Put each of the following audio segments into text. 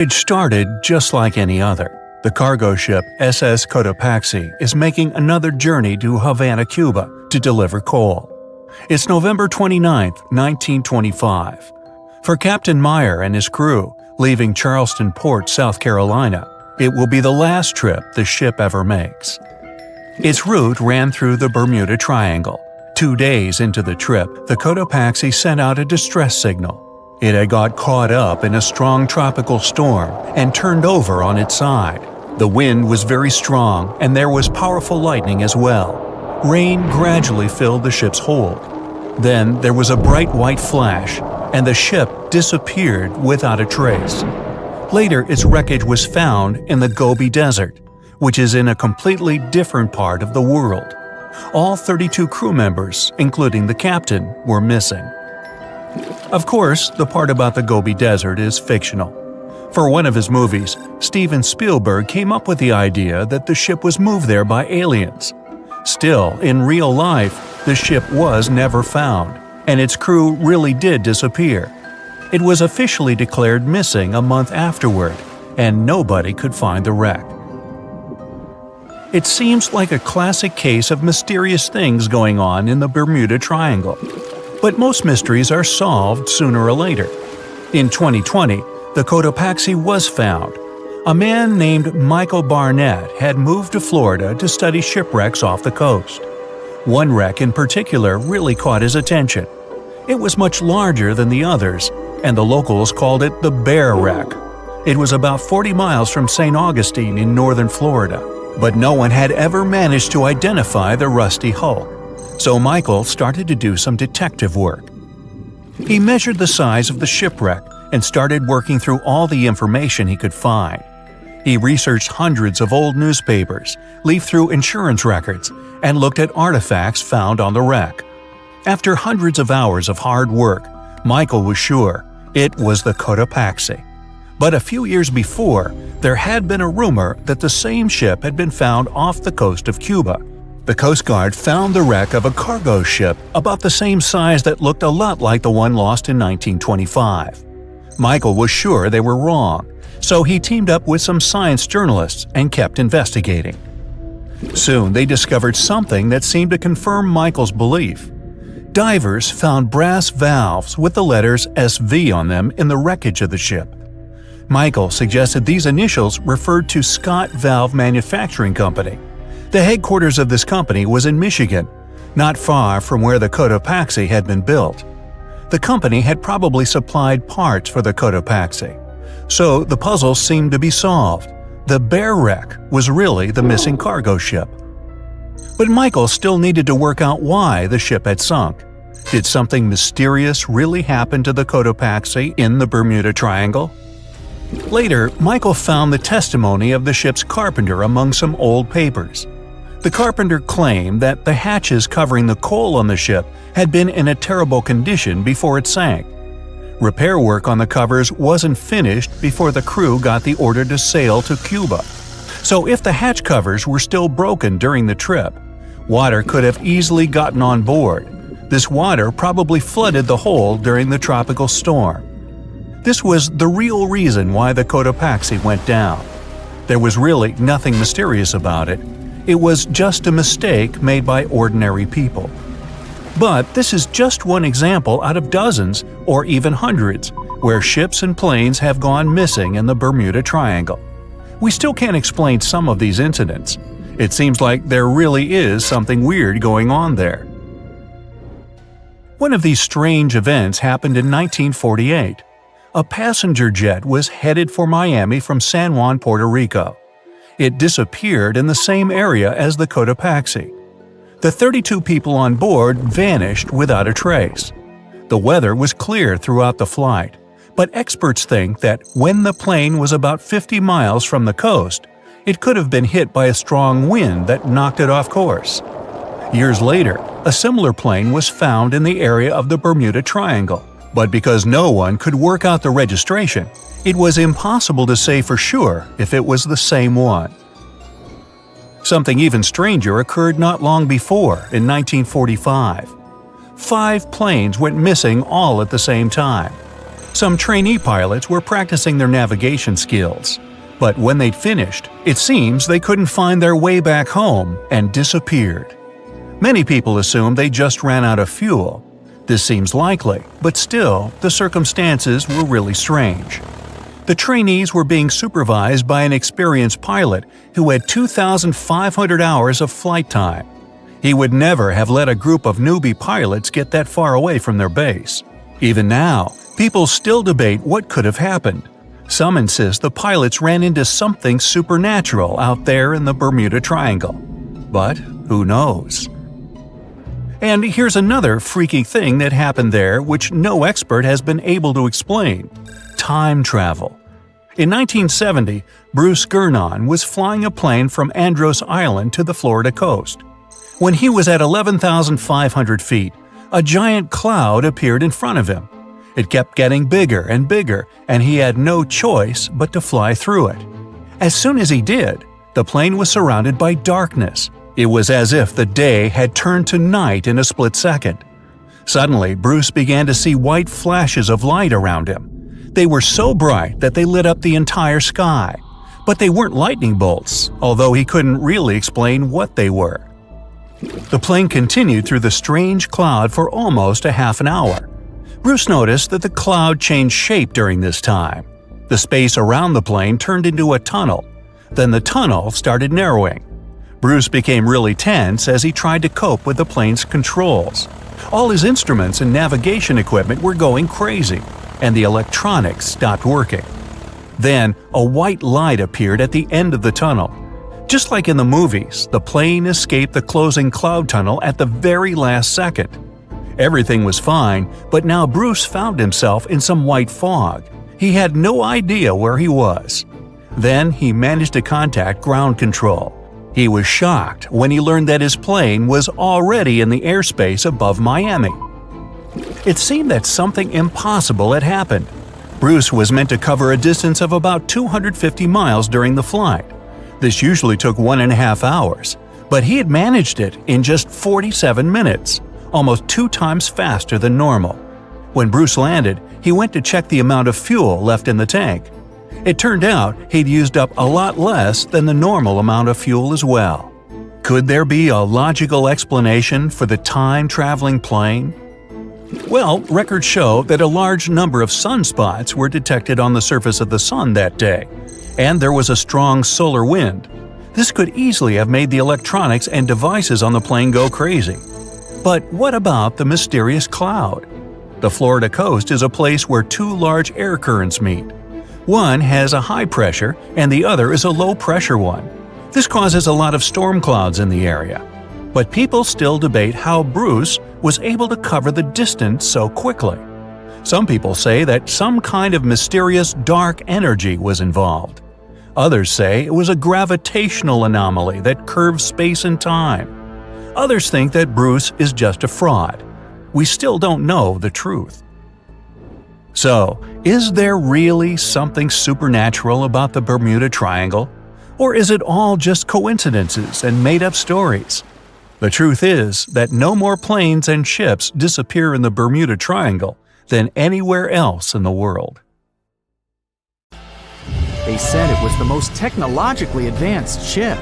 It started just like any other. The cargo ship SS Cotopaxi is making another journey to Havana, Cuba to deliver coal. It's November 29, 1925. For Captain Meyer and his crew, leaving Charleston Port, South Carolina, it will be the last trip the ship ever makes. Its route ran through the Bermuda Triangle. 2 days into the trip, the Cotopaxi sent out a distress signal. It had got caught up in a strong tropical storm and turned over on its side. The wind was very strong and there was powerful lightning as well. Rain gradually filled the ship's hold. Then there was a bright white flash, and the ship disappeared without a trace. Later, its wreckage was found in the Gobi Desert, which is in a completely different part of the world. All 32 crew members, including the captain, were missing. Of course, the part about the Gobi Desert is fictional. For one of his movies, Steven Spielberg came up with the idea that the ship was moved there by aliens. Still, in real life, the ship was never found, and its crew really did disappear. It was officially declared missing a month afterward, and nobody could find the wreck. It seems like a classic case of mysterious things going on in the Bermuda Triangle. But most mysteries are solved sooner or later. In 2020, the Cotopaxi was found. A man named Michael Barnett had moved to Florida to study shipwrecks off the coast. One wreck in particular really caught his attention. It was much larger than the others, and the locals called it the Bear Wreck. It was about 40 miles from St. Augustine in northern Florida, but no one had ever managed to identify the rusty hull. So Michael started to do some detective work. He measured the size of the shipwreck and started working through all the information he could find. He researched hundreds of old newspapers, leafed through insurance records, and looked at artifacts found on the wreck. After hundreds of hours of hard work, Michael was sure it was the Cotopaxi. But a few years before, there had been a rumor that the same ship had been found off the coast of Cuba. The Coast Guard found the wreck of a cargo ship about the same size that looked a lot like the one lost in 1925. Michael was sure they were wrong, so he teamed up with some science journalists and kept investigating. Soon they discovered something that seemed to confirm Michael's belief. Divers found brass valves with the letters SV on them in the wreckage of the ship. Michael suggested these initials referred to Scott Valve Manufacturing Company. The headquarters of this company was in Michigan, not far from where the Cotopaxi had been built. The company had probably supplied parts for the Cotopaxi. So the puzzle seemed to be solved. The Bear Wreck was really the missing cargo ship. But Michael still needed to work out why the ship had sunk. Did something mysterious really happen to the Cotopaxi in the Bermuda Triangle? Later, Michael found the testimony of the ship's carpenter among some old papers. The carpenter claimed that the hatches covering the coal on the ship had been in a terrible condition before it sank. Repair work on the covers wasn't finished before the crew got the order to sail to Cuba. So if the hatch covers were still broken during the trip, water could have easily gotten on board. This water probably flooded the hold during the tropical storm. This was the real reason why the Cotopaxi went down. There was really nothing mysterious about it. It was just a mistake made by ordinary people. But this is just one example out of dozens, or even hundreds, where ships and planes have gone missing in the Bermuda Triangle. We still can't explain some of these incidents. It seems like there really is something weird going on there. One of these strange events happened in 1948. A passenger jet was headed for Miami from San Juan, Puerto Rico. It disappeared in the same area as the Cotopaxi. The 32 people on board vanished without a trace. The weather was clear throughout the flight, but experts think that when the plane was about 50 miles from the coast, it could have been hit by a strong wind that knocked it off course. Years later, a similar plane was found in the area of the Bermuda Triangle, but because no one could work out the registration, it was impossible to say for sure if it was the same one. Something even stranger occurred not long before, in 1945. 5 planes went missing all at the same time. Some trainee pilots were practicing their navigation skills. But when they'd finished, it seems they couldn't find their way back home and disappeared. Many people assume they just ran out of fuel. This seems likely, but still, the circumstances were really strange. The trainees were being supervised by an experienced pilot who had 2,500 hours of flight time. He would never have let a group of newbie pilots get that far away from their base. Even now, people still debate what could have happened. Some insist the pilots ran into something supernatural out there in the Bermuda Triangle. But who knows? And here's another freaky thing that happened there which no expert has been able to explain: time travel. In 1970, Bruce Gernon was flying a plane from Andros Island to the Florida coast. When he was at 11,500 feet, a giant cloud appeared in front of him. It kept getting bigger and bigger, and he had no choice but to fly through it. As soon as he did, the plane was surrounded by darkness. It was as if the day had turned to night in a split second. Suddenly, Bruce began to see white flashes of light around him. They were so bright that they lit up the entire sky. But they weren't lightning bolts, although he couldn't really explain what they were. The plane continued through the strange cloud for almost a half an hour. Bruce noticed that the cloud changed shape during this time. The space around the plane turned into a tunnel. Then the tunnel started narrowing. Bruce became really tense as he tried to cope with the plane's controls. All his instruments and navigation equipment were going crazy, and the electronics stopped working. Then, a white light appeared at the end of the tunnel. Just like in the movies, the plane escaped the closing cloud tunnel at the very last second. Everything was fine, but now Bruce found himself in some white fog. He had no idea where he was. Then he managed to contact ground control. He was shocked when he learned that his plane was already in the airspace above Miami. It seemed that something impossible had happened. Bruce was meant to cover a distance of about 250 miles during the flight. This usually took 1.5 hours, but he had managed it in just 47 minutes. Almost 2 times faster than normal. When Bruce landed, he went to check the amount of fuel left in the tank. It turned out he'd used up a lot less than the normal amount of fuel as well. Could there be a logical explanation for the time-traveling plane? Well, records show that a large number of sunspots were detected on the surface of the sun that day, and there was a strong solar wind. This could easily have made the electronics and devices on the plane go crazy. But what about the mysterious cloud? The Florida coast is a place where 2 large air currents meet. One has a high pressure and the other is a low pressure one. This causes a lot of storm clouds in the area. But people still debate how Bruce was able to cover the distance so quickly. Some people say that some kind of mysterious dark energy was involved. Others say it was a gravitational anomaly that curves space and time. Others think that Bruce is just a fraud. We still don't know the truth. So, is there really something supernatural about the Bermuda Triangle? Or is it all just coincidences and made-up stories? The truth is that no more planes and ships disappear in the Bermuda Triangle than anywhere else in the world. They said it was the most technologically advanced ship.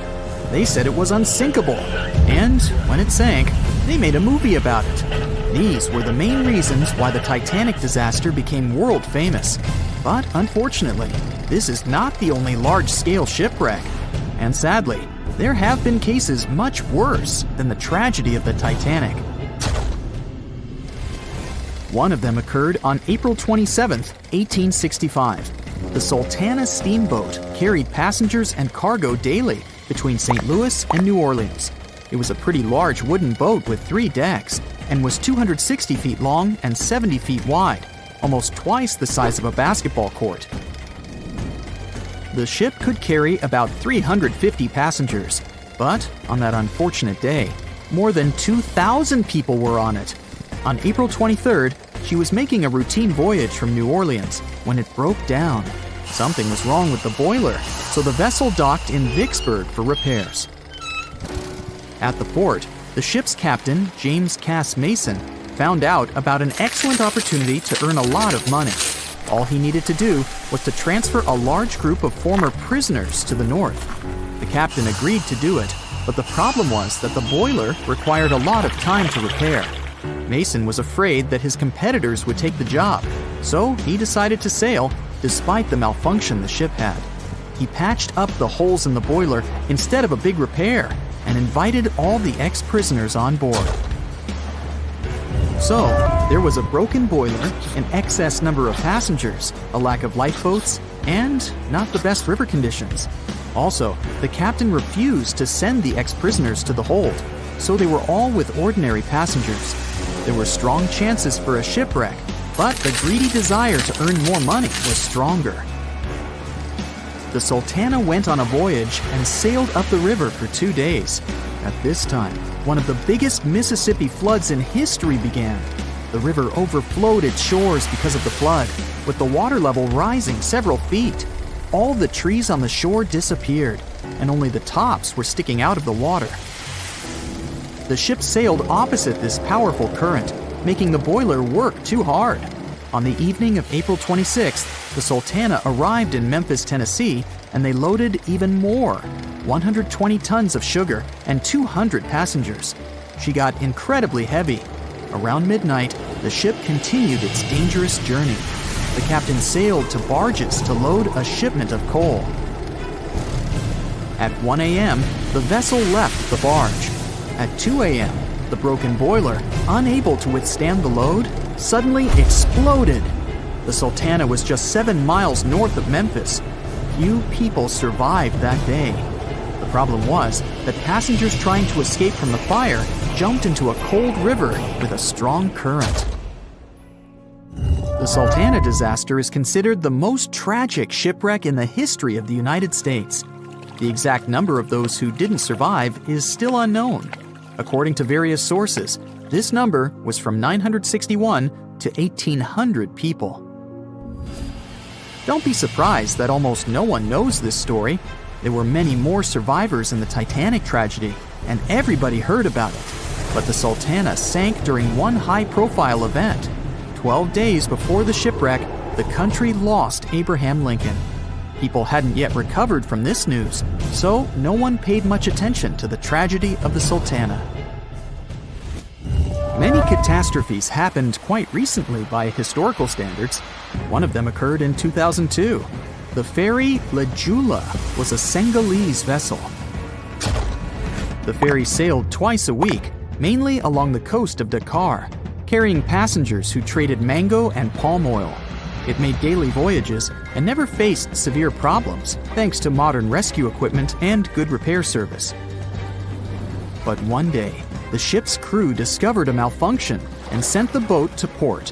They said it was unsinkable. And when it sank, they made a movie about it. These were the main reasons why the Titanic disaster became world famous. But unfortunately, this is not the only large-scale shipwreck. And sadly, there have been cases much worse than the tragedy of the Titanic. One of them occurred on April 27, 1865. The Sultana steamboat carried passengers and cargo daily between St. Louis and New Orleans. It was a pretty large wooden boat with 3 decks and was 260 feet long and 70 feet wide, almost twice the size of a basketball court. The ship could carry about 350 passengers, but on that unfortunate day, more than 2,000 people were on it. On April 23rd, she was making a routine voyage from New Orleans when it broke down. Something was wrong with the boiler, so the vessel docked in Vicksburg for repairs. At the port, the ship's captain, James Cass Mason, found out about an excellent opportunity to earn a lot of money. All he needed to do was to transfer a large group of former prisoners to the north. The captain agreed to do it, but the problem was that the boiler required a lot of time to repair. Mason was afraid that his competitors would take the job, so he decided to sail despite the malfunction the ship had. He patched up the holes in the boiler instead of a big repair and invited all the ex-prisoners on board. So, there was a broken boiler, an excess number of passengers, a lack of lifeboats, and not the best river conditions. Also, the captain refused to send the ex-prisoners to the hold, so they were all with ordinary passengers. There were strong chances for a shipwreck, but the greedy desire to earn more money was stronger. The Sultana went on a voyage and sailed up the river for 2 days. At this time, one of the biggest Mississippi floods in history began. The river overflowed its shores because of the flood, with the water level rising several feet. All the trees on the shore disappeared, and only the tops were sticking out of the water. The ship sailed opposite this powerful current, making the boiler work too hard. On the evening of April 26th, the Sultana arrived in Memphis, Tennessee, and they loaded even more, 120 tons of sugar and 200 passengers. She got incredibly heavy. Around midnight, the ship continued its dangerous journey. The captain sailed to barges to load a shipment of coal. At 1 a.m., the vessel left the barge. At 2 a.m., the broken boiler, unable to withstand the load, suddenly exploded. The Sultana was just 7 miles north of Memphis. Few people survived that day. The problem was that passengers trying to escape from the fire jumped into a cold river with a strong current. The Sultana disaster is considered the most tragic shipwreck in the history of the United States. The exact number of those who didn't survive is still unknown. According to various sources, this number was from 961 to 1,800 people. Don't be surprised that almost no one knows this story. There were many more survivors in the Titanic tragedy, and everybody heard about it. But the Sultana sank during one high-profile event. 12 days before the shipwreck, the country lost Abraham Lincoln. People hadn't yet recovered from this news, so no one paid much attention to the tragedy of the Sultana. Many catastrophes happened quite recently by historical standards. One of them occurred in 2002. The ferry Joola was a Senegalese vessel. The ferry sailed twice a week, mainly along the coast of Dakar, carrying passengers who traded mango and palm oil. It made daily voyages and never faced severe problems thanks to modern rescue equipment and good repair service. But one day, the ship's crew discovered a malfunction and sent the boat to port.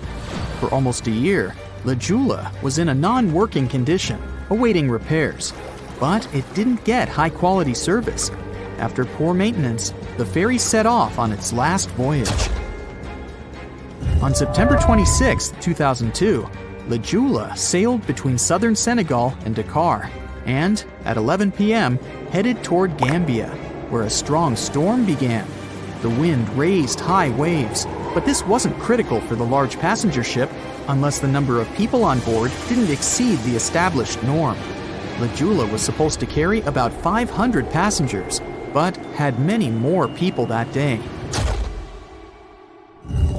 For almost a year, Joola was in a non-working condition, awaiting repairs. But it didn't get high-quality service. After poor maintenance, the ferry set off on its last voyage. On September 26, 2002, Joola sailed between southern Senegal and Dakar, and at 11 p.m. headed toward Gambia, where a strong storm began. The wind raised high waves, but this wasn't critical for the large passenger ship unless the number of people on board didn't exceed the established norm. Joola was supposed to carry about 500 passengers, but had many more people that day.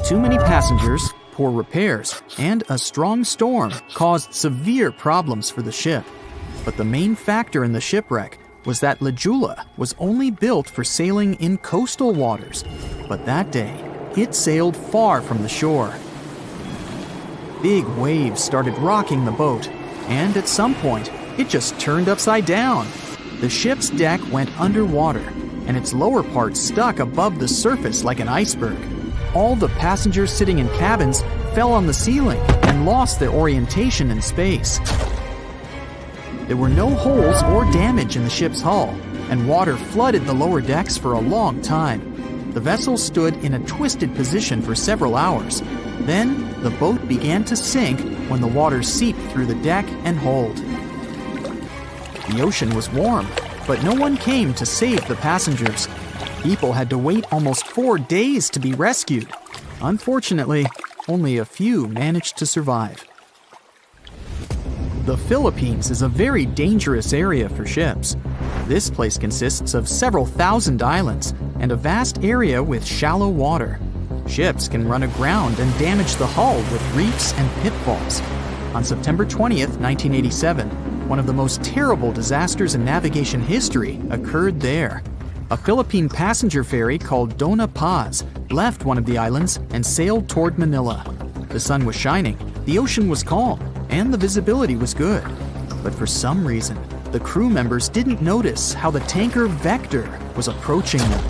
Too many passengers, poor repairs, and a strong storm caused severe problems for the ship. But the main factor in the shipwreck was that Joola was only built for sailing in coastal waters, but that day, it sailed far from the shore. Big waves started rocking the boat, and at some point, it just turned upside down. The ship's deck went underwater, and its lower part stuck above the surface like an iceberg. All the passengers sitting in cabins fell on the ceiling and lost their orientation in space. There were no holes or damage in the ship's hull, and water flooded the lower decks for a long time. The vessel stood in a twisted position for several hours. Then, the boat began to sink when the water seeped through the deck and hold. The ocean was warm, but no one came to save the passengers. People had to wait almost 4 days to be rescued. Unfortunately, only a few managed to survive. The Philippines is a very dangerous area for ships. This place consists of several thousand islands and a vast area with shallow water. Ships can run aground and damage the hull with reefs and pitfalls. On September 20th, 1987, one of the most terrible disasters in navigation history occurred there. A Philippine passenger ferry called Dona Paz left one of the islands and sailed toward Manila. The sun was shining, the ocean was calm, and the visibility was good. But for some reason, the crew members didn't notice how the tanker Vector was approaching them.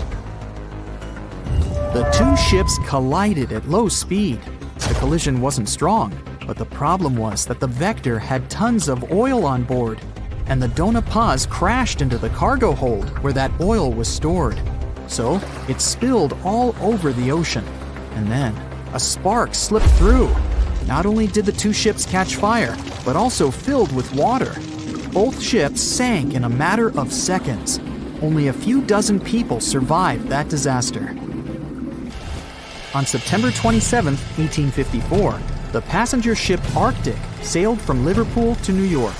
The two ships collided at low speed. The collision wasn't strong, but the problem was that the Vector had tons of oil on board, and the Dona Paz crashed into the cargo hold where that oil was stored. So it spilled all over the ocean, and then a spark slipped through. Not only did the two ships catch fire, but also filled with water. Both ships sank in a matter of seconds. Only a few dozen people survived that disaster. On September 27, 1854, the passenger ship Arctic sailed from Liverpool to New York.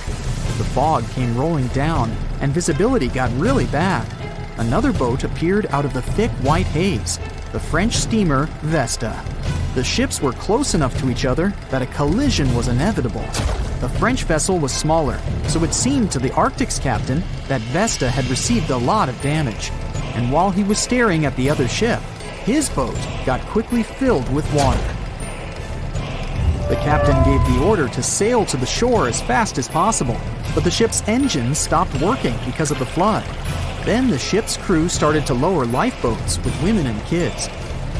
The fog came rolling down, and visibility got really bad. Another boat appeared out of the thick white haze, the French steamer Vesta. The ships were close enough to each other that a collision was inevitable. The French vessel was smaller, so it seemed to the Arctic's captain that Vesta had received a lot of damage. And while he was staring at the other ship, his boat got quickly filled with water. The captain gave the order to sail to the shore as fast as possible, but the ship's engines stopped working because of the flood. Then the ship's crew started to lower lifeboats with women and kids.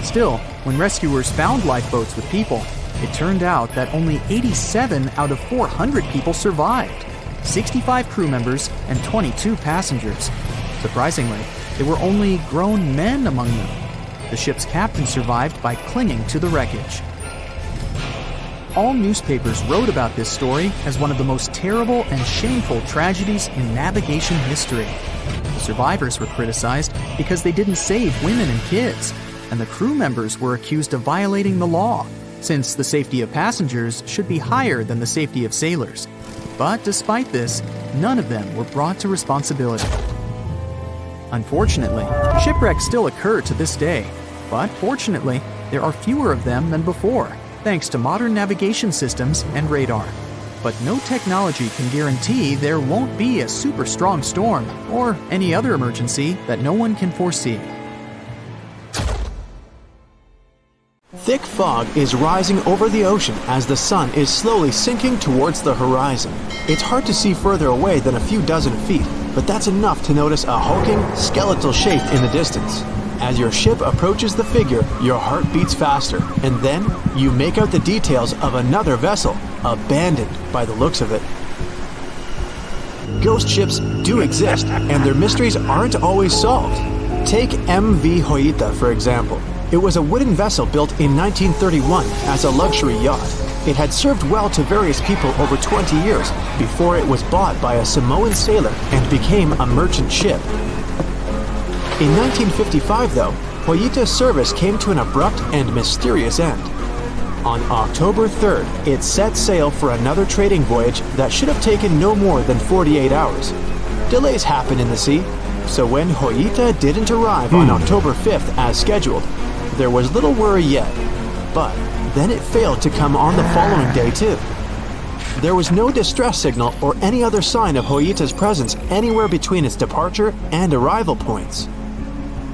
Still, when rescuers found lifeboats with people, it turned out that only 87 out of 400 people survived, 65 crew members and 22 passengers. Surprisingly, there were only grown men among them. The ship's captain survived by clinging to the wreckage. All newspapers wrote about this story as one of the most terrible and shameful tragedies in navigation history. The survivors were criticized because they didn't save women and kids, and the crew members were accused of violating the law, since the safety of passengers should be higher than the safety of sailors. But despite this, none of them were brought to responsibility. Unfortunately, shipwrecks still occur to this day, but fortunately, there are fewer of them than before, thanks to modern navigation systems and radar. But no technology can guarantee there won't be a super strong storm or any other emergency that no one can foresee. Thick fog is rising over the ocean as the sun is slowly sinking towards the horizon. It's hard to see further away than a few dozen feet, but that's enough to notice a hulking, skeletal shape in the distance. As your ship approaches the figure, your heart beats faster, and then you make out the details of another vessel, abandoned by the looks of it. Ghost ships do exist, and their mysteries aren't always solved. Take MV Joyita, for example. It was a wooden vessel built in 1931 as a luxury yacht. It had served well to various people over 20 years before it was bought by a Samoan sailor and became a merchant ship. In 1955, though, Joyita's service came to an abrupt and mysterious end. On October 3rd, it set sail for another trading voyage that should have taken no more than 48 hours. Delays happen in the sea, so when Joyita didn't arrive on October 5th as scheduled, there was little worry yet. But then it failed to come on the following day too. There was no distress signal or any other sign of Joyita's presence anywhere between its departure and arrival points.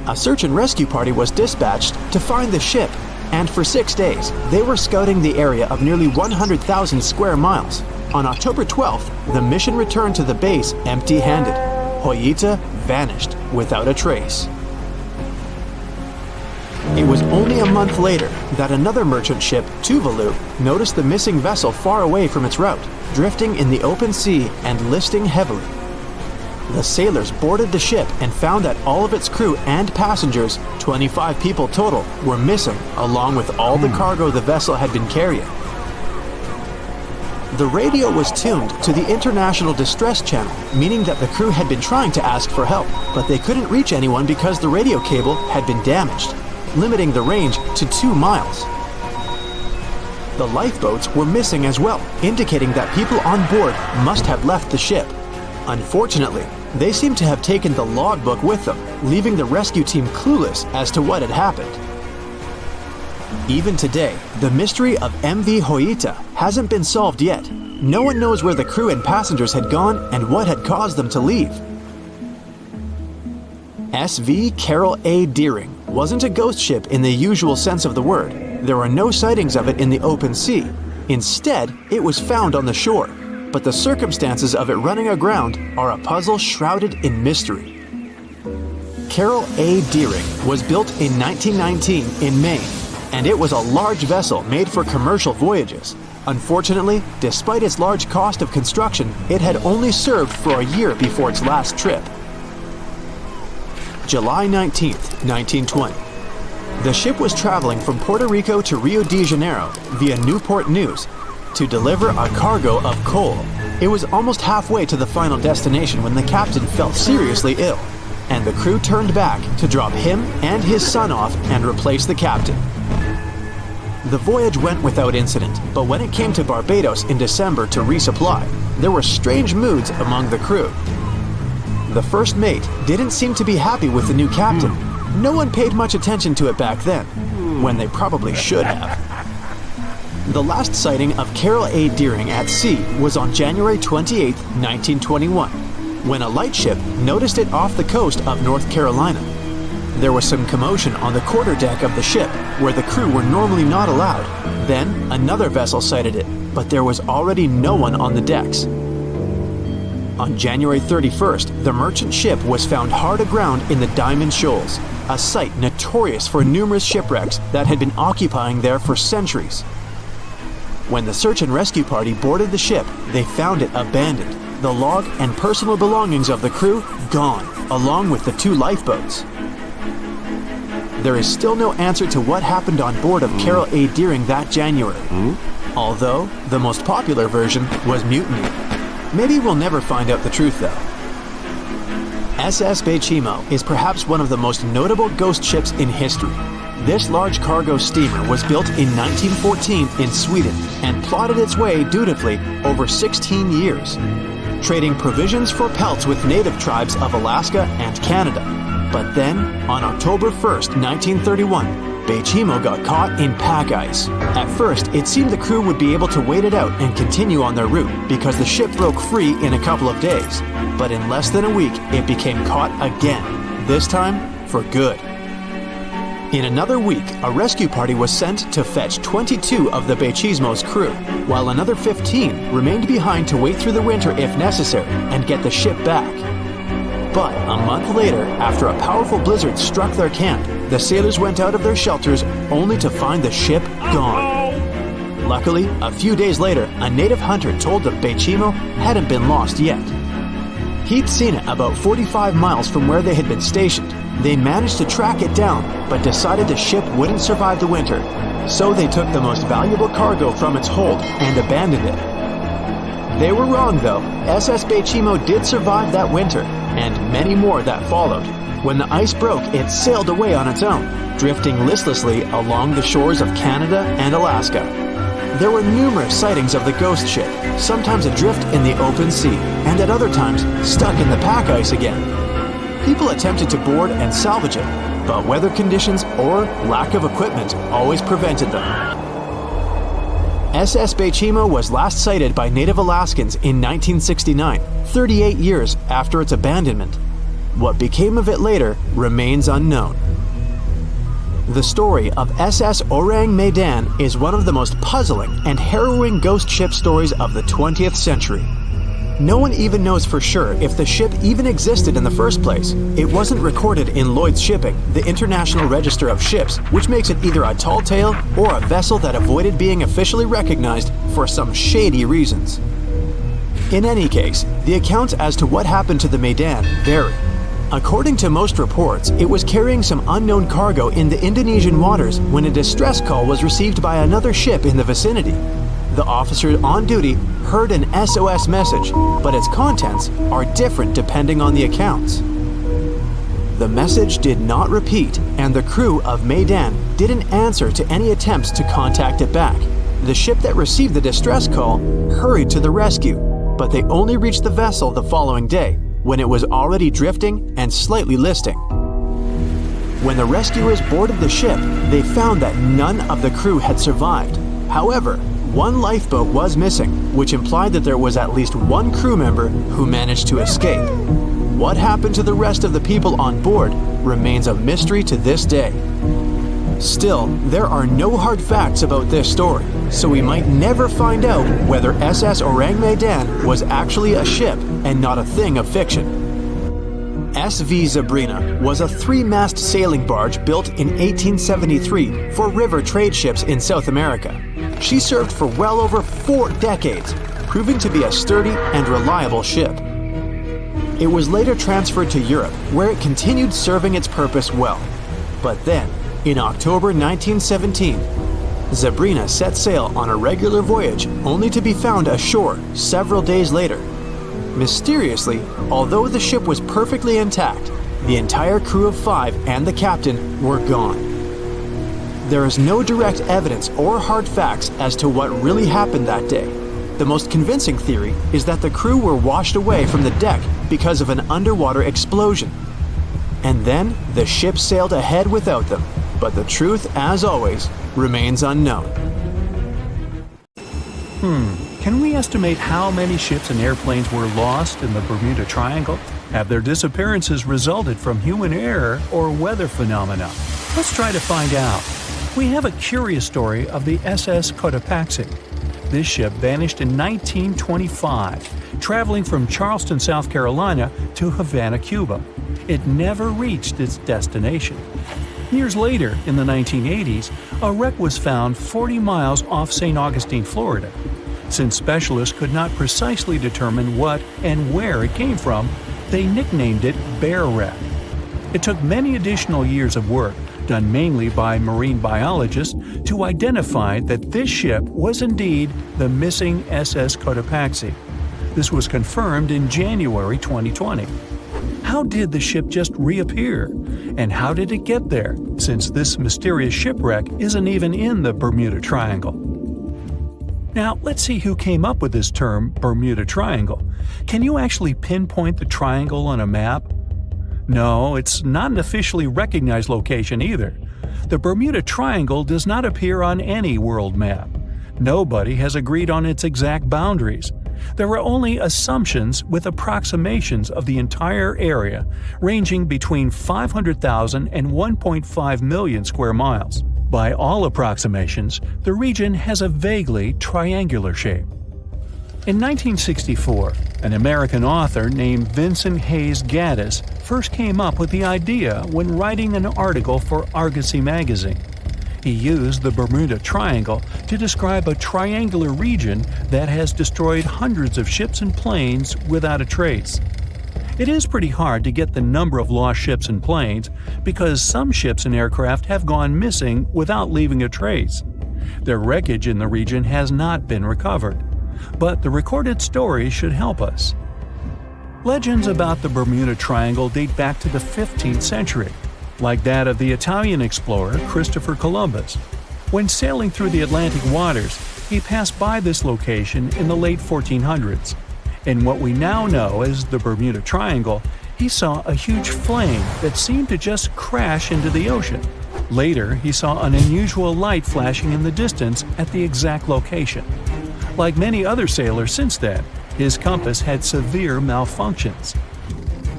A search and rescue party was dispatched to find the ship, and for 6 days, they were scouting the area of nearly 100,000 square miles. On October 12th, the mission returned to the base empty-handed. Joyita vanished without a trace. It was only a month later that another merchant ship, Tuvalu, noticed the missing vessel far away from its route, drifting in the open sea and listing heavily. The sailors boarded the ship and found that all of its crew and passengers, 25 people total, were missing, along with all the cargo the vessel had been carrying. The radio was tuned to the International Distress Channel, meaning that the crew had been trying to ask for help, but they couldn't reach anyone because the radio cable had been damaged, limiting the range to 2 miles. The lifeboats were missing as well, indicating that people on board must have left the ship. Unfortunately, they seem to have taken the logbook with them, leaving the rescue team clueless as to what had happened. Even today, the mystery of MV Joyita hasn't been solved yet. No one knows where the crew and passengers had gone and what had caused them to leave. SV Carroll A Deering wasn't a ghost ship in the usual sense of the word. There are no sightings of it in the open sea. Instead, it was found on the shore, but the circumstances of it running aground are a puzzle shrouded in mystery. Carroll A Deering was built in 1919 in Maine, and it was a large vessel made for commercial voyages. Unfortunately, despite its large cost of construction, it had only served for a year before its last trip. July 19, 1920. The ship was traveling from Puerto Rico to Rio de Janeiro via Newport News to deliver a cargo of coal. It was almost halfway to the final destination when the captain fell seriously ill, and the crew turned back to drop him and his son off and replace the captain. The voyage went without incident, but when it came to Barbados in December to resupply, there were strange moods among the crew. The first mate didn't seem to be happy with the new captain. No one paid much attention to it back then, when they probably should have. The last sighting of Carroll A. Deering at sea was on January 28, 1921, when a lightship noticed it off the coast of North Carolina. There was some commotion on the quarterdeck of the ship, where the crew were normally not allowed. Then, another vessel sighted it, but there was already no one on the decks. On January 31st, the merchant ship was found hard aground in the Diamond Shoals, a site notorious for numerous shipwrecks that had been occupying there for centuries. When the search and rescue party boarded the ship, they found it abandoned, the log and personal belongings of the crew gone, along with the 2 lifeboats. There is still no answer to what happened on board of Carroll A. Deering that January, although the most popular version was mutiny. Maybe we'll never find out the truth though. SS Baychimo is perhaps one of the most notable ghost ships in history. This large cargo steamer was built in 1914 in Sweden and plodded its way dutifully over 16 years, trading provisions for pelts with native tribes of Alaska and Canada. But then, on October 1st, 1931, Baychimo got caught in pack ice. At first, it seemed the crew would be able to wait it out and continue on their route because the ship broke free in a couple of days. But in less than a week, it became caught again, this time for good. In another week, a rescue party was sent to fetch 22 of the Baychimo's crew, while another 15 remained behind to wait through the winter if necessary and get the ship back. But a month later, after a powerful blizzard struck their camp, the sailors went out of their shelters only to find the ship gone. Luckily, a few days later, a native hunter told them Baychimo hadn't been lost yet. He'd seen it about 45 miles from where they had been stationed. They managed to track it down, but decided the ship wouldn't survive the winter. So they took the most valuable cargo from its hold and abandoned it. They were wrong though. SS Baychimo did survive that winter, and many more that followed. When the ice broke, it sailed away on its own, drifting listlessly along the shores of Canada and Alaska. There were numerous sightings of the ghost ship, sometimes adrift in the open sea, and at other times stuck in the pack ice again. People attempted to board and salvage it, but weather conditions or lack of equipment always prevented them. SS Baychimo was last sighted by native Alaskans in 1969, 38 years after its abandonment. What became of it later remains unknown. The story of SS Ourang Medan is one of the most puzzling and harrowing ghost ship stories of the 20th century. No one even knows for sure if the ship even existed in the first place. It wasn't recorded in Lloyd's Shipping, the International Register of Ships, which makes it either a tall tale or a vessel that avoided being officially recognized for some shady reasons. In any case, the accounts as to what happened to the Medan vary. According to most reports, it was carrying some unknown cargo in the Indonesian waters when a distress call was received by another ship in the vicinity. The officer on duty heard an SOS message, but its contents are different depending on the accounts. The message did not repeat, and the crew of Medan didn't answer to any attempts to contact it back. The ship that received the distress call hurried to the rescue, but they only reached the vessel the following day, when it was already drifting and slightly listing. When the rescuers boarded the ship, they found that none of the crew had survived. However, one lifeboat was missing, which implied that there was at least one crew member who managed to escape. What happened to the rest of the people on board remains a mystery to this day. Still, there are no hard facts about this story, so we might never find out whether SS Ourang Medan was actually a ship and not a thing of fiction. SV Zebrina was a 3-mast sailing barge built in 1873 for river trade ships in South America. She served for well over 4 decades, proving to be a sturdy and reliable ship. It was later transferred to Europe, where it continued serving its purpose well. But then, in October 1917, Zebrina set sail on a regular voyage only to be found ashore several days later. Mysteriously, although the ship was perfectly intact, the entire crew of 5 and the captain were gone. There is no direct evidence or hard facts as to what really happened that day. The most convincing theory is that the crew were washed away from the deck because of an underwater explosion. And then the ship sailed ahead without them, but the truth, as always, remains unknown. Can we estimate how many ships and airplanes were lost in the Bermuda Triangle? Have their disappearances resulted from human error or weather phenomena? Let's try to find out. We have a curious story of the SS Cotopaxi. This ship vanished in 1925, traveling from Charleston, South Carolina to Havana, Cuba. It never reached its destination. Years later, in the 1980s, a wreck was found 40 miles off St. Augustine, Florida. Since specialists could not precisely determine what and where it came from, they nicknamed it Bear Wreck. It took many additional years of work, done mainly by marine biologists, to identify that this ship was indeed the missing SS Cotopaxi. This was confirmed in January 2020. How did the ship just reappear? And how did it get there, since this mysterious shipwreck isn't even in the Bermuda Triangle? Now, let's see who came up with this term, Bermuda Triangle. Can you actually pinpoint the triangle on a map? No, it's not an officially recognized location either. The Bermuda Triangle does not appear on any world map. Nobody has agreed on its exact boundaries. There are only assumptions with approximations of the entire area, ranging between 500,000 and 1.5 million square miles. By all approximations, the region has a vaguely triangular shape. In 1964, an American author named Vincent Hayes Gaddis first came up with the idea when writing an article for Argosy magazine. He used the Bermuda Triangle to describe a triangular region that has destroyed hundreds of ships and planes without a trace. It is pretty hard to get the number of lost ships and planes because some ships and aircraft have gone missing without leaving a trace. Their wreckage in the region has not been recovered, but the recorded stories should help us. Legends about the Bermuda Triangle date back to the 15th century, like that of the Italian explorer Christopher Columbus. When sailing through the Atlantic waters, he passed by this location in the late 1400s. In what we now know as the Bermuda Triangle, he saw a huge flame that seemed to just crash into the ocean. Later, he saw an unusual light flashing in the distance at the exact location. Like many other sailors since then, his compass had severe malfunctions.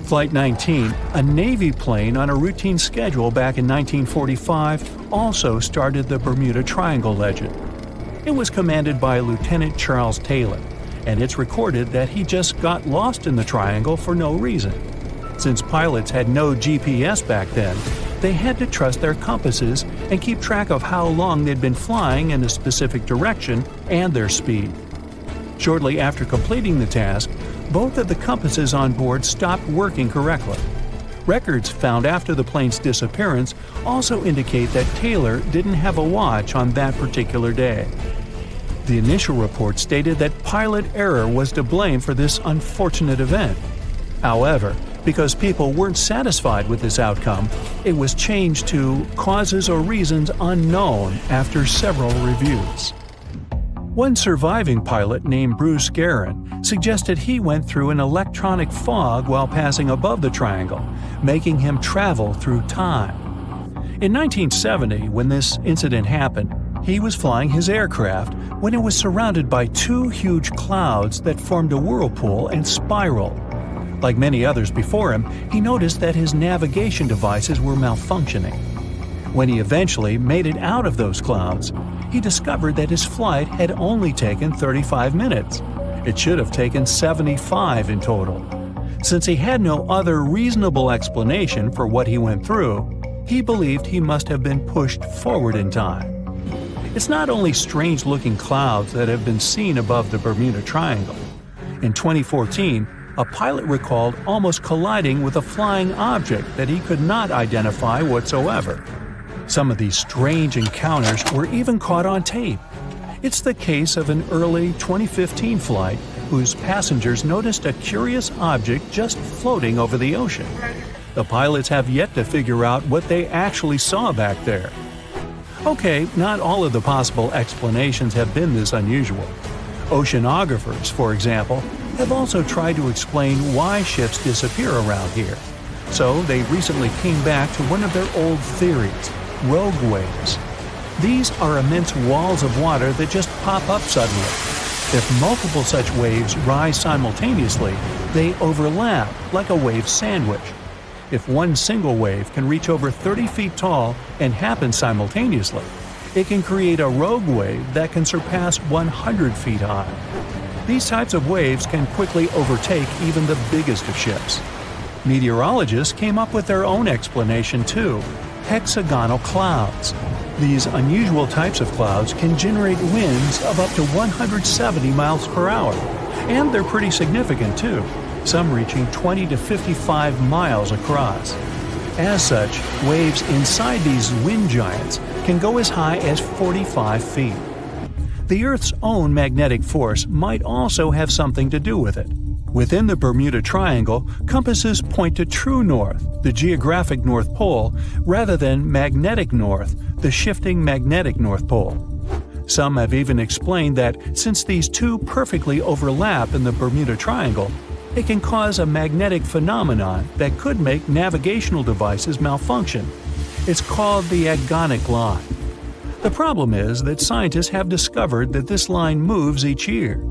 Flight 19, a Navy plane on a routine schedule back in 1945, also started the Bermuda Triangle legend. It was commanded by Lieutenant Charles Taylor, and it's recorded that he just got lost in the triangle for no reason. Since pilots had no GPS back then, they had to trust their compasses and keep track of how long they'd been flying in a specific direction and their speed. Shortly after completing the task, both of the compasses on board stopped working correctly. Records found after the plane's disappearance also indicate that Taylor didn't have a watch on that particular day. The initial report stated that pilot error was to blame for this unfortunate event. However, because people weren't satisfied with this outcome, it was changed to causes or reasons unknown after several reviews. One surviving pilot named Bruce Guerin suggested he went through an electronic fog while passing above the triangle, making him travel through time. In 1970, when this incident happened, he was flying his aircraft when it was surrounded by two huge clouds that formed a whirlpool and spiraled. Like many others before him, he noticed that his navigation devices were malfunctioning. When he eventually made it out of those clouds, he discovered that his flight had only taken 35 minutes. It should have taken 75 in total. Since he had no other reasonable explanation for what he went through, he believed he must have been pushed forward in time. It's not only strange-looking clouds that have been seen above the Bermuda Triangle. In 2014, a pilot recalled almost colliding with a flying object that he could not identify whatsoever. Some of these strange encounters were even caught on tape. It's the case of an early 2015 flight whose passengers noticed a curious object just floating over the ocean. The pilots have yet to figure out what they actually saw back there. Okay, not all of the possible explanations have been this unusual. Oceanographers, for example, have also tried to explain why ships disappear around here. So they recently came back to one of their old theories: rogue waves. These are immense walls of water that just pop up suddenly. If multiple such waves rise simultaneously, they overlap like a wave sandwich. If one single wave can reach over 30 feet tall and happen simultaneously, it can create a rogue wave that can surpass 100 feet high. These types of waves can quickly overtake even the biggest of ships. Meteorologists came up with their own explanation too: hexagonal clouds. These unusual types of clouds can generate winds of up to 170 miles per hour, and they're pretty significant too, some reaching 20 to 55 miles across. As such, waves inside these wind giants can go as high as 45 feet. The Earth's own magnetic force might also have something to do with it. Within the Bermuda Triangle, compasses point to true north, the geographic North Pole, rather than magnetic north, the shifting magnetic North Pole. Some have even explained that since these two perfectly overlap in the Bermuda Triangle, it can cause a magnetic phenomenon that could make navigational devices malfunction. It's called the agonic line. The problem is that scientists have discovered that this line moves each year.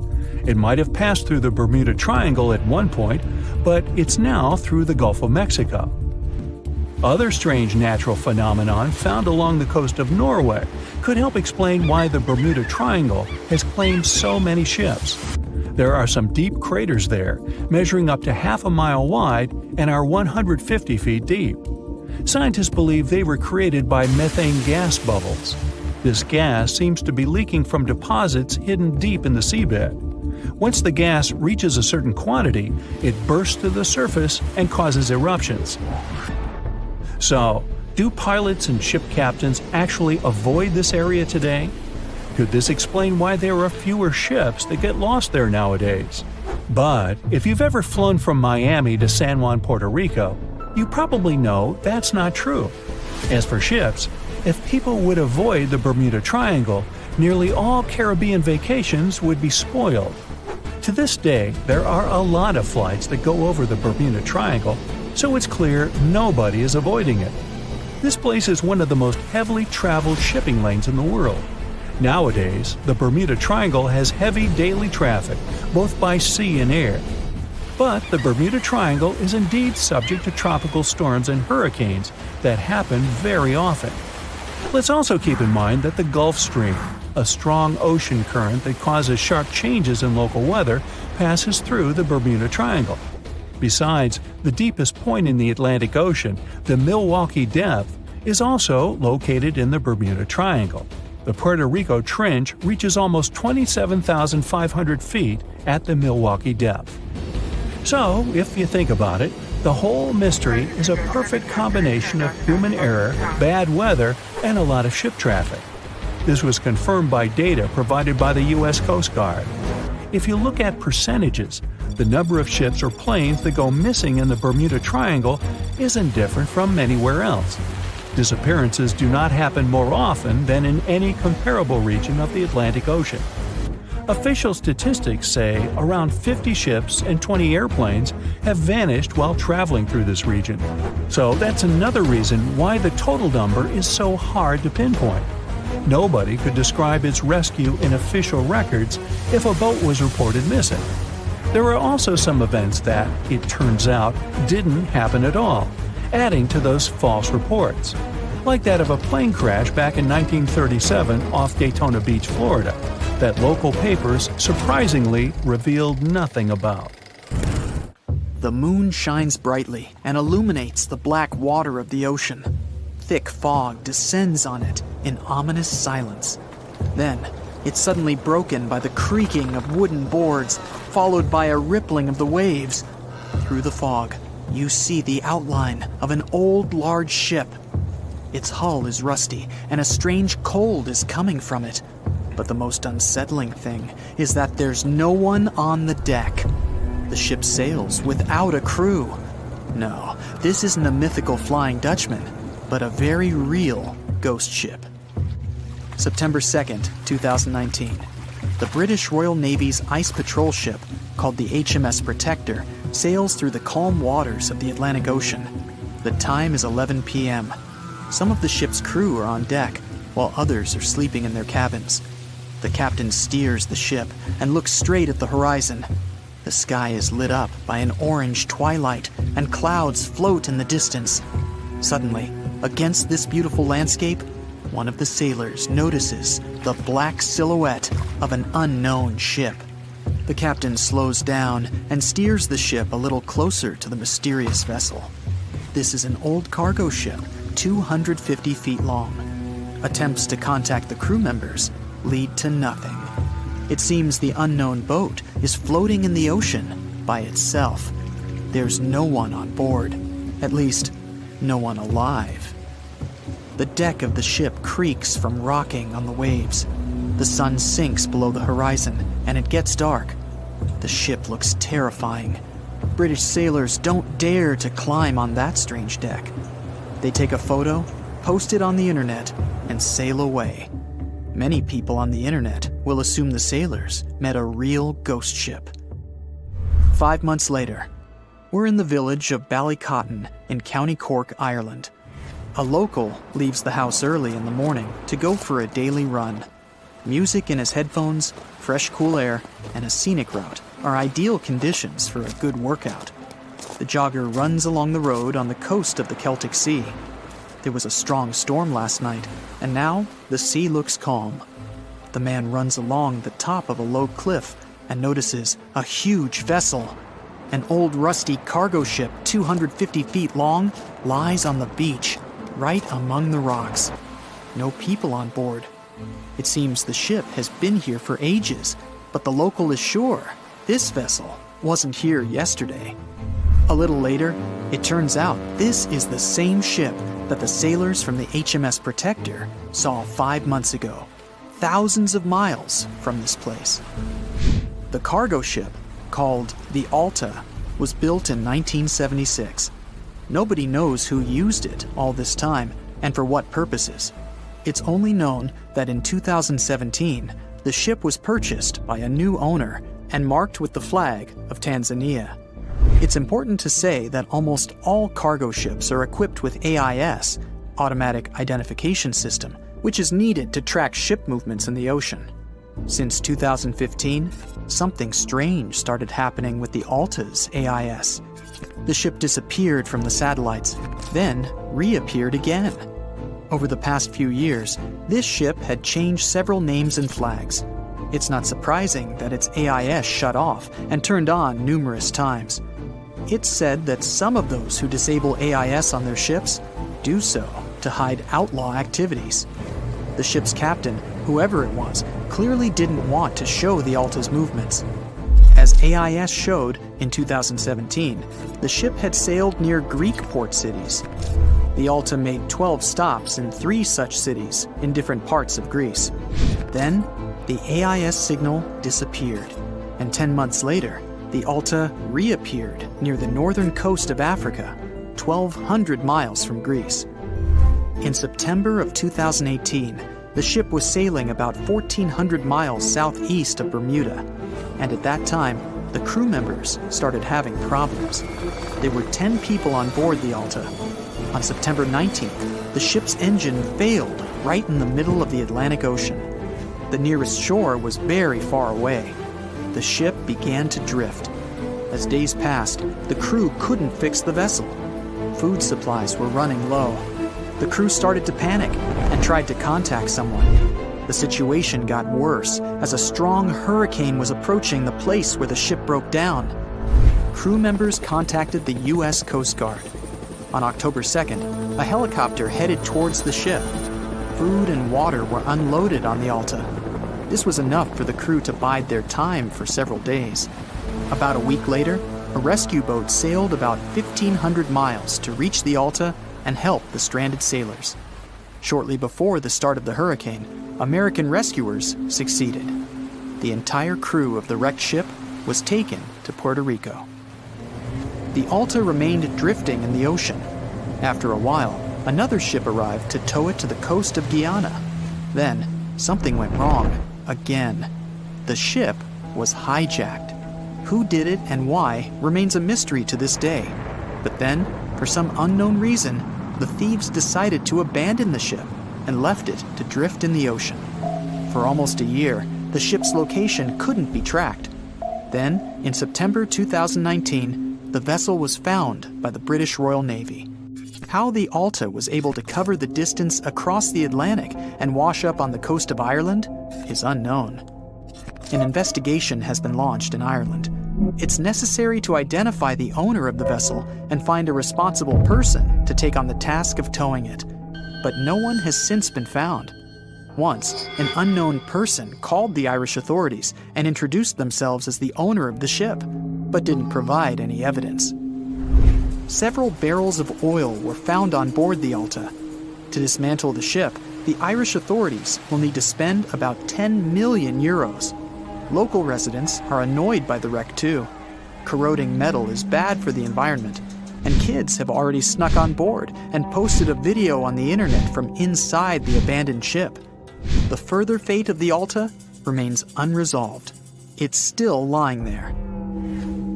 It might have passed through the Bermuda Triangle at one point, but it's now through the Gulf of Mexico. Other strange natural phenomenon found along the coast of Norway could help explain why the Bermuda Triangle has claimed so many ships. There are some deep craters there, measuring up to half a mile wide and are 150 feet deep. Scientists believe they were created by methane gas bubbles. This gas seems to be leaking from deposits hidden deep in the seabed. Once the gas reaches a certain quantity, it bursts to the surface and causes eruptions. So, do pilots and ship captains actually avoid this area today? Could this explain why there are fewer ships that get lost there nowadays? But if you've ever flown from Miami to San Juan, Puerto Rico, you probably know that's not true. As for ships, if people would avoid the Bermuda Triangle, nearly all Caribbean vacations would be spoiled. To this day, there are a lot of flights that go over the Bermuda Triangle, so it's clear nobody is avoiding it. This place is one of the most heavily traveled shipping lanes in the world. Nowadays, the Bermuda Triangle has heavy daily traffic, both by sea and air. But the Bermuda Triangle is indeed subject to tropical storms and hurricanes that happen very often. Let's also keep in mind that the Gulf Stream, a strong ocean current that causes sharp changes in local weather, passes through the Bermuda Triangle. Besides, the deepest point in the Atlantic Ocean, the Milwaukee Depth, is also located in the Bermuda Triangle. The Puerto Rico Trench reaches almost 27,500 feet at the Milwaukee Depth. So, if you think about it, the whole mystery is a perfect combination of human error, bad weather, and a lot of ship traffic. This was confirmed by data provided by the U.S. Coast Guard. If you look at percentages, the number of ships or planes that go missing in the Bermuda Triangle isn't different from anywhere else. Disappearances do not happen more often than in any comparable region of the Atlantic Ocean. Official statistics say around 50 ships and 20 airplanes have vanished while traveling through this region. So that's another reason why the total number is so hard to pinpoint. Nobody could describe its rescue in official records if a boat was reported missing. There are also some events that, it turns out, didn't happen at all, adding to those false reports, like that of a plane crash back in 1937 off Daytona Beach, Florida, that local papers surprisingly revealed nothing about. The moon shines brightly and illuminates the black water of the ocean. Thick fog descends on it in ominous silence. Then, it's suddenly broken by the creaking of wooden boards, followed by a rippling of the waves. Through the fog, you see the outline of an old, large ship. Its hull is rusty, and a strange cold is coming from it. But the most unsettling thing is that there's no one on the deck. The ship sails without a crew. No, this isn't a mythical Flying Dutchman, but a very real ghost ship. September 2nd, 2019. The British Royal Navy's ice patrol ship, called the HMS Protector, sails through the calm waters of the Atlantic Ocean. The time is 11 p.m. Some of the ship's crew are on deck, while others are sleeping in their cabins. The captain steers the ship and looks straight at the horizon. The sky is lit up by an orange twilight, and clouds float in the distance. Suddenly, against this beautiful landscape, one of the sailors notices the black silhouette of an unknown ship. The captain slows down and steers the ship a little closer to the mysterious vessel. This is an old cargo ship, 250 feet long. Attempts to contact the crew members lead to nothing. It seems the unknown boat is floating in the ocean by itself. There's no one on board, at least, no one alive. The deck of the ship creaks from rocking on the waves. The sun sinks below the horizon, and it gets dark. The ship looks terrifying. British sailors don't dare to climb on that strange deck. They take a photo, post it on the internet, and sail away. Many people on the internet will assume the sailors met a real ghost ship. 5 months later, we're in the village of Ballycotton in County Cork, Ireland. A local leaves the house early in the morning to go for a daily run. Music in his headphones, fresh cool air, and a scenic route are ideal conditions for a good workout. The jogger runs along the road on the coast of the Celtic Sea. There was a strong storm last night, and now the sea looks calm. The man runs along the top of a low cliff and notices a huge vessel. An old rusty cargo ship 250 feet long lies on the beach, right among the rocks. No people on board. It seems the ship has been here for ages, but the local is sure this vessel wasn't here yesterday. A little later, it turns out this is the same ship that the sailors from the HMS Protector saw 5 months ago, thousands of miles from this place. The cargo ship, called the Alta, was built in 1976. Nobody knows who used it all this time and for what purposes. It's only known that in 2017, the ship was purchased by a new owner and marked with the flag of Tanzania. It's important to say that almost all cargo ships are equipped with AIS, Automatic Identification System, which is needed to track ship movements in the ocean. Since 2015, something strange started happening with the Alta's AIS. The ship disappeared from the satellites, then reappeared again. Over the past few years, this ship had changed several names and flags. It's not surprising that its AIS shut off and turned on numerous times. It's said that some of those who disable AIS on their ships do so to hide outlaw activities. The ship's captain, whoever it was, clearly didn't want to show the Alta's movements. As AIS showed in 2017, the ship had sailed near Greek port cities. The Alta made 12 stops in 3 such cities in different parts of Greece. Then, the AIS signal disappeared, and 10 months later, the Alta reappeared near the northern coast of Africa, 1,200 miles from Greece. In September of 2018, The ship was sailing about 1,400 miles southeast of Bermuda, and at that time, the crew members started having problems. There were 10 people on board the Alta. On September 19th, the ship's engine failed right in the middle of the Atlantic Ocean. The nearest shore was very far away. The ship began to drift. As days passed, the crew couldn't fix the vessel. Food supplies were running low. The crew started to panic and tried to contact someone. The situation got worse as a strong hurricane was approaching the place where the ship broke down. Crew members contacted the U.S. Coast Guard. On October 2nd, a helicopter headed towards the ship. Food and water were unloaded on the Alta. This was enough for the crew to bide their time for several days. About a week later, a rescue boat sailed about 1,500 miles to reach the Alta and help the stranded sailors. Shortly before the start of the hurricane, American rescuers succeeded. The entire crew of the wrecked ship was taken to Puerto Rico. The Alta remained drifting in the ocean. After a while, another ship arrived to tow it to the coast of Guyana. Then, something went wrong again. The ship was hijacked. Who did it and why remains a mystery to this day. But then, for some unknown reason, the thieves decided to abandon the ship and left it to drift in the ocean. For almost a year, the ship's location couldn't be tracked. Then, in September 2019, the vessel was found by the British Royal Navy. How the Alta was able to cover the distance across the Atlantic and wash up on the coast of Ireland is unknown. An investigation has been launched in Ireland. It's necessary to identify the owner of the vessel and find a responsible person to take on the task of towing it. But no one has since been found. Once, an unknown person called the Irish authorities and introduced themselves as the owner of the ship, but didn't provide any evidence. Several barrels of oil were found on board the Alta. To dismantle the ship, the Irish authorities will need to spend about 10 million euros. Local residents are annoyed by the wreck too. Corroding metal is bad for the environment, and kids have already snuck on board and posted a video on the internet from inside the abandoned ship. The further fate of the Alta remains unresolved. It's still lying there.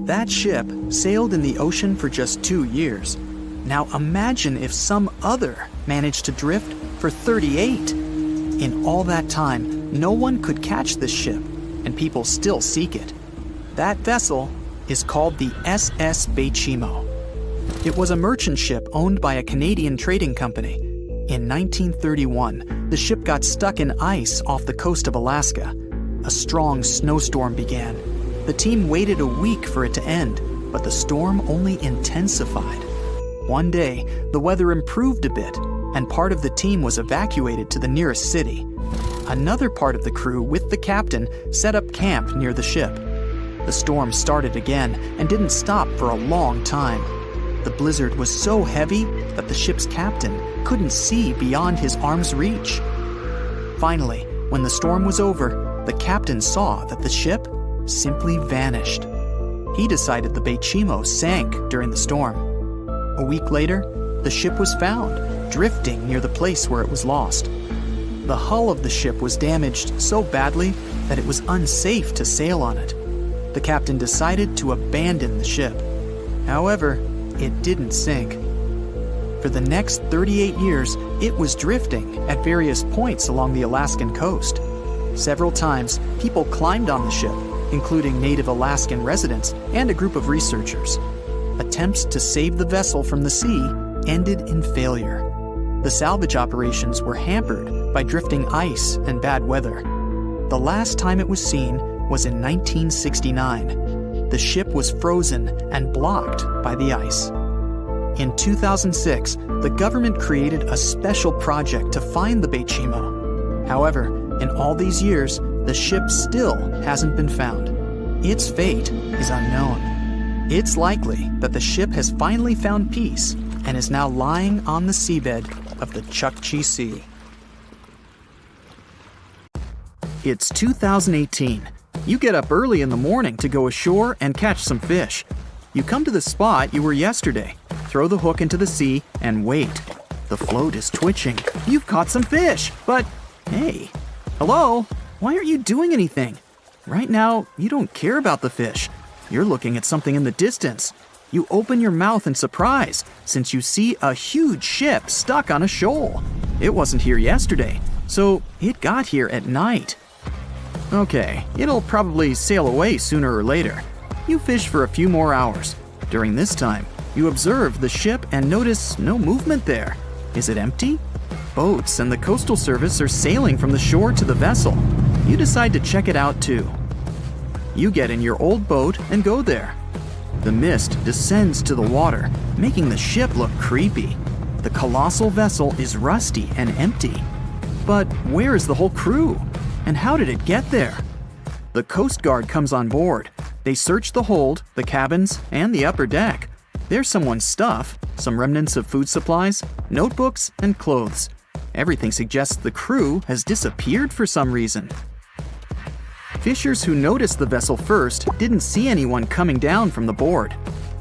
That ship sailed in the ocean for just 2 years. Now imagine if some other managed to drift for 38. In all that time, no one could catch this ship, and people still seek it. That vessel is called the SS Baychimo. It was a merchant ship owned by a Canadian trading company. In 1931, the ship got stuck in ice off the coast of Alaska. A strong snowstorm began. The team waited a week for it to end, but the storm only intensified. One day, the weather improved a bit, and part of the team was evacuated to the nearest city. Another part of the crew, with the captain, set up camp near the ship. The storm started again and didn't stop for a long time. The blizzard was so heavy that the ship's captain couldn't see beyond his arm's reach. Finally, when the storm was over, the captain saw that the ship simply vanished. He decided the Baychimo sank during the storm. A week later, the ship was found, drifting near the place where it was lost. The hull of the ship was damaged so badly that it was unsafe to sail on it. The captain decided to abandon the ship. However, it didn't sink. For the next 38 years, it was drifting at various points along the Alaskan coast. Several times, people climbed on the ship, including native Alaskan residents and a group of researchers. Attempts to save the vessel from the sea ended in failure. The salvage operations were hampered by drifting ice and bad weather. The last time it was seen was in 1969. The ship was frozen and blocked by the ice. In 2006, the government created a special project to find the Baychimo. However, in all these years, the ship still hasn't been found. Its fate is unknown. It's likely that the ship has finally found peace and is now lying on the seabed of the Chukchi Sea. It's 2018. You get up early in the morning to go ashore and catch some fish. You come to the spot you were yesterday, throw the hook into the sea, and wait. The float is twitching. You've caught some fish, but Hey, hello? Why aren't you doing anything? Right now, you don't care about the fish. You're looking at something in the distance. You open your mouth in surprise since you see a huge ship stuck on a shoal. It wasn't here yesterday, so it got here at night. Okay, it'll probably sail away sooner or later. You fish for a few more hours. During this time, you observe the ship and notice no movement there. Is it empty? Boats and the Coastal Service are sailing from the shore to the vessel. You decide to check it out too. You get in your old boat and go there. The mist descends to the water, making the ship look creepy. The colossal vessel is rusty and empty. But where is the whole crew? And how did it get there? The Coast Guard comes on board. They search the hold, the cabins, and the upper deck. There's someone's stuff, some remnants of food supplies, notebooks, and clothes. Everything suggests the crew has disappeared for some reason. Fishers who noticed the vessel first didn't see anyone coming down from the board.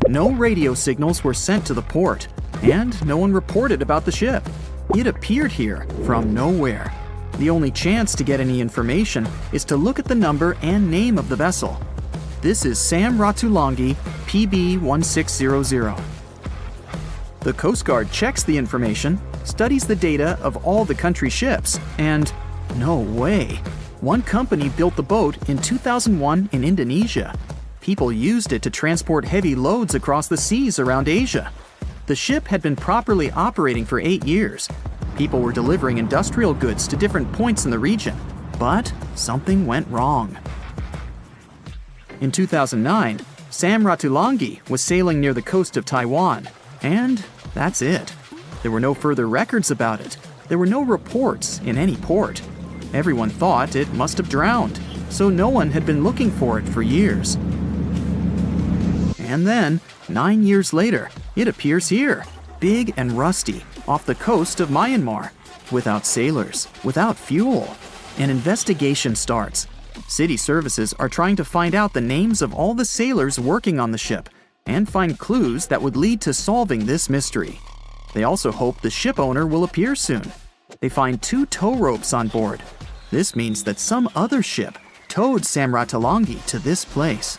No radio signals were sent to the port, and no one reported about the ship. It appeared here from nowhere. The only chance to get any information is to look at the number and name of the vessel. This is Sam Ratulangi PB 1600. The Coast Guard checks the information, studies the data of all the country ships, and no way. One company built the boat in 2001 in Indonesia. People used it to transport heavy loads across the seas around Asia. The ship had been properly operating for 8 years. People were delivering industrial goods to different points in the region, but something went wrong. In 2009, Sam Ratulangi was sailing near the coast of Taiwan, and that's it. There were no further records about it. There were no reports in any port. Everyone thought it must have drowned, so no one had been looking for it for years. And then, 9 years later, it appears here, big and rusty, off the coast of Myanmar, without sailors, without fuel. An investigation starts. City services are trying to find out the names of all the sailors working on the ship and find clues that would lead to solving this mystery. They also hope the ship owner will appear soon. They find 2 tow ropes on board. This means that some other ship towed Sam Ratulangi to this place.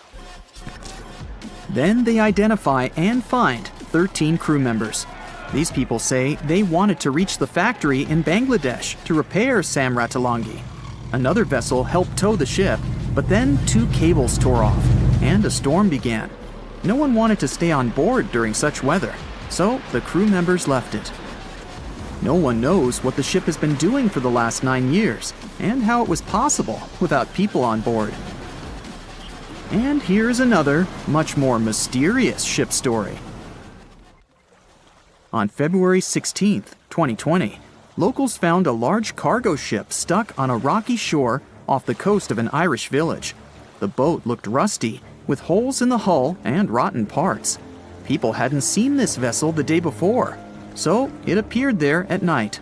Then they identify and find 13 crew members. These people say they wanted to reach the factory in Bangladesh to repair Sam Ratulangi. Another vessel helped tow the ship, but then 2 cables tore off, and a storm began. No one wanted to stay on board during such weather, so the crew members left it. No one knows what the ship has been doing for the last 9 years, and how it was possible without people on board. And here's another, much more mysterious ship story. On February 16, 2020, locals found a large cargo ship stuck on a rocky shore off the coast of an Irish village. The boat looked rusty, with holes in the hull and rotten parts. People hadn't seen this vessel the day before, so it appeared there at night.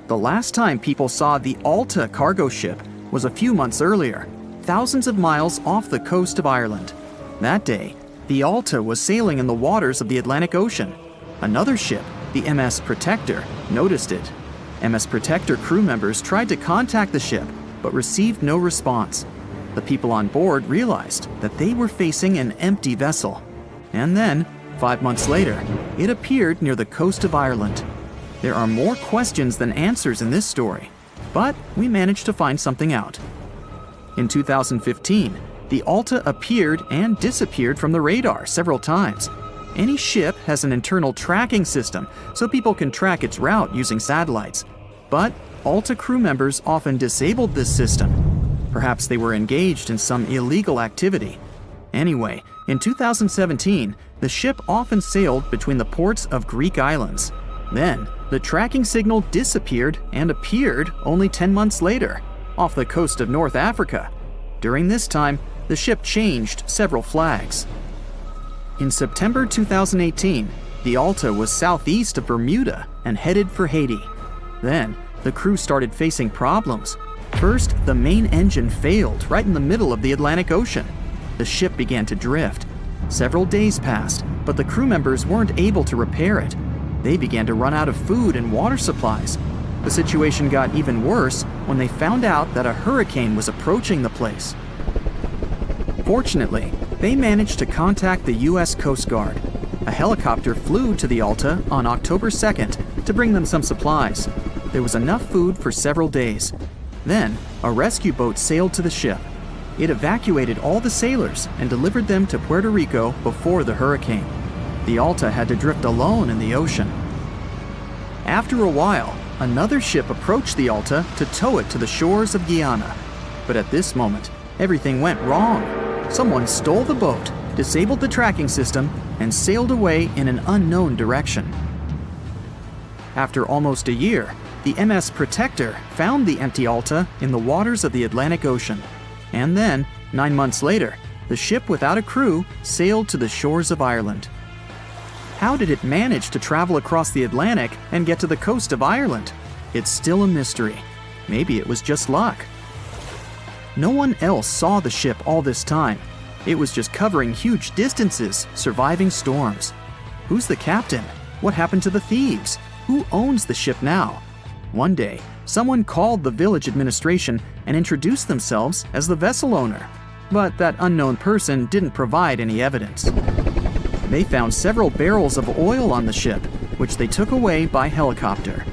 The last time people saw the Alta cargo ship was a few months earlier, thousands of miles off the coast of Ireland. That day, the Alta was sailing in the waters of the Atlantic Ocean. Another ship, the MS Protector, noticed it. MS Protector crew members tried to contact the ship, but received no response. The people on board realized that they were facing an empty vessel. And then, 5 months later, it appeared near the coast of Ireland. There are more questions than answers in this story, but we managed to find something out. In 2015, the Alta appeared and disappeared from the radar several times. Any ship has an internal tracking system, so people can track its route using satellites. But Alta crew members often disabled this system. Perhaps they were engaged in some illegal activity. Anyway, in 2017, the ship often sailed between the ports of Greek islands. Then, the tracking signal disappeared and appeared only 10 months later, off the coast of North Africa. During this time, the ship changed several flags. In September 2018, the Alta was southeast of Bermuda and headed for Haiti. Then, the crew started facing problems. First, the main engine failed right in the middle of the Atlantic Ocean. The ship began to drift. Several days passed, but the crew members weren't able to repair it. They began to run out of food and water supplies. The situation got even worse when they found out that a hurricane was approaching the place. Fortunately, they managed to contact the U.S. Coast Guard. A helicopter flew to the Alta on October 2nd to bring them some supplies. There was enough food for several days. Then, a rescue boat sailed to the ship. It evacuated all the sailors and delivered them to Puerto Rico before the hurricane. The Alta had to drift alone in the ocean. After a while, another ship approached the Alta to tow it to the shores of Guyana. But at this moment, everything went wrong. Someone stole the boat, disabled the tracking system, and sailed away in an unknown direction. After almost a year, the MS Protector found the empty Alta in the waters of the Atlantic Ocean. And then, 9 months later, the ship without a crew sailed to the shores of Ireland. How did it manage to travel across the Atlantic and get to the coast of Ireland? It's still a mystery. Maybe it was just luck. No one else saw the ship all this time. It was just covering huge distances, surviving storms. Who's the captain? What happened to the thieves? Who owns the ship now? One day, someone called the village administration and introduced themselves as the vessel owner. But that unknown person didn't provide any evidence. They found several barrels of oil on the ship, which they took away by helicopter.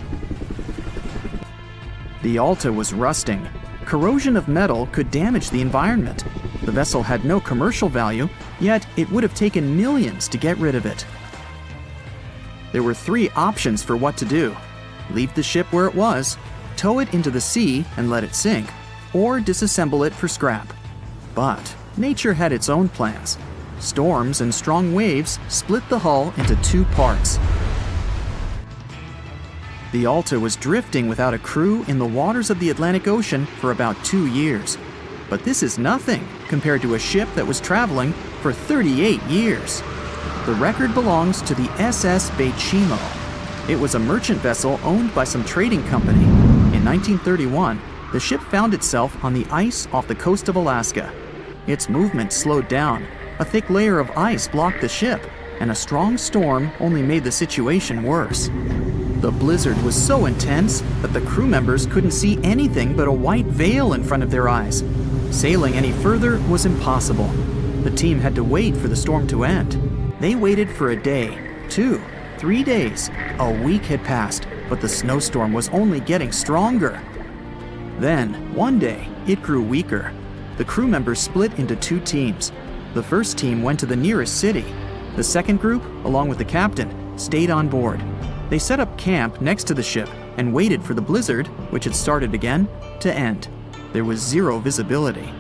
The Alta was rusting. Corrosion of metal could damage the environment. The vessel had no commercial value, yet it would have taken millions to get rid of it. There were 3 options for what to do: leave the ship where it was, tow it into the sea and let it sink, or disassemble it for scrap. But nature had its own plans. Storms and strong waves split the hull into 2 parts. The Alta was drifting without a crew in the waters of the Atlantic Ocean for about 2 years. But this is nothing compared to a ship that was traveling for 38 years. The record belongs to the SS Baychimo. It was a merchant vessel owned by some trading company. In 1931, the ship found itself on the ice off the coast of Alaska. Its movement slowed down. A thick layer of ice blocked the ship, and a strong storm only made the situation worse. The blizzard was so intense that the crew members couldn't see anything but a white veil in front of their eyes. Sailing any further was impossible. The team had to wait for the storm to end. They waited for a day, 2, 3 days. A week had passed, but the snowstorm was only getting stronger. Then, one day, it grew weaker. The crew members split into 2 teams. The first team went to the nearest city. The second group, along with the captain, stayed on board. They set up camp next to the ship and waited for the blizzard, which had started again, to end. There was 0 visibility.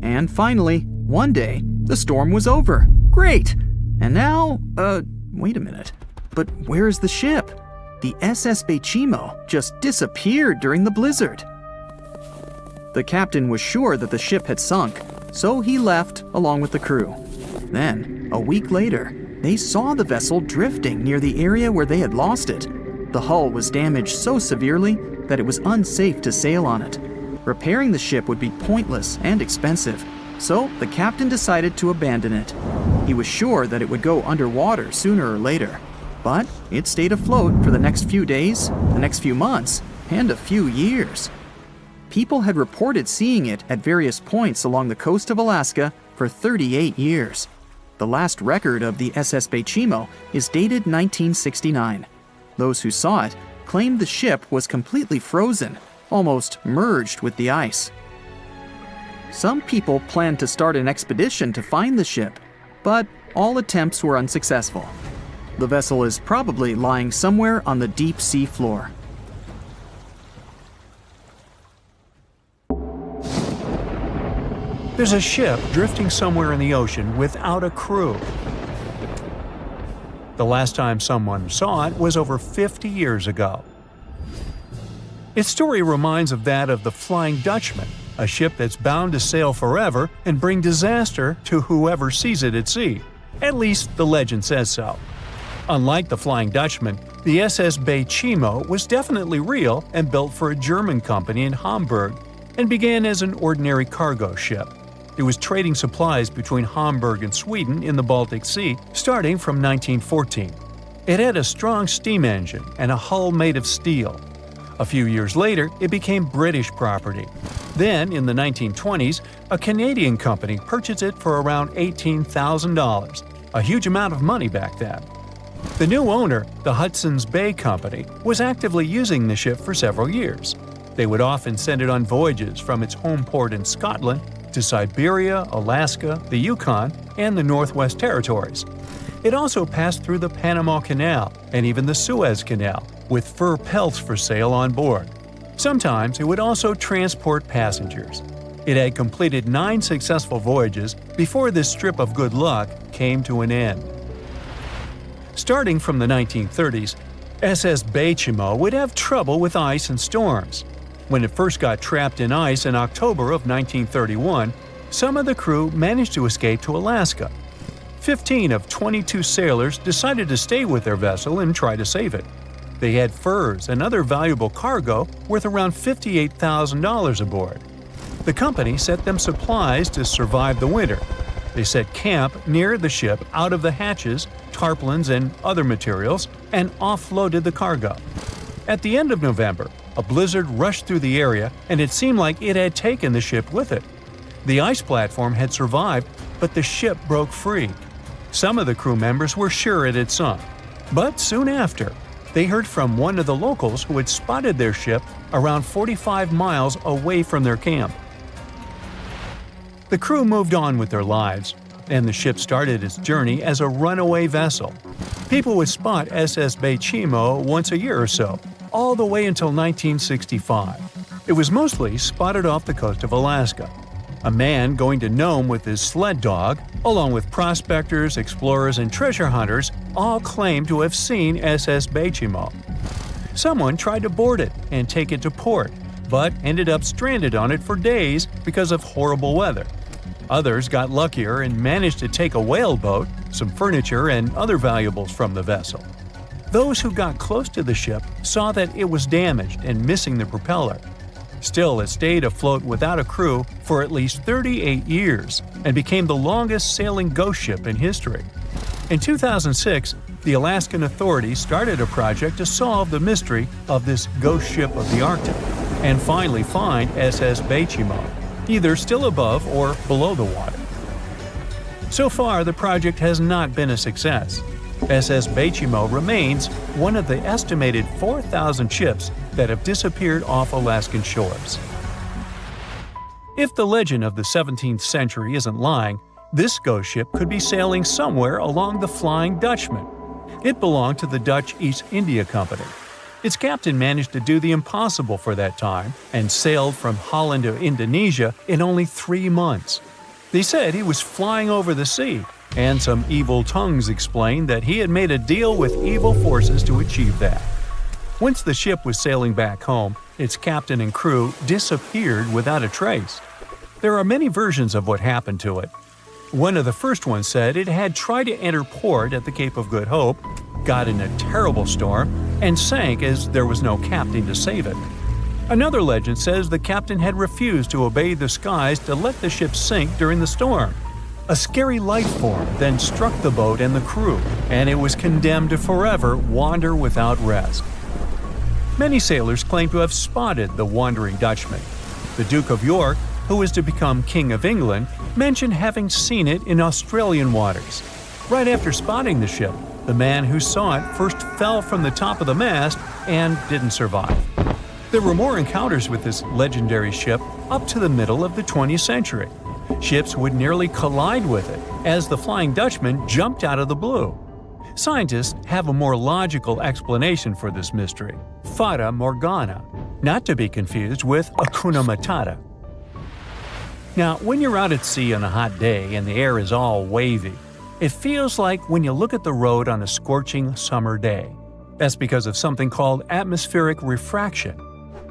And finally, one day, the storm was over. Great! And now, wait a minute. But where is the ship? The SS Baychimo just disappeared during the blizzard. The captain was sure that the ship had sunk, so he left along with the crew. Then, a week later, they saw the vessel drifting near the area where they had lost it. The hull was damaged so severely that it was unsafe to sail on it. Repairing the ship would be pointless and expensive, so the captain decided to abandon it. He was sure that it would go underwater sooner or later, but it stayed afloat for the next few days, the next few months, and a few years. People had reported seeing it at various points along the coast of Alaska for 38 years. The last record of the SS Baychimo is dated 1969. Those who saw it claimed the ship was completely frozen, almost merged with the ice. Some people planned to start an expedition to find the ship, but all attempts were unsuccessful. The vessel is probably lying somewhere on the deep sea floor. There's a ship drifting somewhere in the ocean without a crew. The last time someone saw it was over 50 years ago. Its story reminds of that of the Flying Dutchman, a ship that's bound to sail forever and bring disaster to whoever sees it at sea. At least the legend says so. Unlike the Flying Dutchman, the SS Baychimo was definitely real and built for a German company in Hamburg, and began as an ordinary cargo ship. It was trading supplies between Hamburg and Sweden in the Baltic Sea starting from 1914. It had a strong steam engine and a hull made of steel. A few years later, it became British property. Then, in the 1920s, a Canadian company purchased it for around $18,000, a huge amount of money back then. The new owner, the Hudson's Bay Company, was actively using the ship for several years. They would often send it on voyages from its home port in Scotland to Siberia, Alaska, the Yukon, and the Northwest Territories. It also passed through the Panama Canal and even the Suez Canal, with fur pelts for sale on board. Sometimes it would also transport passengers. It had completed 9 successful voyages before this strip of good luck came to an end. Starting from the 1930s, SS Baychimo would have trouble with ice and storms. When it first got trapped in ice in October of 1931, some of the crew managed to escape to Alaska. 15 of 22 sailors decided to stay with their vessel and try to save it. They had furs and other valuable cargo worth around $58,000 aboard. The company sent them supplies to survive the winter. They set camp near the ship out of the hatches, tarpaulins, and other materials, and offloaded the cargo. At the end of November, a blizzard rushed through the area, and it seemed like it had taken the ship with it. The ice platform had survived, but the ship broke free. Some of the crew members were sure it had sunk. But soon after, they heard from one of the locals who had spotted their ship around 45 miles away from their camp. The crew moved on with their lives, and the ship started its journey as a runaway vessel. People would spot SS Baychimo once a year or so, all the way until 1965. It was mostly spotted off the coast of Alaska. A man going to Nome with his sled dog, along with prospectors, explorers, and treasure hunters, all claimed to have seen SS Baychimo. Someone tried to board it and take it to port, but ended up stranded on it for days because of horrible weather. Others got luckier and managed to take a whaleboat, some furniture, and other valuables from the vessel. Those who got close to the ship saw that it was damaged and missing the propeller. Still, it stayed afloat without a crew for at least 38 years and became the longest sailing ghost ship in history. In 2006, the Alaskan authorities started a project to solve the mystery of this ghost ship of the Arctic and finally find SS Baychimo, either still above or below the water. So far, the project has not been a success. SS Baychimo remains one of the estimated 4,000 ships that have disappeared off Alaskan shores. If the legend of the 17th century isn't lying, this ghost ship could be sailing somewhere along the Flying Dutchman. It belonged to the Dutch East India Company. Its captain managed to do the impossible for that time and sailed from Holland to Indonesia in only 3 months. They said he was flying over the sea, and some evil tongues explained that he had made a deal with evil forces to achieve that. Once the ship was sailing back home, its captain and crew disappeared without a trace. There are many versions of what happened to it. One of the first ones said it had tried to enter port at the Cape of Good Hope, got in a terrible storm, and sank as there was no captain to save it. Another legend says the captain had refused to obey the skies to let the ship sink during the storm. A scary life form then struck the boat and the crew, and it was condemned to forever wander without rest. Many sailors claim to have spotted the wandering Dutchman. The Duke of York, who was to become King of England, mentioned having seen it in Australian waters. Right after spotting the ship, the man who saw it first fell from the top of the mast and didn't survive. There were more encounters with this legendary ship up to the middle of the 20th century. Ships would nearly collide with it as the Flying Dutchman jumped out of the blue. Scientists have a more logical explanation for this mystery: Fata Morgana, not to be confused with Hakuna Matata. Now, when you're out at sea on a hot day and the air is all wavy, it feels like when you look at the road on a scorching summer day. That's because of something called atmospheric refraction.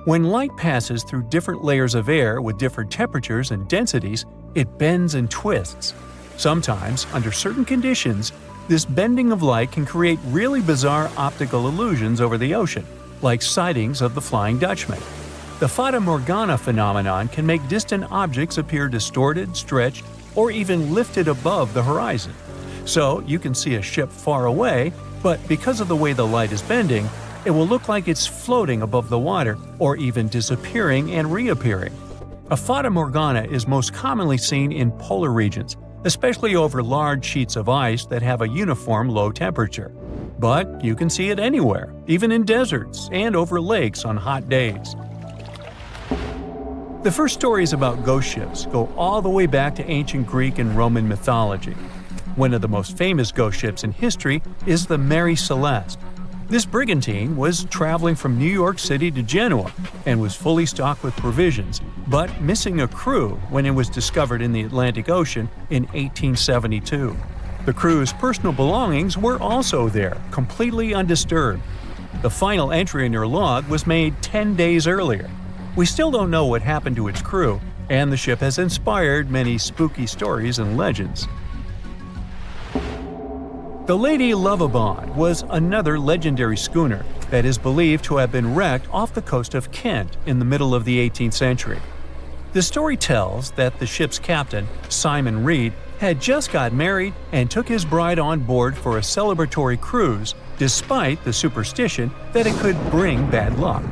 When light passes through different layers of air with different temperatures and densities, it bends and twists. Sometimes, under certain conditions, this bending of light can create really bizarre optical illusions over the ocean, like sightings of the Flying Dutchman. The Fata Morgana phenomenon can make distant objects appear distorted, stretched, or even lifted above the horizon. So you can see a ship far away, but because of the way the light is bending, it will look like it's floating above the water or even disappearing and reappearing. A fata morgana is most commonly seen in polar regions, especially over large sheets of ice that have a uniform low temperature. But you can see it anywhere, even in deserts and over lakes on hot days. The first stories about ghost ships go all the way back to ancient Greek and Roman mythology. One of the most famous ghost ships in history is the Mary Celeste. This brigantine was traveling from New York City to Genoa and was fully stocked with provisions, but missing a crew when it was discovered in the Atlantic Ocean in 1872. The crew's personal belongings were also there, completely undisturbed. The final entry in their log was made 10 days earlier. We still don't know what happened to its crew, and the ship has inspired many spooky stories and legends. The Lady Lovibond was another legendary schooner that is believed to have been wrecked off the coast of Kent in the middle of the 18th century. The story tells that the ship's captain, Simon Reed, had just got married and took his bride on board for a celebratory cruise, despite the superstition that it could bring bad luck.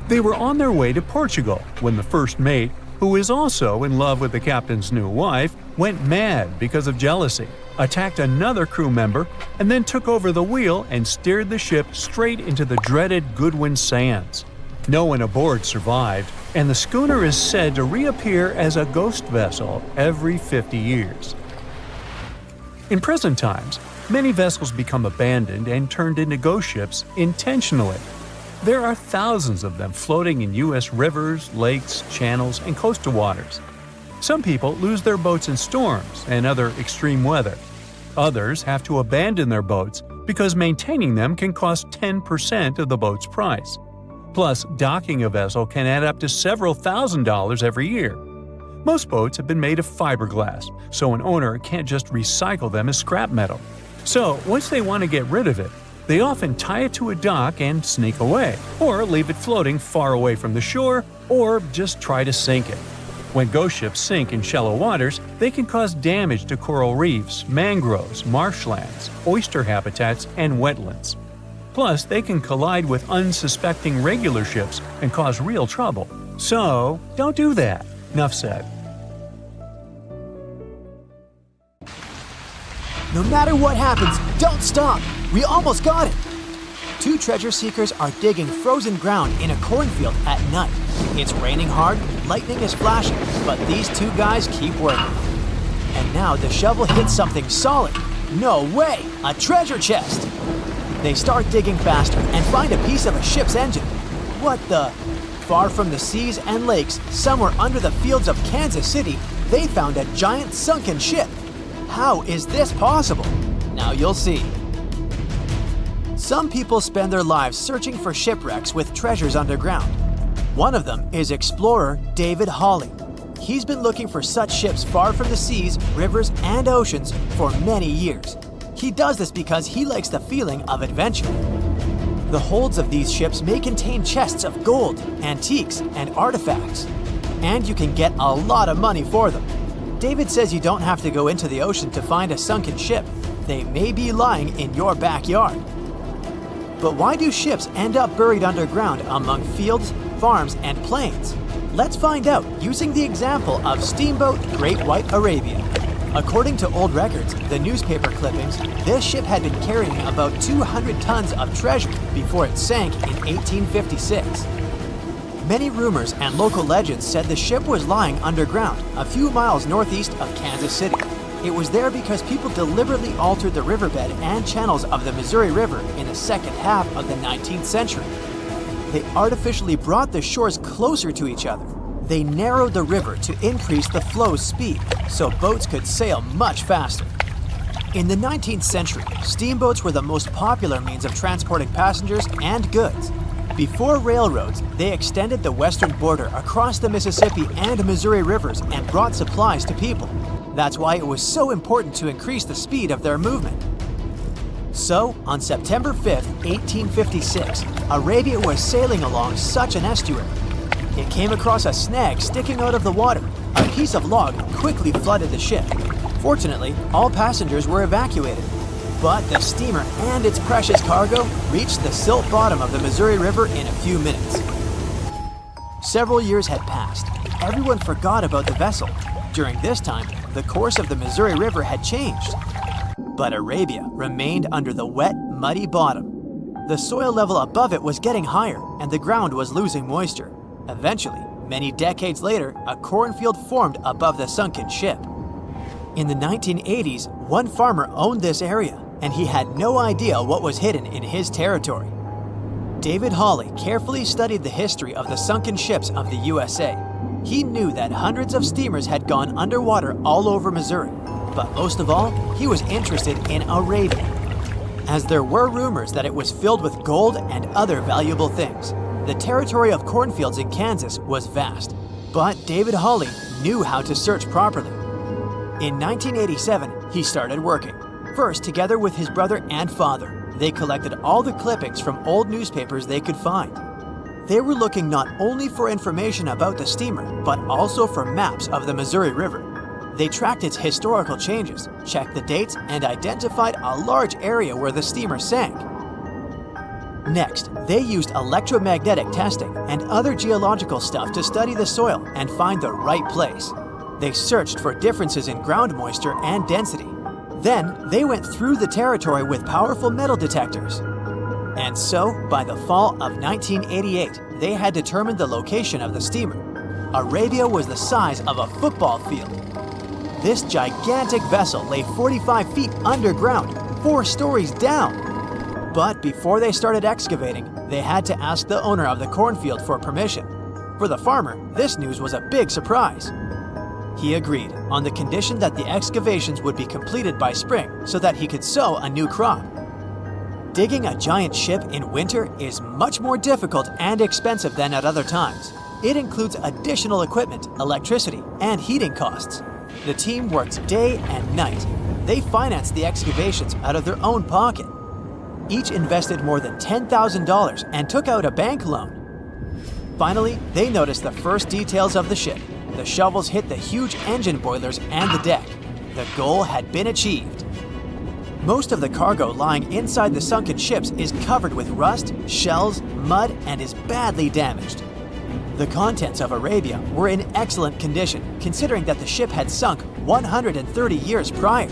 They were on their way to Portugal when the first mate, who is also in love with the captain's new wife, went mad because of jealousy, attacked another crew member, and then took over the wheel and steered the ship straight into the dreaded Goodwin Sands. No one aboard survived, and the schooner is said to reappear as a ghost vessel every 50 years. In present times, many vessels become abandoned and turned into ghost ships intentionally. There are thousands of them floating in U.S. rivers, lakes, channels, and coastal waters. Some people lose their boats in storms and other extreme weather. Others have to abandon their boats because maintaining them can cost 10% of the boat's price. Plus, docking a vessel can add up to several $1,000s every year. Most boats have been made of fiberglass, so an owner can't just recycle them as scrap metal. So, once they want to get rid of it, they often tie it to a dock and sneak away, or leave it floating far away from the shore, or just try to sink it. When ghost ships sink in shallow waters, they can cause damage to coral reefs, mangroves, marshlands, oyster habitats, and wetlands. Plus, they can collide with unsuspecting regular ships and cause real trouble. So, don't do that. Enough said. No matter what happens, don't stop! We almost got it! Two treasure seekers are digging frozen ground in a cornfield at night. It's raining hard, lightning is flashing, but these two guys keep working. And now the shovel hits something solid. No way! A treasure chest! They start digging faster and find a piece of a ship's engine. What the? Far from the seas and lakes, somewhere under the fields of Kansas City, they found a giant sunken ship. How is this possible? Now you'll see. Some people spend their lives searching for shipwrecks with treasures underground. One of them is explorer David Hawley. He's been looking for such ships far from the seas, rivers, and oceans for many years. He does this because he likes the feeling of adventure. The holds of these ships may contain chests of gold, antiques, and artifacts. And you can get a lot of money for them. David says you don't have to go into the ocean to find a sunken ship. They may be lying in your backyard. But why do ships end up buried underground among fields, farms, and plains? Let's find out using the example of steamboat Great White Arabia. According to old records, the newspaper clippings, this ship had been carrying about 200 tons of treasure before it sank in 1856. Many rumors and local legends said the ship was lying underground, a few miles northeast of Kansas City. It was there because people deliberately altered the riverbed and channels of the Missouri River in the second half of the 19th century. They artificially brought the shores closer to each other. They narrowed the river to increase the flow's speed, so boats could sail much faster. In the 19th century, steamboats were the most popular means of transporting passengers and goods. Before railroads, they extended the western border across the Mississippi and Missouri rivers and brought supplies to people. That's why it was so important to increase the speed of their movement. So, on September 5, 1856, Arabia was sailing along such an estuary. It came across a snag sticking out of the water. A piece of log quickly flooded the ship. Fortunately, all passengers were evacuated. But the steamer and its precious cargo reached the silt bottom of the Missouri River in a few minutes. Several years had passed. Everyone forgot about the vessel. During this time, the course of the Missouri River had changed. But Arabia remained under the wet, muddy bottom. The soil level above it was getting higher, and the ground was losing moisture. Eventually, many decades later, a cornfield formed above the sunken ship. In the 1980s, one farmer owned this area, and he had no idea what was hidden in his territory. David Hawley carefully studied the history of the sunken ships of the USA. He knew that hundreds of steamers had gone underwater all over Missouri, but most of all, he was interested in Arabia, as there were rumors that it was filled with gold and other valuable things. The territory of cornfields in Kansas was vast, but David Hawley knew how to search properly. In 1987, he started working, first together with his brother and father. They collected all the clippings from old newspapers they could find. They were looking not only for information about the steamer, but also for maps of the Missouri River. They tracked its historical changes, checked the dates, and identified a large area where the steamer sank. Next, they used electromagnetic testing and other geological stuff to study the soil and find the right place. They searched for differences in ground moisture and density. Then, they went through the territory with powerful metal detectors. And so, by the fall of 1988, they had determined the location of the steamer. Arabia was the size of a football field. This gigantic vessel lay 45 feet underground, 4 stories down. But before they started excavating, they had to ask the owner of the cornfield for permission. For the farmer, this news was a big surprise. He agreed, on the condition that the excavations would be completed by spring so that he could sow a new crop. Digging a giant ship in winter is much more difficult and expensive than at other times. It includes additional equipment, electricity, and heating costs. The team worked day and night. They financed the excavations out of their own pocket. Each invested more than $10,000 and took out a bank loan. Finally, they noticed the first details of the ship. The shovels hit the huge engine boilers and the deck. The goal had been achieved. Most of the cargo lying inside the sunken ships is covered with rust, shells, mud, and is badly damaged. The contents of Arabia were in excellent condition, considering that the ship had sunk 130 years prior.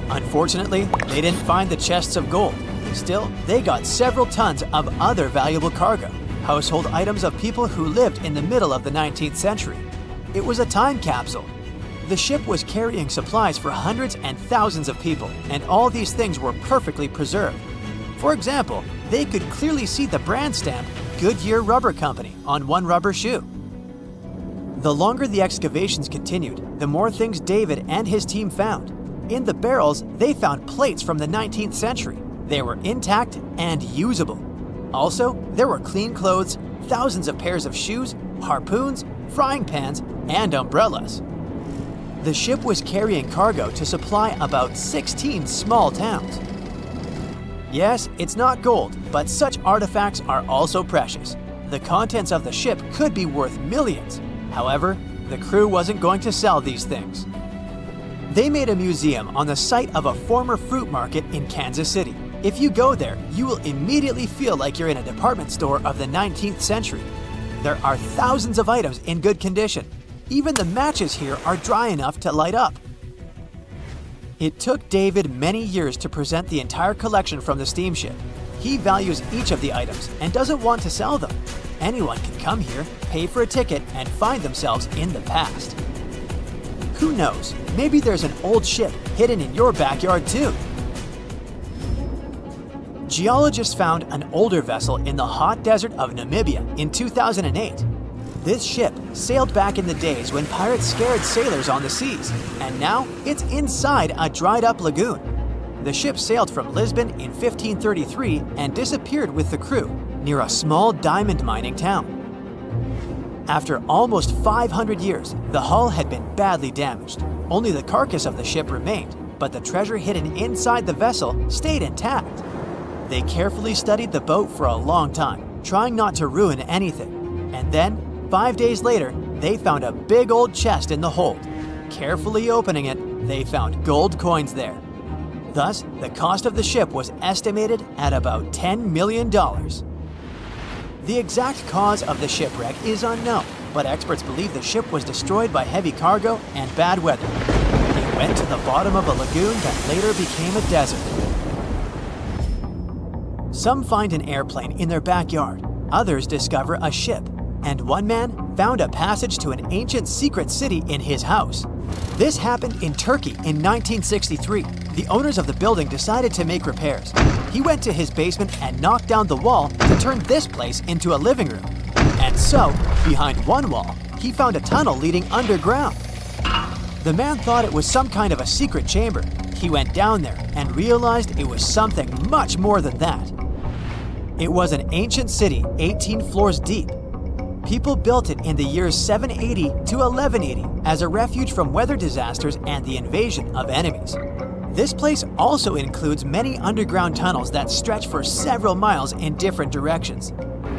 Unfortunately, they didn't find the chests of gold. Still, they got several tons of other valuable cargo, household items of people who lived in the middle of the 19th century. It was a time capsule. The ship was carrying supplies for hundreds and thousands of people, and all these things were perfectly preserved. For example, they could clearly see the brand stamp Goodyear Rubber Company on one rubber shoe. The longer the excavations continued, the more things David and his team found. In the barrels, they found plates from the 19th century. They were intact and usable. Also, there were clean clothes, thousands of pairs of shoes, harpoons, frying pans, and umbrellas. The ship was carrying cargo to supply about 16 small towns. Yes, it's not gold, but such artifacts are also precious. The contents of the ship could be worth millions. However, the crew wasn't going to sell these things. They made a museum on the site of a former fruit market in Kansas City. If you go there, you will immediately feel like you're in a department store of the 19th century. There are thousands of items in good condition. Even the matches here are dry enough to light up. It took David many years to present the entire collection from the steamship. He values each of the items and doesn't want to sell them. Anyone can come here, pay for a ticket, and find themselves in the past. Who knows, maybe there's an old ship hidden in your backyard too. Geologists found an older vessel in the hot desert of Namibia in 2008. This ship sailed back in the days when pirates scared sailors on the seas, and now it's inside a dried-up lagoon. The ship sailed from Lisbon in 1533 and disappeared with the crew near a small diamond mining town. After almost 500 years, the hull had been badly damaged. Only the carcass of the ship remained, but the treasure hidden inside the vessel stayed intact. They carefully studied the boat for a long time, trying not to ruin anything. And then, 5 days later, they found a big old chest in the hold. Carefully opening it, they found gold coins there. Thus, the cost of the ship was estimated at about $10 million. The exact cause of the shipwreck is unknown, but experts believe the ship was destroyed by heavy cargo and bad weather. It went to the bottom of a lagoon that later became a desert. Some find an airplane in their backyard, others discover a ship, and one man found a passage to an ancient secret city in his house. This happened in Turkey in 1963. The owners of the building decided to make repairs. He went to his basement and knocked down the wall to turn this place into a living room. And so, behind one wall, he found a tunnel leading underground. The man thought it was some kind of a secret chamber. He went down there and realized it was something much more than that. It was an ancient city 18 floors deep. People built it in the years 780 to 1180 as a refuge from weather disasters and the invasion of enemies. This place also includes many underground tunnels that stretch for several miles in different directions.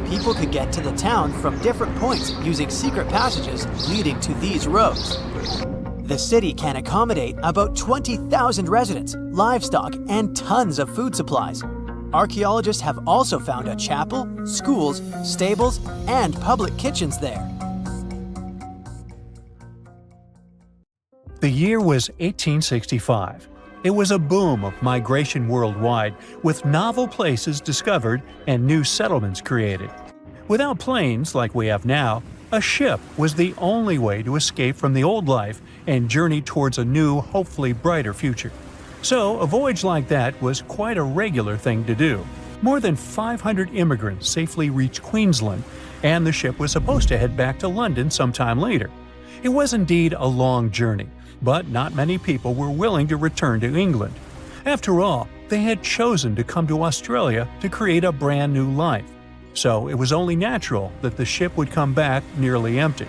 People could get to the town from different points using secret passages leading to these roads. The city can accommodate about 20,000 residents, livestock, and tons of food supplies. Archaeologists have also found a chapel, schools, stables, and public kitchens there. The year was 1865. It was a boom of migration worldwide, with novel places discovered and new settlements created. Without planes like we have now, a ship was the only way to escape from the old life and journey towards a new, hopefully brighter future. So, a voyage like that was quite a regular thing to do. More than 500 immigrants safely reached Queensland, and the ship was supposed to head back to London sometime later. It was indeed a long journey, but not many people were willing to return to England. After all, they had chosen to come to Australia to create a brand new life. So, it was only natural that the ship would come back nearly empty.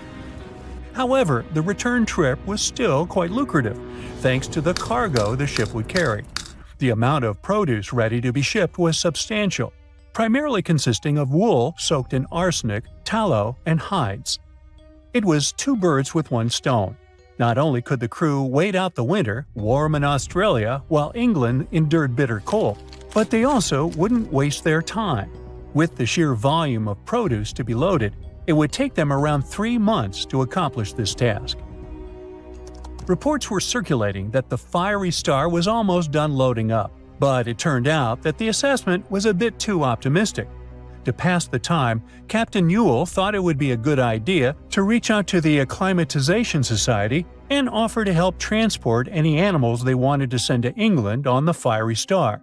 However, the return trip was still quite lucrative, thanks to the cargo the ship would carry. The amount of produce ready to be shipped was substantial, primarily consisting of wool soaked in arsenic, tallow, and hides. It was two birds with one stone. Not only could the crew wait out the winter, warm in Australia, while England endured bitter cold, but they also wouldn't waste their time. With the sheer volume of produce to be loaded, it would take them around 3 months to accomplish this task. Reports were circulating that the Fiery Star was almost done loading up, but it turned out that the assessment was a bit too optimistic. To pass the time, Captain Ewell thought it would be a good idea to reach out to the Acclimatization Society and offer to help transport any animals they wanted to send to England on the Fiery Star.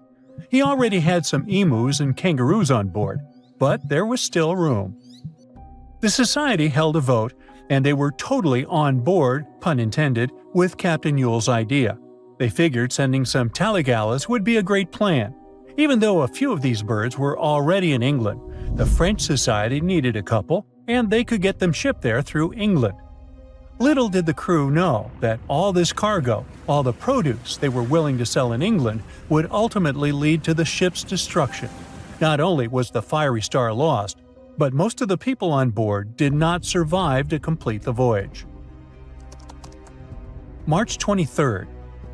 He already had some emus and kangaroos on board, but there was still room. The society held a vote, and they were totally on board, pun intended, with Captain Ewell's idea. They figured sending some taligalas would be a great plan. Even though a few of these birds were already in England, the French Society needed a couple, and they could get them shipped there through England. Little did the crew know that all this cargo, all the produce they were willing to sell in England, would ultimately lead to the ship's destruction. Not only was the Fiery Star lost, but most of the people on board did not survive to complete the voyage. March 23rd.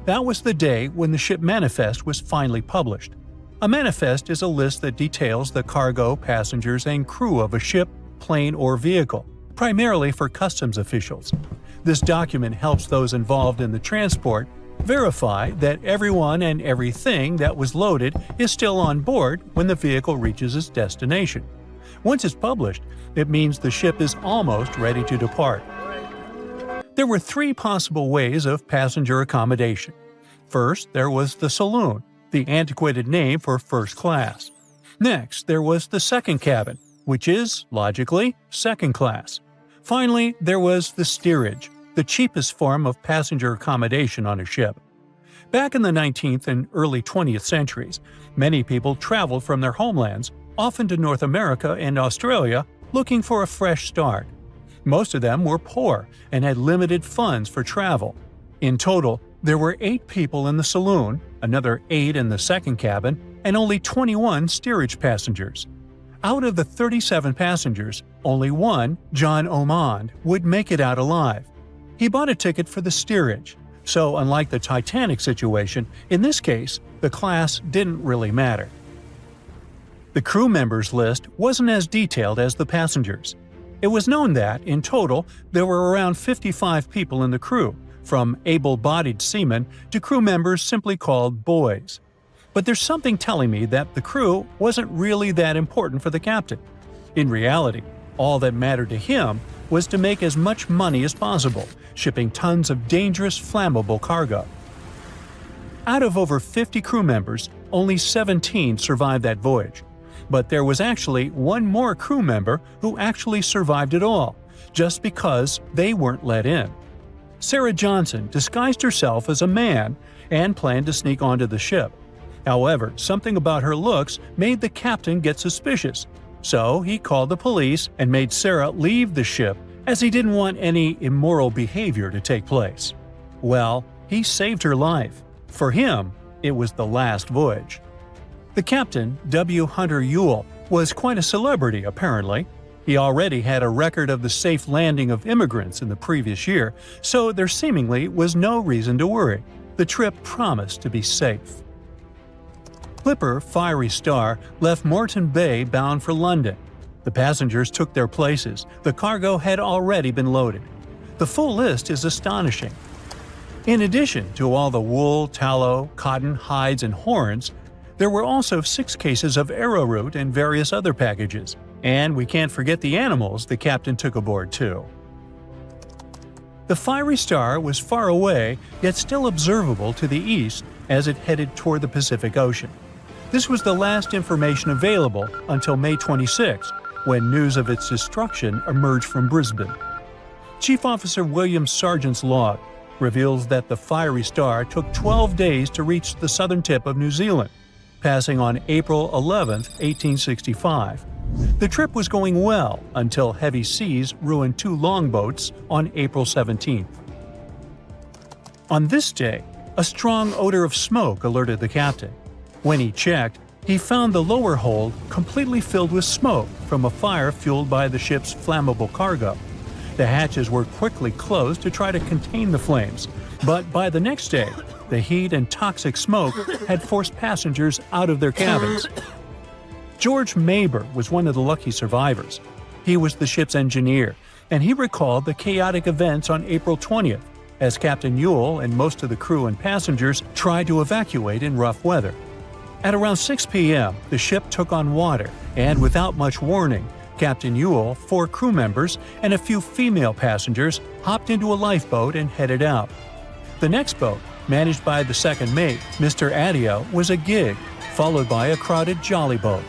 That was the day when the ship manifest was finally published. A manifest is a list that details the cargo, passengers, and crew of a ship, plane, or vehicle, primarily for customs officials. This document helps those involved in the transport verify that everyone and everything that was loaded is still on board when the vehicle reaches its destination. Once it's published, it means the ship is almost ready to depart. There were 3 possible ways of passenger accommodation. First, there was the saloon, the antiquated name for first class. Next, there was the second cabin, which is, logically, second class. Finally, there was the steerage, the cheapest form of passenger accommodation on a ship. Back in the 19th and early 20th centuries, many people traveled from their homelands, often to North America and Australia, looking for a fresh start. Most of them were poor and had limited funds for travel. In total, there were 8 people in the saloon, another 8 in the second cabin, and only 21 steerage passengers. Out of the 37 passengers, only one, John Omond, would make it out alive. He bought a ticket for the steerage, so unlike the Titanic situation, in this case, The class didn't really matter. The crew members list wasn't as detailed as the passengers. It was known that, in total, there were around 55 people in the crew, from able-bodied seamen to crew members simply called boys. But there's something telling me that the crew wasn't really that important for the captain. In reality, all that mattered to him was to make as much money as possible, shipping tons of dangerous, flammable cargo. Out of over 50 crew members, only 17 survived that voyage. But there was actually one more crew member who actually survived it all, just because they weren't let in. Sarah Johnson disguised herself as a man and planned to sneak onto the ship. However, something about her looks made the captain get suspicious, so he called the police and made Sarah leave the ship as he didn't want any immoral behavior to take place. Well, he saved her life. For him, it was the last voyage. The captain, W. Hunter Ewell, was quite a celebrity apparently. He already had a record of the safe landing of immigrants in the previous year, so there seemingly was no reason to worry. The trip promised to be safe. Clipper Fiery Star left Moreton Bay bound for London. The passengers took their places. The cargo had already been loaded. The full list is astonishing. In addition to all the wool, tallow, cotton, hides, and horns, there were also 6 cases of arrowroot and various other packages. And we can't forget the animals the captain took aboard too. The Fiery Star was far away, yet still observable to the east as it headed toward the Pacific Ocean. This was the last information available until May 26, when news of its destruction emerged from Brisbane. Chief Officer William Sargent's log reveals that the Fiery Star took 12 days to reach the southern tip of New Zealand, passing on April 11, 1865. The trip was going well until heavy seas ruined 2 longboats on April 17. On this day, a strong odor of smoke alerted the captain. When he checked, he found the lower hold completely filled with smoke from a fire fueled by the ship's flammable cargo. The hatches were quickly closed to try to contain the flames, but by the next day, the heat and toxic smoke had forced passengers out of their cabins. George Maber was one of the lucky survivors. He was the ship's engineer, and he recalled the chaotic events on April 20th, as Captain Ewell and most of the crew and passengers tried to evacuate in rough weather. At around 6 p.m., the ship took on water, and without much warning, Captain Ewell, 4 crew members, and a few female passengers hopped into a lifeboat and headed out. The next boat, managed by the second mate, Mr. Adio, was a gig, followed by a crowded jolly boat.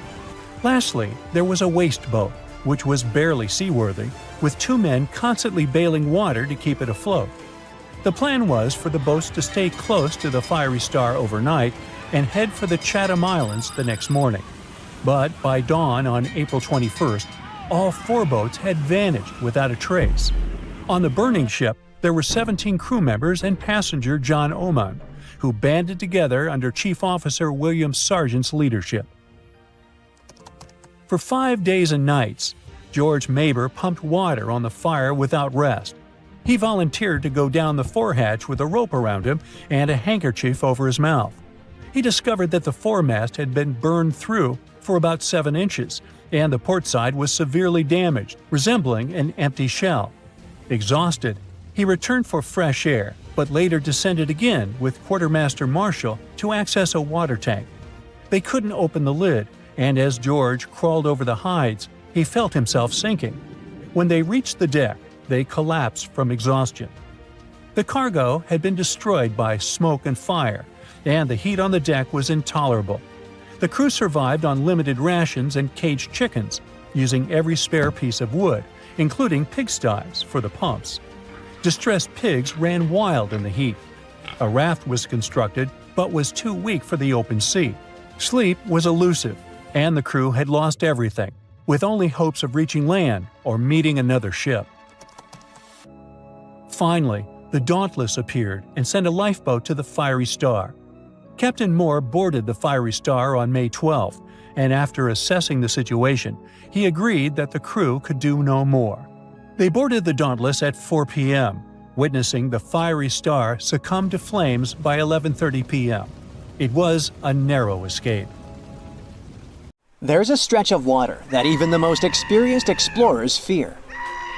Lastly, there was a waste boat, which was barely seaworthy, with 2 men constantly bailing water to keep it afloat. The plan was for the boats to stay close to the Fiery Star overnight and head for the Chatham Islands the next morning. But by dawn on April 21st, all 4 boats had vanished without a trace. On the burning ship, there were 17 crew members and passenger John Oman, who banded together under Chief Officer William Sargent's leadership. For 5 days and nights, George Maber pumped water on the fire without rest. He volunteered to go down the forehatch with a rope around him and a handkerchief over his mouth. He discovered that the foremast had been burned through for about 7 inches, and the port side was severely damaged, resembling an empty shell. Exhausted, he returned for fresh air, but later descended again with Quartermaster Marshall to access a water tank. They couldn't open the lid, and as George crawled over the hides, he felt himself sinking. When they reached the deck, they collapsed from exhaustion. The cargo had been destroyed by smoke and fire, and the heat on the deck was intolerable. The crew survived on limited rations and caged chickens, using every spare piece of wood, including pigsties for the pumps. Distressed pigs ran wild in the heat. A raft was constructed, but was too weak for the open sea. Sleep was elusive, and the crew had lost everything, with only hopes of reaching land or meeting another ship. Finally, the Dauntless appeared and sent a lifeboat to the Fiery Star. Captain Moore boarded the Fiery Star on May 12th, and after assessing the situation, he agreed that the crew could do no more. They boarded the Dauntless at 4 p.m., witnessing the Fiery Star succumb to flames by 11:30 p.m. It was a narrow escape. There's a stretch of water that even the most experienced explorers fear.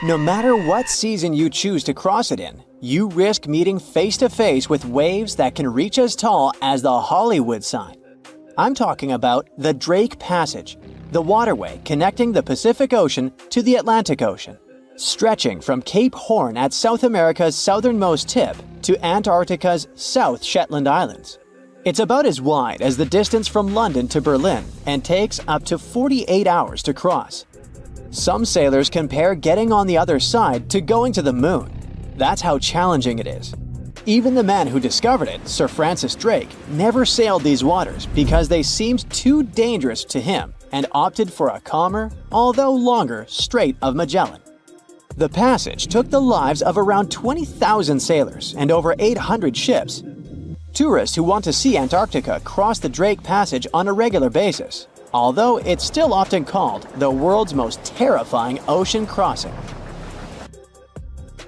No matter what season you choose to cross it in, you risk meeting face-to-face with waves that can reach as tall as the Hollywood sign. I'm talking about the Drake Passage, the waterway connecting the Pacific Ocean to the Atlantic Ocean, stretching from Cape Horn at South America's southernmost tip to Antarctica's South Shetland Islands. It's about as wide as the distance from London to Berlin and takes up to 48 hours to cross. Some sailors compare getting on the other side to going to the moon. That's how challenging it is. Even the man who discovered it, Sir Francis Drake, never sailed these waters because they seemed too dangerous to him and opted for a calmer, although longer, Strait of Magellan. The passage took the lives of around 20,000 sailors and over 800 ships. Tourists who want to see Antarctica cross the Drake Passage on a regular basis, although it's still often called the world's most terrifying ocean crossing.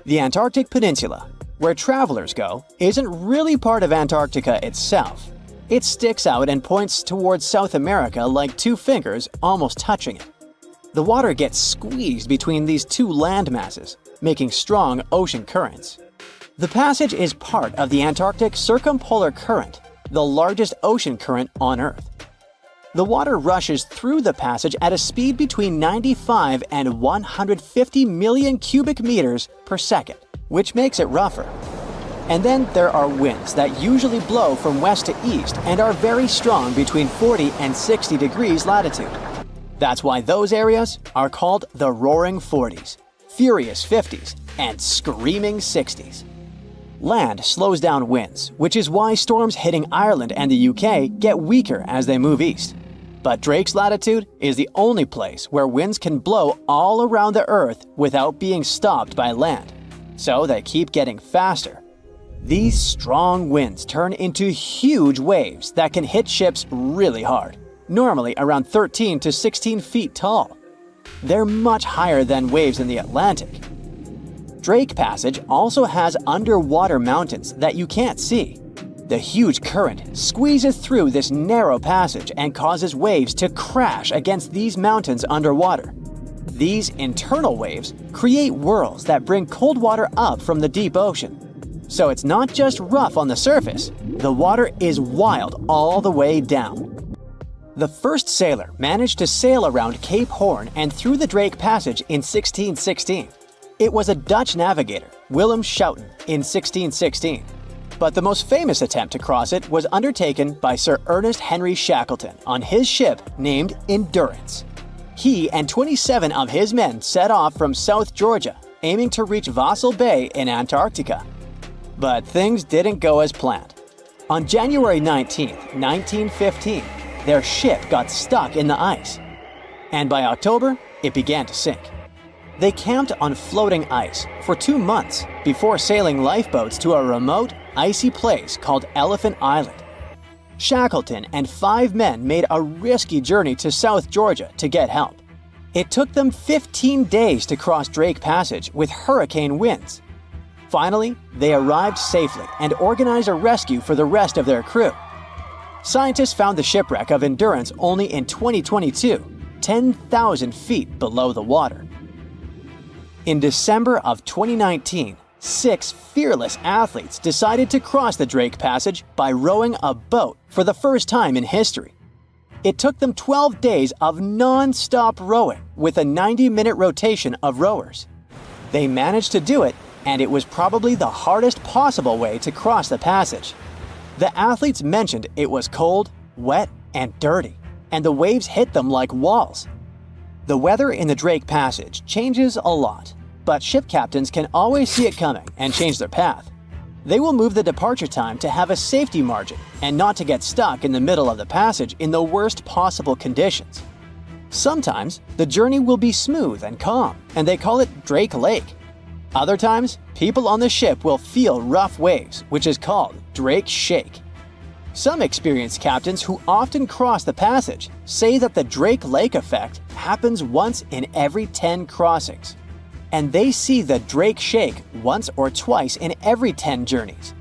The Antarctic Peninsula, where travelers go, isn't really part of Antarctica itself. It sticks out and points towards South America like two fingers almost touching it. The water gets squeezed between these two land masses, making strong ocean currents. The passage is part of the Antarctic Circumpolar Current, the largest ocean current on Earth. The water rushes through the passage at a speed between 95 and 150 million cubic meters per second, which makes it rougher. And then there are winds that usually blow from west to east and are very strong between 40 and 60 degrees latitude. That's why those areas are called the Roaring Forties, Furious 50s, and Screaming 60s. Land slows down winds, which is why storms hitting Ireland and the UK get weaker as they move east. But Drake's latitude is the only place where winds can blow all around the Earth without being stopped by land. So they keep getting faster. These strong winds turn into huge waves that can hit ships really hard, normally around 13 to 16 feet tall. They're much higher than waves in the Atlantic. Drake Passage also has underwater mountains that you can't see. The huge current squeezes through this narrow passage and causes waves to crash against these mountains underwater. These internal waves create whirls that bring cold water up from the deep ocean. So it's not just rough on the surface, the water is wild all the way down. The first sailor managed to sail around Cape Horn and through the Drake Passage in 1616. It was a Dutch navigator, Willem Schouten, in 1616. But the most famous attempt to cross it was undertaken by Sir Ernest Henry Shackleton on his ship named Endurance. He and 27 of his men set off from South Georgia, aiming to reach Vassal Bay in Antarctica. But things didn't go as planned. On January 19, 1915, their ship got stuck in the ice. And by October, it began to sink. They camped on floating ice for 2 months before sailing lifeboats to a remote, icy place called Elephant Island. Shackleton and 5 men made a risky journey to South Georgia to get help. It took them 15 days to cross Drake Passage with hurricane winds. Finally, they arrived safely and organized a rescue for the rest of their crew. Scientists found the shipwreck of Endurance only in 2022, 10,000 feet below the water. In December of 2019, 6 fearless athletes decided to cross the Drake Passage by rowing a boat for the first time in history. It took them 12 days of non-stop rowing with a 90-minute rotation of rowers. They managed to do it, and it was probably the hardest possible way to cross the passage. The athletes mentioned it was cold, wet, and dirty, and the waves hit them like walls. The weather in the Drake Passage changes a lot, but ship captains can always see it coming and change their path. They will move the departure time to have a safety margin and not to get stuck in the middle of the passage in the worst possible conditions. Sometimes, the journey will be smooth and calm, and they call it Drake Lake. Other times, people on the ship will feel rough waves, which is called Drake Shake. Some experienced captains who often cross the passage say that the Drake Lake effect happens once in every 10 crossings, and they see the Drake Shake once or twice in every 10 journeys.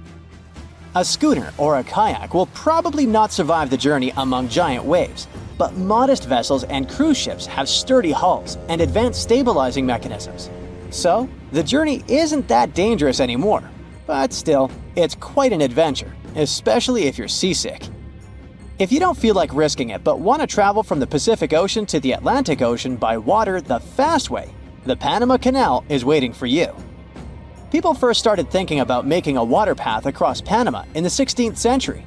A schooner or a kayak will probably not survive the journey among giant waves, but modest vessels and cruise ships have sturdy hulls and advanced stabilizing mechanisms. So, the journey isn't that dangerous anymore. But still, it's quite an adventure, especially if you're seasick. If you don't feel like risking it but want to travel from the Pacific Ocean to the Atlantic Ocean by water the fast way, the Panama Canal is waiting for you. People first started thinking about making a water path across Panama in the 16th century.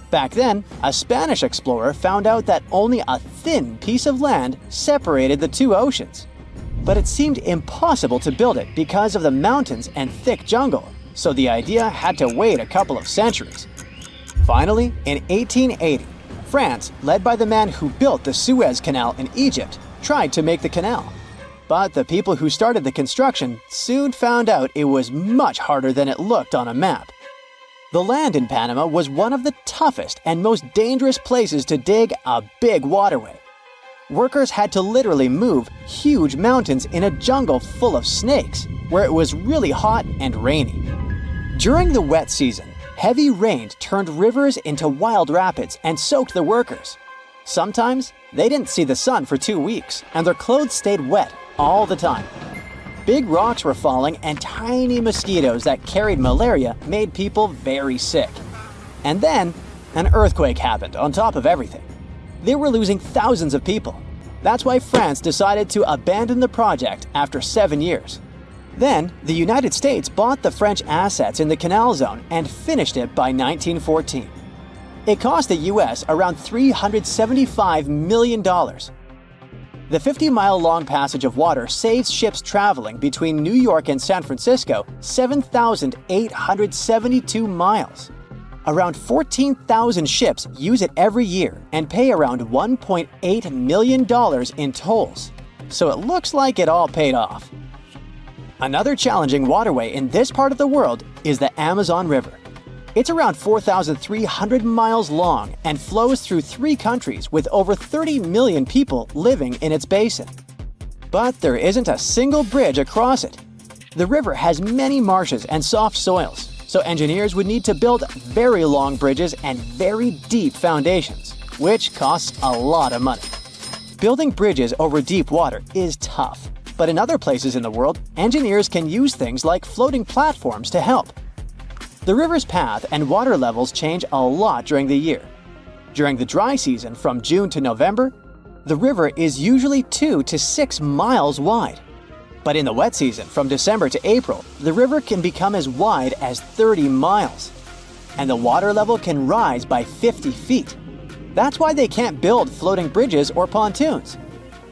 Back then, a Spanish explorer found out that only a thin piece of land separated the two oceans. But it seemed impossible to build it because of the mountains and thick jungle, so the idea had to wait a couple of centuries. Finally, in 1880, France, led by the man who built the Suez Canal in Egypt, tried to make the canal. But the people who started the construction soon found out it was much harder than it looked on a map. The land in Panama was one of the toughest and most dangerous places to dig a big waterway. Workers had to literally move huge mountains in a jungle full of snakes, where it was really hot and rainy. During the wet season, heavy rain turned rivers into wild rapids and soaked the workers. Sometimes, they didn't see the sun for 2 weeks, and their clothes stayed wet all the time. Big rocks were falling, and tiny mosquitoes that carried malaria made people very sick. And then, an earthquake happened on top of everything. They were losing thousands of people. That's why France decided to abandon the project after 7 years. Then, the United States bought the French assets in the canal zone and finished it by 1914. It cost the US around $375 million. The 50-mile-long passage of water saves ships traveling between New York and San Francisco 7,872 miles. Around 14,000 ships use it every year and pay around $1.8 million in tolls. So it looks like it all paid off. Another challenging waterway in this part of the world is the Amazon River. It's around 4,300 miles long and flows through 3 countries with over 30 million people living in its basin. But there isn't a single bridge across it. The river has many marshes and soft soils, so engineers would need to build very long bridges and very deep foundations, which costs a lot of money. Building bridges over deep water is tough, but in other places in the world, engineers can use things like floating platforms to help. The river's path and water levels change a lot during the year. During the dry season from June to November, the river is usually 2 to 6 miles wide. But in the wet season from December to April, the river can become as wide as 30 miles. And the water level can rise by 50 feet. That's why they can't build floating bridges or pontoons.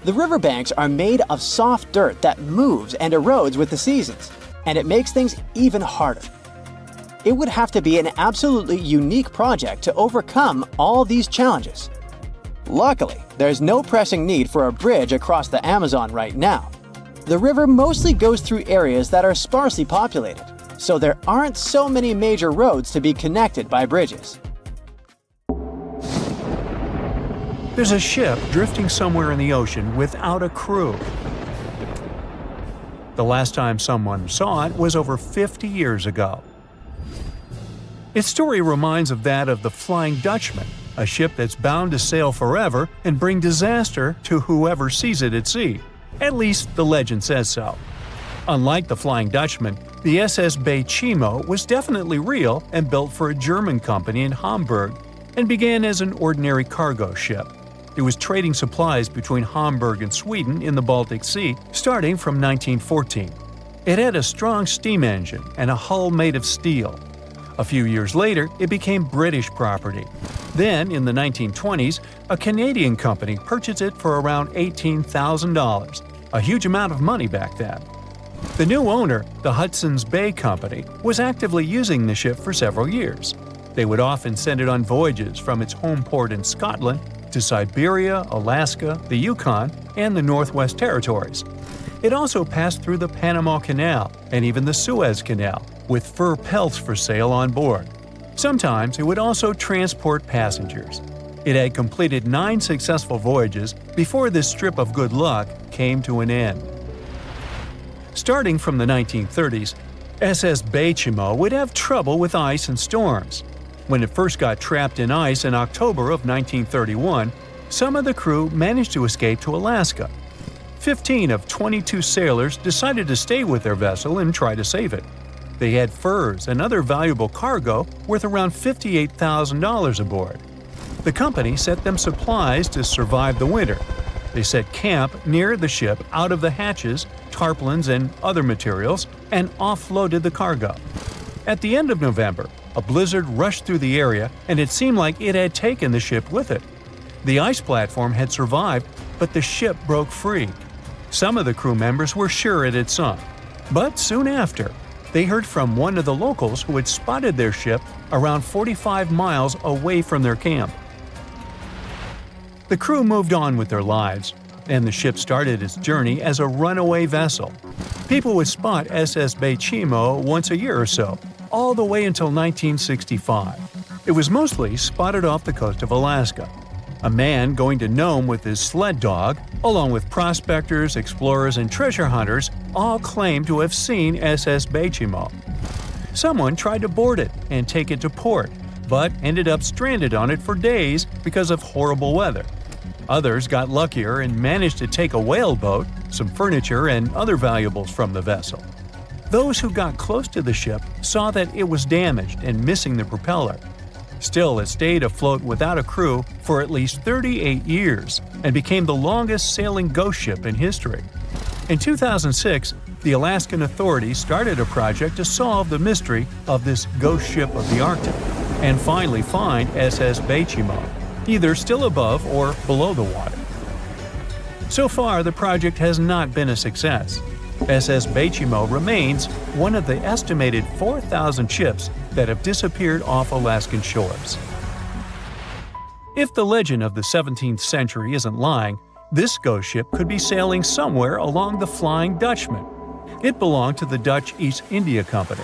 The riverbanks are made of soft dirt that moves and erodes with the seasons, and it makes things even harder. It would have to be an absolutely unique project to overcome all these challenges. Luckily, there's no pressing need for a bridge across the Amazon right now. The river mostly goes through areas that are sparsely populated, so there aren't so many major roads to be connected by bridges. There's a ship drifting somewhere in the ocean without a crew. The last time someone saw it was over 50 years ago. Its story reminds of that of the Flying Dutchman, a ship that's bound to sail forever and bring disaster to whoever sees it at sea. At least the legend says so. Unlike the Flying Dutchman, the SS Baychimo was definitely real and built for a German company in Hamburg and began as an ordinary cargo ship. It was trading supplies between Hamburg and Sweden in the Baltic Sea starting from 1914. It had a strong steam engine and a hull made of steel. A few years later, it became British property. Then, in the 1920s, a Canadian company purchased it for around $18,000, a huge amount of money back then. The new owner, the Hudson's Bay Company, was actively using the ship for several years. They would often send it on voyages from its home port in Scotland to Siberia, Alaska, the Yukon, and the Northwest Territories. It also passed through the Panama Canal and even the Suez Canal, with fur pelts for sale on board. Sometimes it would also transport passengers. It had completed 9 successful voyages before this strip of good luck came to an end. Starting from the 1930s, SS Baychimo would have trouble with ice and storms. When it first got trapped in ice in October of 1931, some of the crew managed to escape to Alaska. 15 of 22 sailors decided to stay with their vessel and try to save it. They had furs and other valuable cargo worth around $58,000 aboard. The company sent them supplies to survive the winter. They set camp near the ship out of the hatches, tarpaulins, and other materials, and offloaded the cargo. At the end of November, a blizzard rushed through the area, and it seemed like it had taken the ship with it. The ice platform had survived, but the ship broke free. Some of the crew members were sure it had sunk. But soon after, they heard from one of the locals who had spotted their ship around 45 miles away from their camp. The crew moved on with their lives, and the ship started its journey as a runaway vessel. People would spot SS Baychimo once a year or so, all the way until 1965. It was mostly spotted off the coast of Alaska. A man going to Nome with his sled dog, along with prospectors, explorers, and treasure hunters, all claimed to have seen SS Baychimo. Someone tried to board it and take it to port, but ended up stranded on it for days because of horrible weather. Others got luckier and managed to take a whaleboat, some furniture, and other valuables from the vessel. Those who got close to the ship saw that it was damaged and missing the propeller. Still, it stayed afloat without a crew for at least 38 years and became the longest sailing ghost ship in history. In 2006, the Alaskan authorities started a project to solve the mystery of this ghost ship of the Arctic and finally find SS Baychimo, either still above or below the water. So far, the project has not been a success. SS Baychimo remains one of the estimated 4,000 ships that have disappeared off Alaskan shores. If the legend of the 17th century isn't lying, this ghost ship could be sailing somewhere along the Flying Dutchman. It belonged to the Dutch East India Company.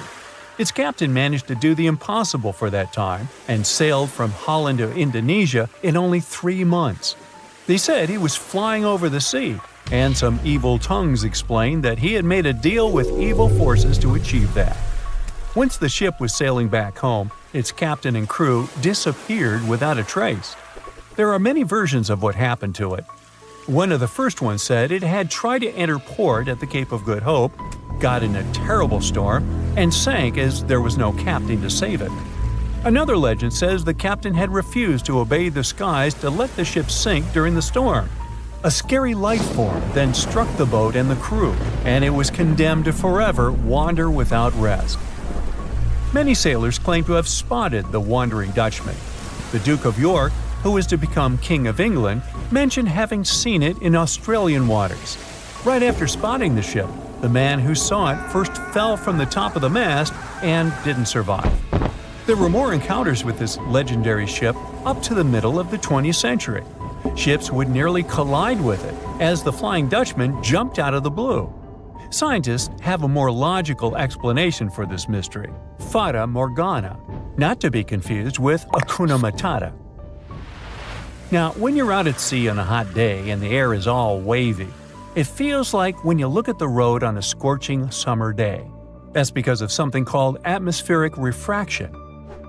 Its captain managed to do the impossible for that time and sailed from Holland to Indonesia in only 3 months. They said he was flying over the sea, and some evil tongues explained that he had made a deal with evil forces to achieve that. Once the ship was sailing back home, its captain and crew disappeared without a trace. There are many versions of what happened to it. One of the first ones said it had tried to enter port at the Cape of Good Hope, got in a terrible storm, and sank as there was no captain to save it. Another legend says the captain had refused to obey the skies to let the ship sink during the storm. A scary life form then struck the boat and the crew, and it was condemned to forever wander without rest. Many sailors claim to have spotted the wandering Dutchman. The Duke of York, who was to become King of England, mentioned having seen it in Australian waters. Right after spotting the ship, the man who saw it first fell from the top of the mast and didn't survive. There were more encounters with this legendary ship up to the middle of the 20th century. Ships would nearly collide with it as the Flying Dutchman jumped out of the blue. Scientists have a more logical explanation for this mystery: Fata Morgana, not to be confused with Hakuna Matata. Now, when you're out at sea on a hot day and the air is all wavy, it feels like when you look at the road on a scorching summer day. That's because of something called atmospheric refraction.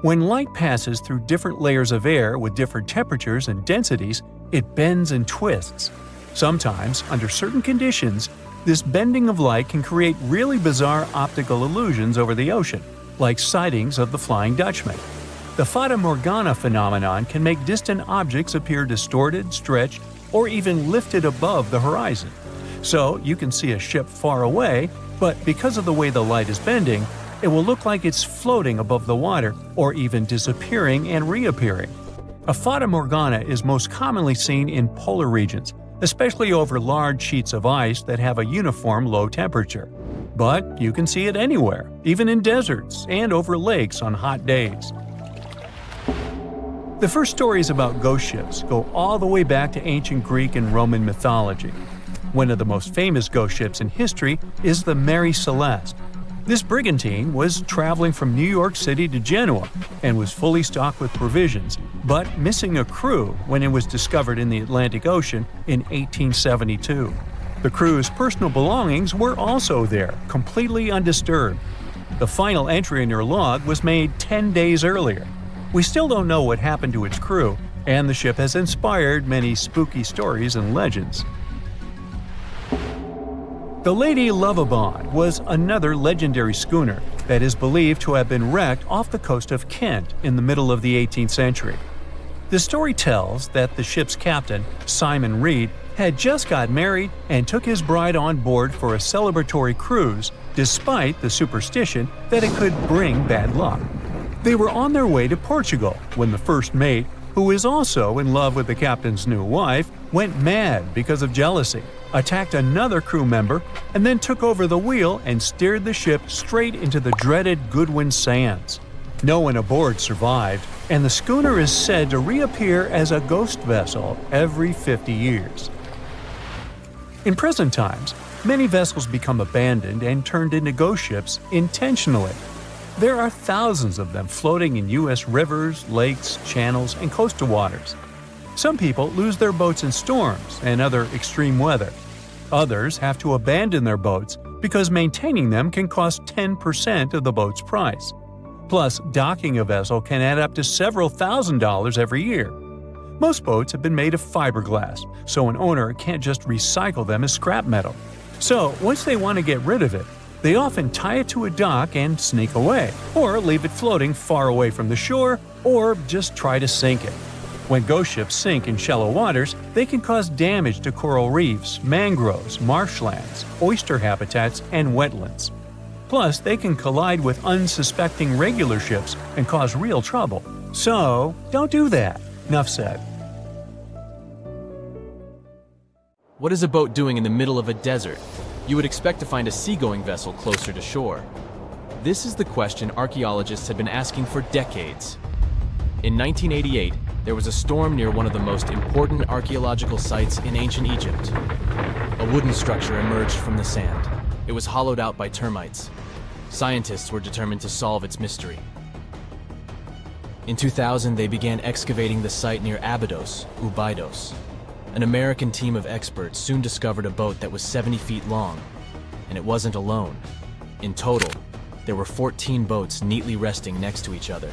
When light passes through different layers of air with different temperatures and densities, it bends and twists. Sometimes, under certain conditions, this bending of light can create really bizarre optical illusions over the ocean, like sightings of the Flying Dutchman. The Fata Morgana phenomenon can make distant objects appear distorted, stretched, or even lifted above the horizon. So you can see a ship far away, but because of the way the light is bending, it will look like it's floating above the water or even disappearing and reappearing. A Fata Morgana is most commonly seen in polar regions, especially over large sheets of ice that have a uniform low temperature. But you can see it anywhere, even in deserts and over lakes on hot days. The first stories about ghost ships go all the way back to ancient Greek and Roman mythology. One of the most famous ghost ships in history is the Mary Celeste. This brigantine was traveling from New York City to Genoa and was fully stocked with provisions, but missing a crew when it was discovered in the Atlantic Ocean in 1872. The crew's personal belongings were also there, completely undisturbed. The final entry in your log was made 10 days earlier. We still don't know what happened to its crew, and the ship has inspired many spooky stories and legends. The Lady Lovibond was another legendary schooner that is believed to have been wrecked off the coast of Kent in the middle of the 18th century. The story tells that the ship's captain, Simon Reed, had just got married and took his bride on board for a celebratory cruise, despite the superstition that it could bring bad luck. They were on their way to Portugal when the first mate, who is also in love with the captain's new wife, went mad because of jealousy, attacked another crew member, and then took over the wheel and steered the ship straight into the dreaded Goodwin Sands. No one aboard survived, and the schooner is said to reappear as a ghost vessel every 50 years. In present times, many vessels become abandoned and turned into ghost ships intentionally. There are thousands of them floating in U.S. rivers, lakes, channels, and coastal waters. Some people lose their boats in storms and other extreme weather. Others have to abandon their boats because maintaining them can cost 10% of the boat's price. Plus, docking a vessel can add up to several $1,000s every year. Most boats have been made of fiberglass, so an owner can't just recycle them as scrap metal. So, once they want to get rid of it, they often tie it to a dock and sneak away, or leave it floating far away from the shore, or just try to sink it. When ghost ships sink in shallow waters, they can cause damage to coral reefs, mangroves, marshlands, oyster habitats, and wetlands. Plus, they can collide with unsuspecting regular ships and cause real trouble. So, don't do that. Enough said. What is a boat doing in the middle of a desert? You would expect to find a seagoing vessel closer to shore. This is the question archaeologists had been asking for decades. In 1988, there was a storm near one of the most important archaeological sites in ancient Egypt. A wooden structure emerged from the sand. It was hollowed out by termites. Scientists were determined to solve its mystery. In 2000, they began excavating the site near Abidos, Abidos. An American team of experts soon discovered a boat that was 70 feet long, and it wasn't alone. In total, there were 14 boats neatly resting next to each other.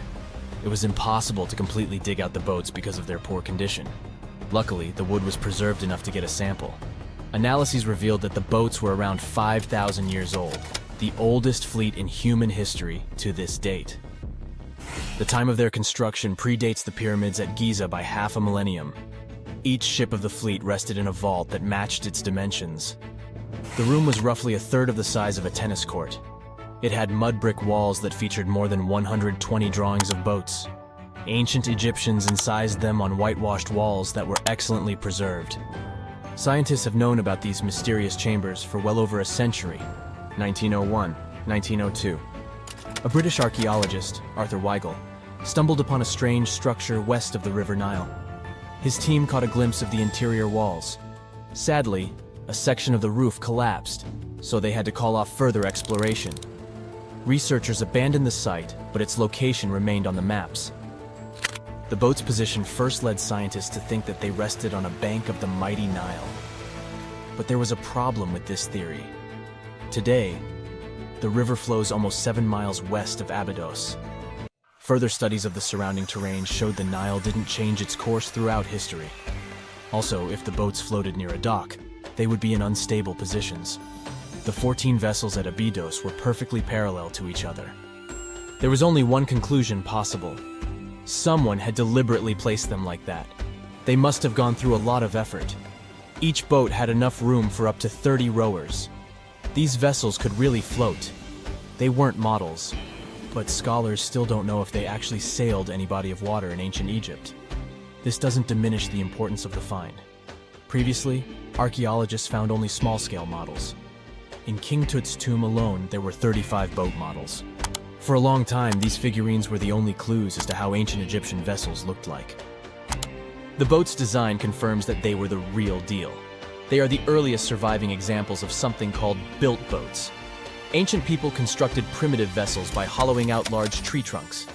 It was impossible to completely dig out the boats because of their poor condition. Luckily, the wood was preserved enough to get a sample. Analyses revealed that the boats were around 5,000 years old, the oldest fleet in human history to this date. The time of their construction predates the pyramids at Giza by half a millennium. Each ship of the fleet rested in a vault that matched its dimensions. The room was roughly a third of the size of a tennis court. It had mud brick walls that featured more than 120 drawings of boats. Ancient Egyptians incised them on whitewashed walls that were excellently preserved. Scientists have known about these mysterious chambers for well over a century. 1901, 1902. A British archaeologist, Arthur Weigel, stumbled upon a strange structure west of the River Nile. His team caught a glimpse of the interior walls. Sadly, a section of the roof collapsed, so they had to call off further exploration. Researchers abandoned the site, but its location remained on the maps. The boat's position first led scientists to think that they rested on a bank of the mighty Nile. But there was a problem with this theory. Today, the river flows almost 7 miles west of Abidos. Further studies of the surrounding terrain showed the Nile didn't change its course throughout history. Also, if the boats floated near a dock, they would be in unstable positions. The 14 vessels at Abidos were perfectly parallel to each other. There was only one conclusion possible. Someone had deliberately placed them like that. They must have gone through a lot of effort. Each boat had enough room for up to 30 rowers. These vessels could really float. They weren't models, but scholars still don't know if they actually sailed any body of water in ancient Egypt. This doesn't diminish the importance of the find. Previously, archaeologists found only small-scale models. In King Tut's tomb alone, there were 35 boat models. For a long time, these figurines were the only clues as to how ancient Egyptian vessels looked like. The boat's design confirms that they were the real deal. They are the earliest surviving examples of something called built boats. Ancient people constructed primitive vessels by hollowing out large tree trunks.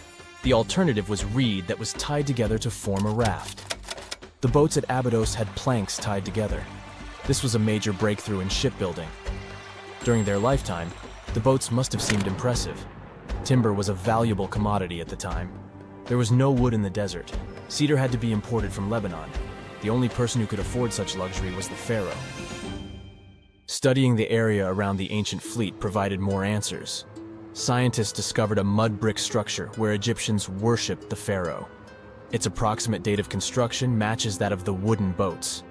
The alternative was reed that was tied together to form a raft. The boats at Abidos had planks tied together. This was a major breakthrough in shipbuilding. During their lifetime, The boats must have seemed impressive. Timber was a valuable commodity at the time. There was no wood in the desert. Cedar had to be imported from Lebanon. The only person who could afford such luxury was the pharaoh. Studying the area around the ancient fleet provided more answers. Scientists discovered a mud brick structure where Egyptians worshipped the pharaoh. Its approximate date of construction matches that of the wooden boats.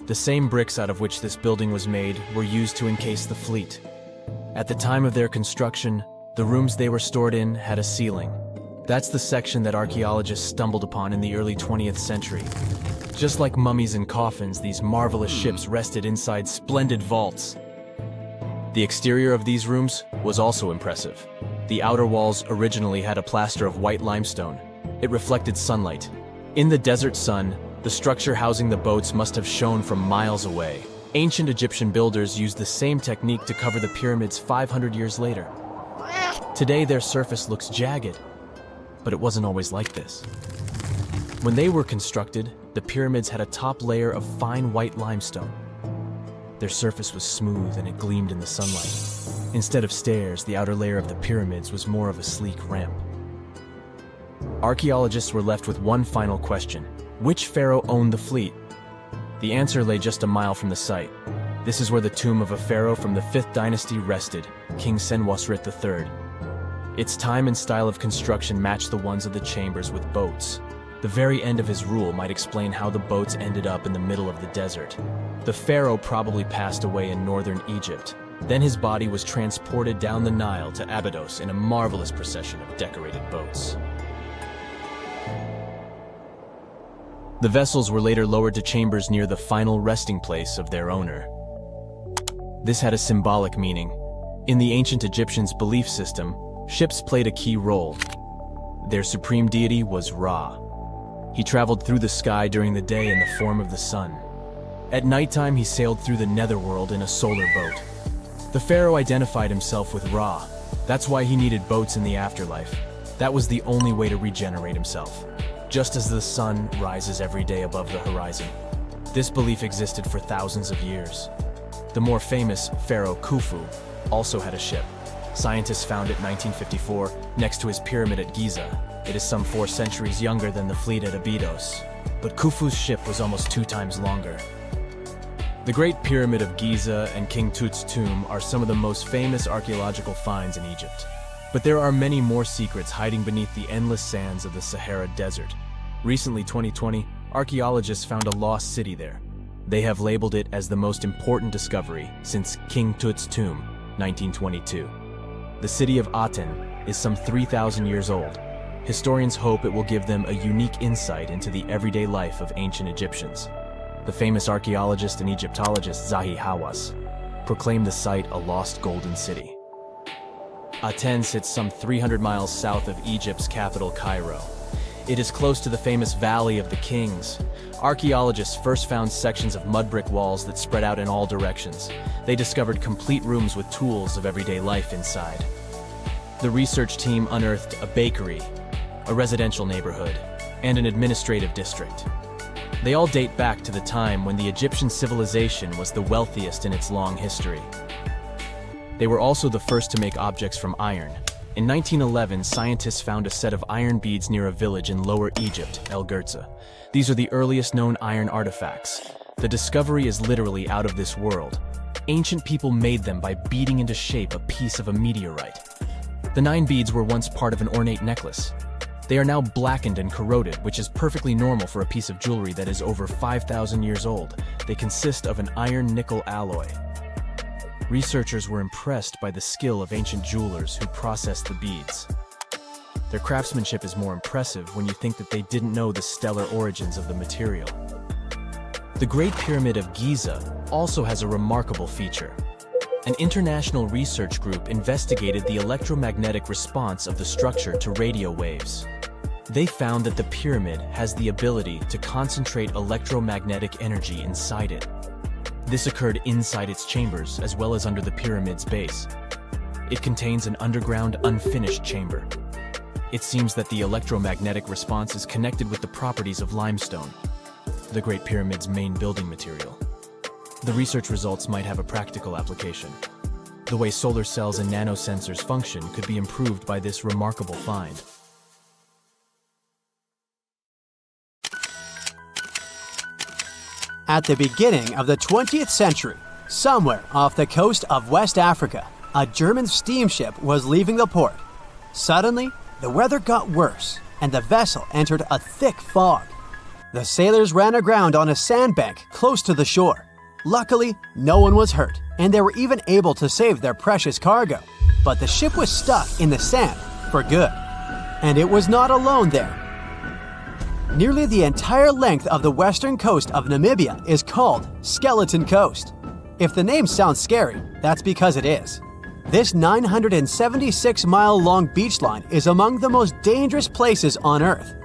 The same bricks out of which this building was made were used to encase the fleet. At the time of their construction, the rooms they were stored in had a ceiling. That's the section that archaeologists stumbled upon in the early 20th century. Just like mummies and coffins, these marvelous ships rested inside splendid vaults. The exterior of these rooms was also impressive. The outer walls originally had a plaster of white limestone. It reflected sunlight. In the desert sun, the structure housing the boats must have shone from miles away. Ancient Egyptian builders used the same technique to cover the pyramids 500 years later. Today, their surface looks jagged, but it wasn't always like this. When they were constructed, the pyramids had a top layer of fine white limestone. Their surface was smooth and it gleamed in the sunlight. Instead of stairs, the outer layer of the pyramids was more of a sleek ramp. Archaeologists were left with one final question. Which pharaoh owned the fleet? The answer lay just a mile from the site. This is where the tomb of a pharaoh from the 5th dynasty rested, King Senwosret III. Its time and style of construction matched the ones of the chambers with boats. The very end of his rule might explain how the boats ended up in the middle of the desert. The pharaoh probably passed away in northern Egypt. Then his body was transported down the Nile to Abidos in a marvelous procession of decorated boats. The vessels were later lowered to chambers near the final resting place of their owner. This had a symbolic meaning. In the ancient Egyptians' belief system, ships played a key role. Their supreme deity was Ra. He traveled through the sky during the day in the form of the sun. At nighttime, he sailed through the netherworld in a solar boat. The pharaoh identified himself with Ra. That's why he needed boats in the afterlife. That was the only way to regenerate himself. Just as the sun rises every day above the horizon. This belief existed for thousands of years. The more famous Pharaoh Khufu also had a ship. Scientists found it in 1954 next to his pyramid at Giza. It is some 4 centuries younger than the fleet at Abidos. But Khufu's ship was almost 2 times longer. The Great Pyramid of Giza and King Tut's tomb are some of the most famous archaeological finds in Egypt. But there are many more secrets hiding beneath the endless sands of the Sahara Desert. Recently, 2020, archaeologists found a lost city there. They have labeled it as the most important discovery since King Tut's tomb, 1922. The city of Aten is some 3,000 years old. Historians hope it will give them a unique insight into the everyday life of ancient Egyptians. The famous archaeologist and Egyptologist Zahi Hawass proclaimed the site a lost golden city. Aten sits some 300 miles south of Egypt's capital, Cairo. It is close to the famous Valley of the Kings. Archaeologists first found sections of mud brick walls that spread out in all directions. They discovered complete rooms with tools of everyday life inside. The research team unearthed a bakery, a residential neighborhood, and an administrative district. They all date back to the time when the Egyptian civilization was the wealthiest in its long history. They were also the first to make objects from iron. In 1911, scientists found a set of iron beads near a village in Lower Egypt, El Gurza. These are the earliest known iron artifacts. The discovery is literally out of this world. Ancient people made them by beating into shape a piece of a meteorite. The 9 beads were once part of an ornate necklace. They are now blackened and corroded, which is perfectly normal for a piece of jewelry that is over 5,000 years old. They consist of an iron-nickel alloy. Researchers were impressed by the skill of ancient jewelers who processed the beads. Their craftsmanship is more impressive when you think that they didn't know the stellar origins of the material. The Great Pyramid of Giza also has a remarkable feature. An international research group investigated the electromagnetic response of the structure to radio waves. They found that the pyramid has the ability to concentrate electromagnetic energy inside it. This occurred inside its chambers as well as under the pyramid's base. It contains an underground, unfinished chamber. It seems that the electromagnetic response is connected with the properties of limestone, the Great Pyramid's main building material. The research results might have a practical application. The way solar cells and nanosensors function could be improved by this remarkable find. At the beginning of the 20th century, somewhere off the coast of West Africa, a German steamship was leaving the port. Suddenly, the weather got worse, and the vessel entered a thick fog. The sailors ran aground on a sandbank close to the shore. Luckily, no one was hurt, and they were even able to save their precious cargo. But the ship was stuck in the sand for good. And it was not alone there. Nearly the entire length of the western coast of Namibia is called Skeleton Coast. If the name sounds scary, that's because it is. This 976-mile-long beach line is among the most dangerous places on Earth.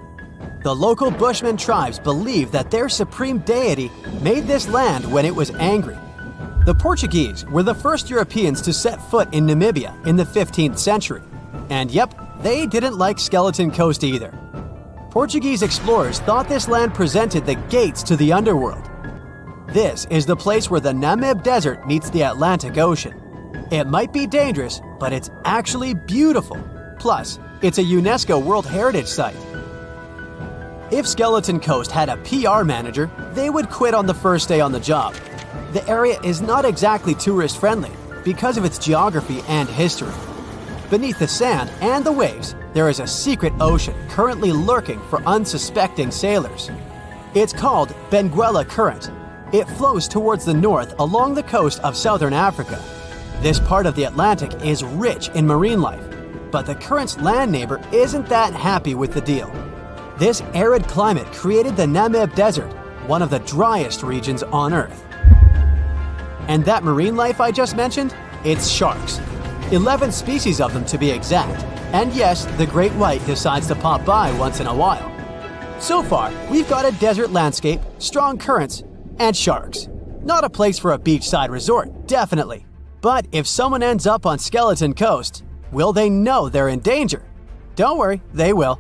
The local Bushman tribes believe that their supreme deity made this land when it was angry. The Portuguese were the first Europeans to set foot in Namibia in the 15th century. And yep, they didn't like Skeleton Coast either. Portuguese explorers thought this land presented the gates to the underworld. This is the place where the Namib Desert meets the Atlantic Ocean. It might be dangerous, but it's actually beautiful. Plus, it's a UNESCO World Heritage Site. If Skeleton Coast had a PR manager, they would quit on the first day on the job. The area is not exactly tourist-friendly because of its geography and history. Beneath the sand and the waves, there is a secret ocean currently lurking for unsuspecting sailors. It's called Benguela Current. It flows towards the north along the coast of southern Africa. This part of the Atlantic is rich in marine life, but the current's land neighbor isn't that happy with the deal. This arid climate created the Namib Desert, one of the driest regions on Earth. And that marine life I just mentioned? It's sharks. 11 species of them to be exact. And yes, the great white decides to pop by once in a while. So far, we've got a desert landscape, strong currents, and sharks. Not a place for a beachside resort, definitely. But if someone ends up on Skeleton Coast, will they know they're in danger? Don't worry, they will.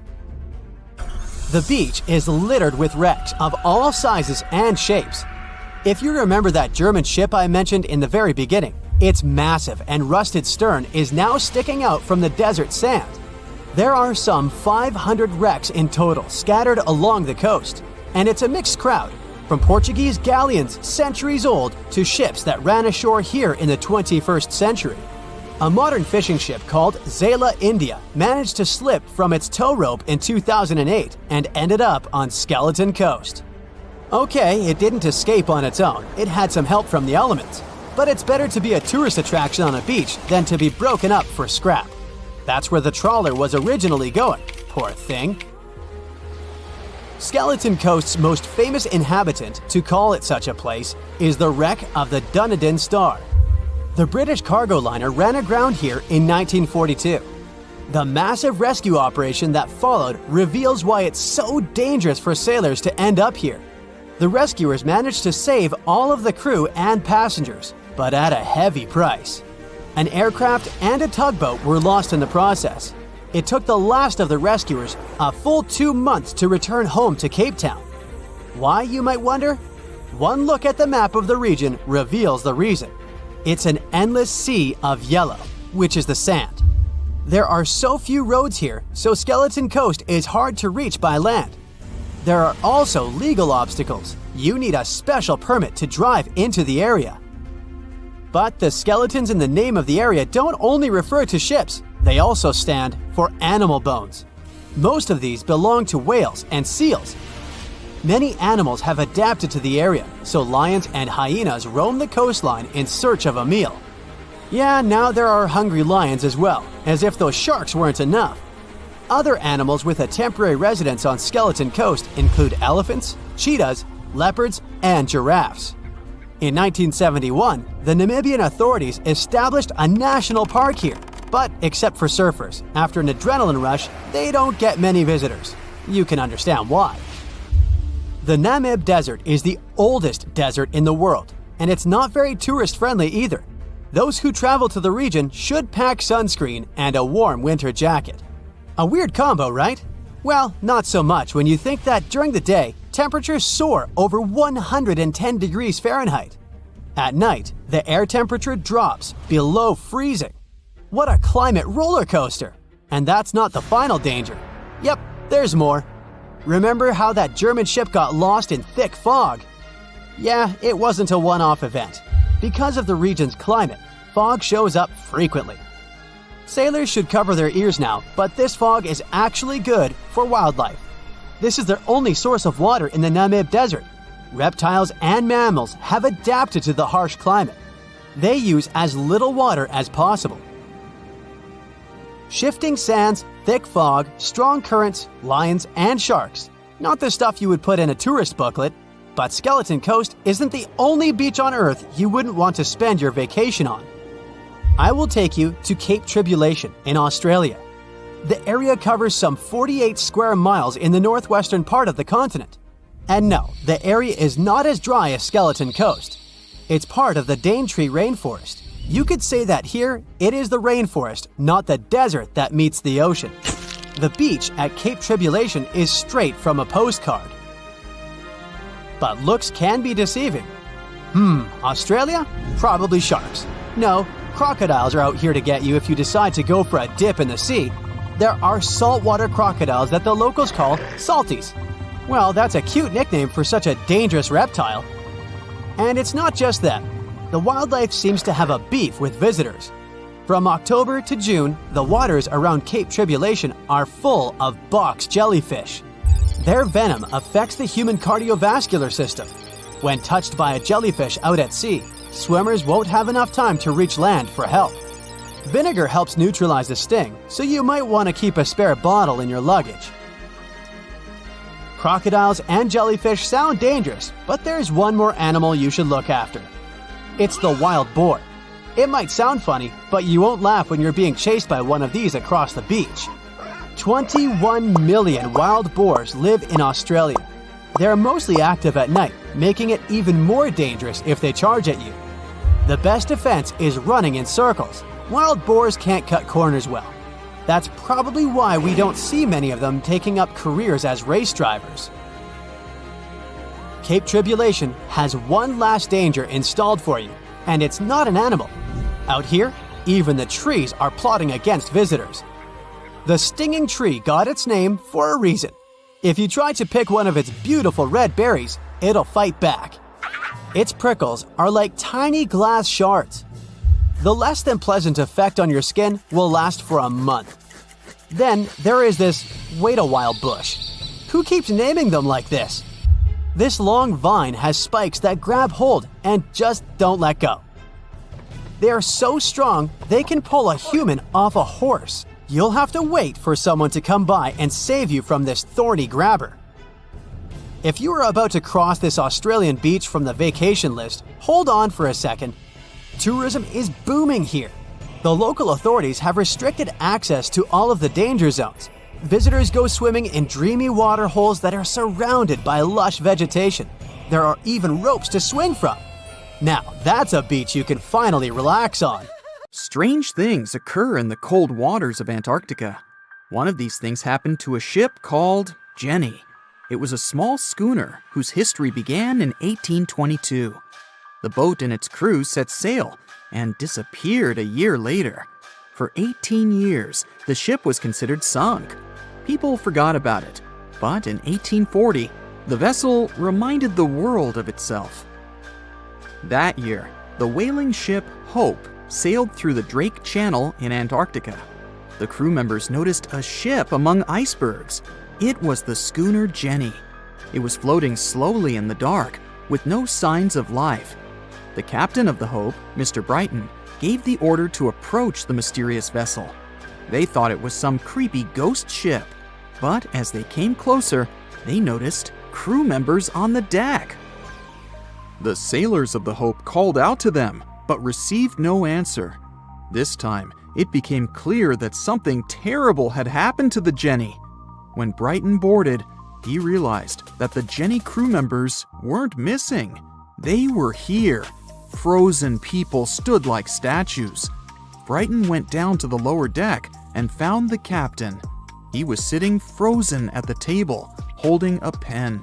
The beach is littered with wrecks of all sizes and shapes. If you remember that German ship I mentioned in the very beginning, its massive and rusted stern is now sticking out from the desert sand. There are some 500 wrecks in total scattered along the coast, and it's a mixed crowd, from Portuguese galleons centuries old to ships that ran ashore here in the 21st century. A modern fishing ship called Zayla India managed to slip from its tow rope in 2008 and ended up on Skeleton Coast. Okay, it didn't escape on its own, it had some help from the elements. But it's better to be a tourist attraction on a beach than to be broken up for scrap. That's where the trawler was originally going, poor thing. Skeleton Coast's most famous inhabitant, to call it such a place, is the wreck of the Dunedin Star. The British cargo liner ran aground here in 1942. The massive rescue operation that followed reveals why it's so dangerous for sailors to end up here. The rescuers managed to save all of the crew and passengers, but at a heavy price. An aircraft and a tugboat were lost in the process. It took the last of the rescuers a full 2 months to return home to Cape Town. Why, you might wonder? One look at the map of the region reveals the reason. It's an endless sea of yellow, which is the sand. There are so few roads here, so Skeleton Coast is hard to reach by land. There are also legal obstacles. You need a special permit to drive into the area. But the skeletons in the name of the area don't only refer to ships, they also stand for animal bones. Most of these belong to whales and seals. Many animals have adapted to the area, so lions and hyenas roam the coastline in search of a meal. Yeah, now there are hungry lions as well, as if those sharks weren't enough. Other animals with a temporary residence on Skeleton Coast include elephants, cheetahs, leopards, and giraffes. In 1971, the Namibian authorities established a national park here, but except for surfers, after an adrenaline rush, they don't get many visitors. You can understand why. The Namib Desert is the oldest desert in the world, and it's not very tourist-friendly either. Those who travel to the region should pack sunscreen and a warm winter jacket. A weird combo, right? Well, not so much when you think that during the day, temperatures soar over 110 degrees Fahrenheit. At night, the air temperature drops below freezing. What a climate roller coaster! And that's not the final danger. Yep, there's more. Remember how that German ship got lost in thick fog? Yeah, it wasn't a one-off event. Because of the region's climate, fog shows up frequently. Sailors should cover their ears now, but this fog is actually good for wildlife. This is their only source of water in the Namib Desert. Reptiles and mammals have adapted to the harsh climate. They use as little water as possible. Shifting sands, thick fog, strong currents, lions, and sharks. Not the stuff you would put in a tourist booklet, but Skeleton Coast isn't the only beach on Earth you wouldn't want to spend your vacation on. I will take you to Cape Tribulation in Australia. The area covers some 48 square miles in the northwestern part of the continent. And no, the area is not as dry as Skeleton Coast. It's part of the Daintree rainforest. You could say that here, it is the rainforest, not the desert that meets the ocean. The beach at Cape Tribulation is straight from a postcard. But looks can be deceiving. Australia? Probably sharks. No, crocodiles are out here to get you if you decide to go for a dip in the sea. There are saltwater crocodiles that the locals call salties. Well, that's a cute nickname for such a dangerous reptile. And it's not just them. The wildlife seems to have a beef with visitors. From October to June, the waters around Cape Tribulation are full of box jellyfish. Their venom affects the human cardiovascular system. When touched by a jellyfish out at sea, swimmers won't have enough time to reach land for help. Vinegar helps neutralize the sting, so you might want to keep a spare bottle in your luggage. Crocodiles and jellyfish sound dangerous, but there's one more animal you should look after. It's the wild boar. It might sound funny, but you won't laugh when you're being chased by one of these across the beach. 21 million wild boars live in Australia. They're mostly active at night, making it even more dangerous if they charge at you. The best defense is running in circles. Wild boars can't cut corners well. That's probably why we don't see many of them taking up careers as race drivers. Cape Tribulation has one last danger installed for you, and it's not an animal. Out here, even the trees are plotting against visitors. The stinging tree got its name for a reason. If you try to pick one of its beautiful red berries, it'll fight back. Its prickles are like tiny glass shards. The less than pleasant effect on your skin will last for a month. Then there is this wait a while bush. Who keeps naming them like this? This long vine has spikes that grab hold and just don't let go. They are so strong they can pull a human off a horse. You'll have to wait for someone to come by and save you from this thorny grabber. If you are about to cross this Australian beach from the vacation list, hold on for a second. Tourism is booming here. The local authorities have restricted access to all of the danger zones. Visitors go swimming in dreamy water holes that are surrounded by lush vegetation. There are even ropes to swing from. Now, that's a beach you can finally relax on. Strange things occur in the cold waters of Antarctica. One of these things happened to a ship called Jenny. It was a small schooner whose history began in 1822. The boat and its crew set sail and disappeared a year later. For 18 years, the ship was considered sunk. People forgot about it, but in 1840, the vessel reminded the world of itself. That year, the whaling ship Hope sailed through the Drake Channel in Antarctica. The crew members noticed a ship among icebergs. It was the schooner Jenny. It was floating slowly in the dark, with no signs of life. The captain of the Hope, Mr. Brighton, gave the order to approach the mysterious vessel. They thought it was some creepy ghost ship, but as they came closer, they noticed crew members on the deck. The sailors of the Hope called out to them, but received no answer. This time, it became clear that something terrible had happened to the Jenny. When Brighton boarded, he realized that the Jenny crew members weren't missing. They were here. Frozen people stood like statues. Brighton went down to the lower deck and found the captain. He was sitting frozen at the table, holding a pen.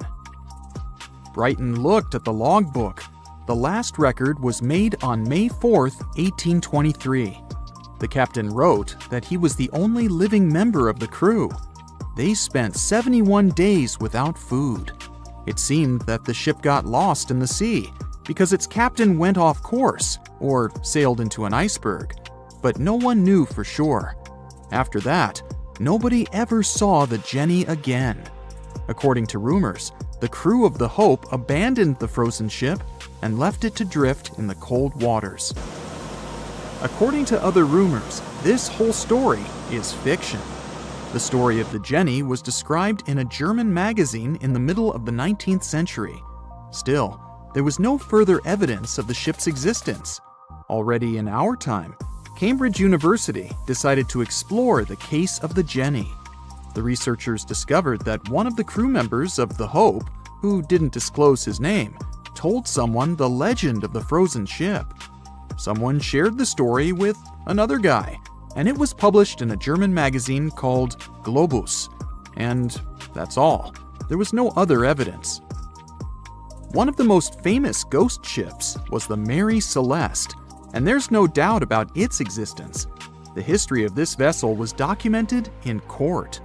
Brighton looked at the logbook. The last record was made on May 4th, 1823. The captain wrote that he was the only living member of the crew. They spent 71 days without food. It seemed that the ship got lost in the sea because its captain went off course or sailed into an iceberg, but no one knew for sure. After that, nobody ever saw the Jenny again. According to rumors, the crew of the Hope abandoned the frozen ship and left it to drift in the cold waters. According to other rumors, this whole story is fiction. The story of the Jenny was described in a German magazine in the middle of the 19th century. Still, there was no further evidence of the ship's existence. Already in our time, Cambridge University decided to explore the case of the Jenny. The researchers discovered that one of the crew members of the Hope, who didn't disclose his name, told someone the legend of the frozen ship. Someone shared the story with another guy, and it was published in a German magazine called Globus. And that's all. There was no other evidence. One of the most famous ghost ships was the Mary Celeste, and there's no doubt about its existence. The history of this vessel was documented in court.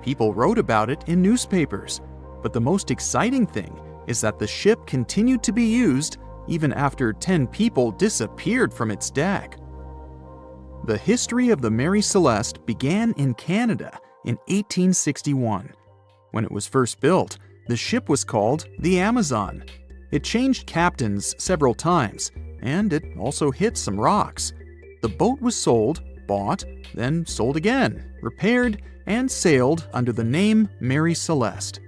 People wrote about it in newspapers, but the most exciting thing is that the ship continued to be used even after 10 people disappeared from its deck. The history of the Mary Celeste began in Canada in 1861. When it was first built, the ship was called the Amazon. It changed captains several times, and it also hit some rocks. The boat was sold, bought, then sold again, repaired, and sailed under the name Mary Celeste.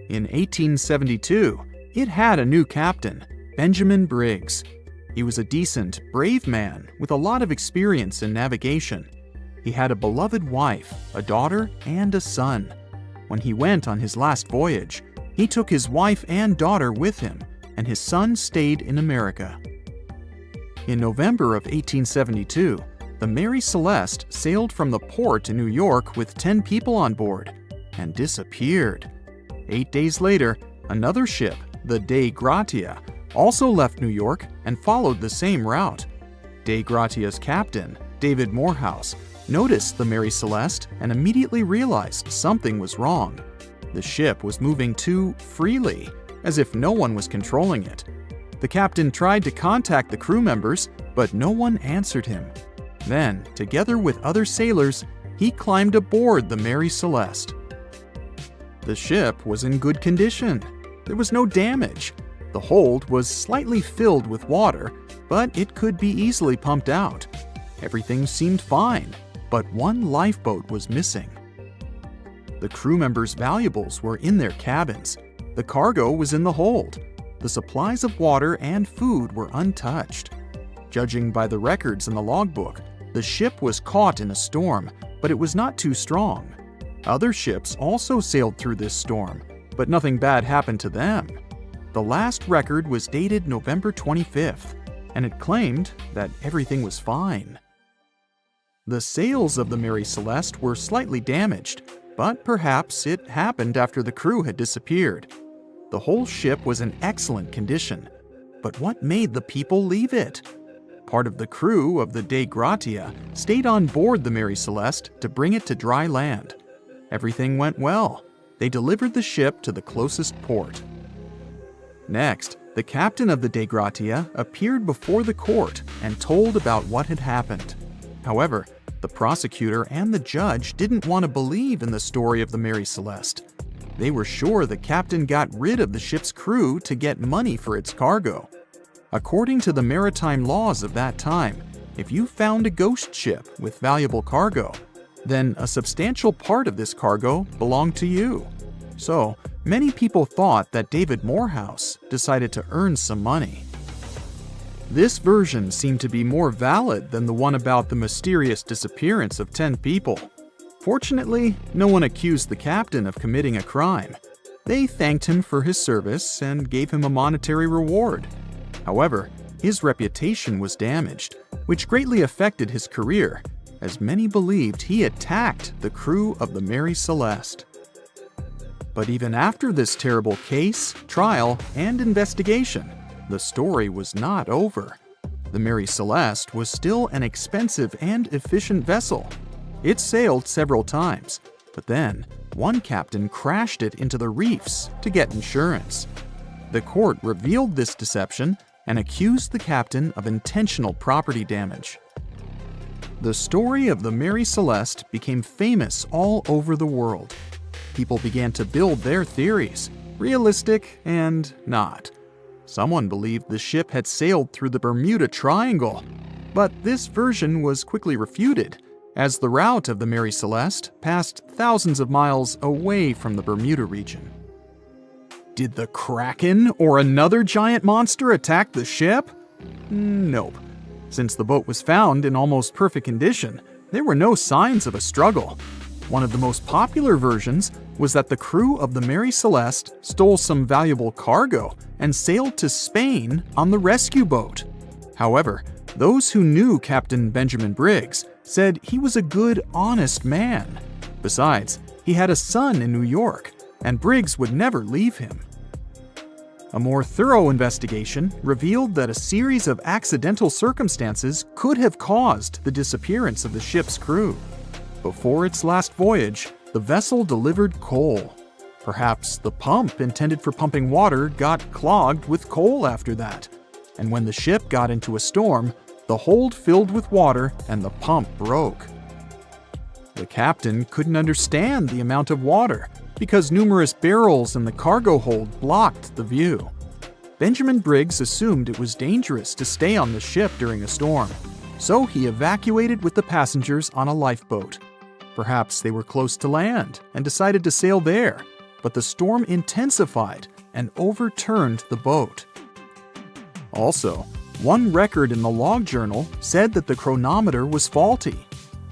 In 1872, it had a new captain, Benjamin Briggs. He was a decent, brave man with a lot of experience in navigation. He had a beloved wife, a daughter, and a son. When he went on his last voyage, he took his wife and daughter with him, and his son stayed in America. In November of 1872, the Mary Celeste sailed from the port in New York with 10 people on board and disappeared. 8 days later, another ship, the Dei Gratia, also left New York and followed the same route. Dei Gratia's captain, David Morehouse, noticed the Mary Celeste and immediately realized something was wrong. The ship was moving too freely, as if no one was controlling it. The captain tried to contact the crew members, but no one answered him. Then, together with other sailors, he climbed aboard the Mary Celeste. The ship was in good condition. There was no damage. The hold was slightly filled with water, but it could be easily pumped out. Everything seemed fine, but one lifeboat was missing. The crew members' valuables were in their cabins. The cargo was in the hold. The supplies of water and food were untouched. Judging by the records in the logbook, the ship was caught in a storm, but it was not too strong. Other ships also sailed through this storm, but nothing bad happened to them. The last record was dated November 25th, and it claimed that everything was fine. The sails of the Mary Celeste were slightly damaged, but perhaps it happened after the crew had disappeared. The whole ship was in excellent condition, but what made the people leave it? Part of the crew of the Dei Gratia stayed on board the Mary Celeste to bring it to dry land. Everything went well. They delivered the ship to the closest port. Next, the captain of the Dei Gratia appeared before the court and told about what had happened. However, the prosecutor and the judge didn't want to believe in the story of the Mary Celeste. They were sure the captain got rid of the ship's crew to get money for its cargo. According to the maritime laws of that time, if you found a ghost ship with valuable cargo, then a substantial part of this cargo belonged to you. So, many people thought that David Morehouse decided to earn some money. This version seemed to be more valid than the one about the mysterious disappearance of 10 people. Fortunately, no one accused the captain of committing a crime. They thanked him for his service and gave him a monetary reward. However, his reputation was damaged, which greatly affected his career, as many believed he attacked the crew of the Mary Celeste. But even after this terrible case, trial, and investigation, the story was not over. The Mary Celeste was still an expensive and efficient vessel. It sailed several times, but then one captain crashed it into the reefs to get insurance. The court revealed this deception and accused the captain of intentional property damage. The story of the Mary Celeste became famous all over the world. People began to build their theories, realistic and not. Someone believed the ship had sailed through the Bermuda Triangle, but this version was quickly refuted, as the route of the Mary Celeste passed thousands of miles away from the Bermuda region. Did the Kraken or another giant monster attack the ship? Nope. Since the boat was found in almost perfect condition, there were no signs of a struggle. One of the most popular versions was that the crew of the Mary Celeste stole some valuable cargo and sailed to Spain on the rescue boat. However, those who knew Captain Benjamin Briggs said he was a good, honest man. Besides, he had a son in New York, and Briggs would never leave him. A more thorough investigation revealed that a series of accidental circumstances could have caused the disappearance of the ship's crew. Before its last voyage, the vessel delivered coal. Perhaps the pump intended for pumping water got clogged with coal after that. And when the ship got into a storm, the hold filled with water and the pump broke. The captain couldn't understand the amount of water because numerous barrels in the cargo hold blocked the view. Benjamin Briggs assumed it was dangerous to stay on the ship during a storm, so he evacuated with the passengers on a lifeboat. Perhaps they were close to land and decided to sail there, but the storm intensified and overturned the boat. Also, one record in the log journal said that the chronometer was faulty.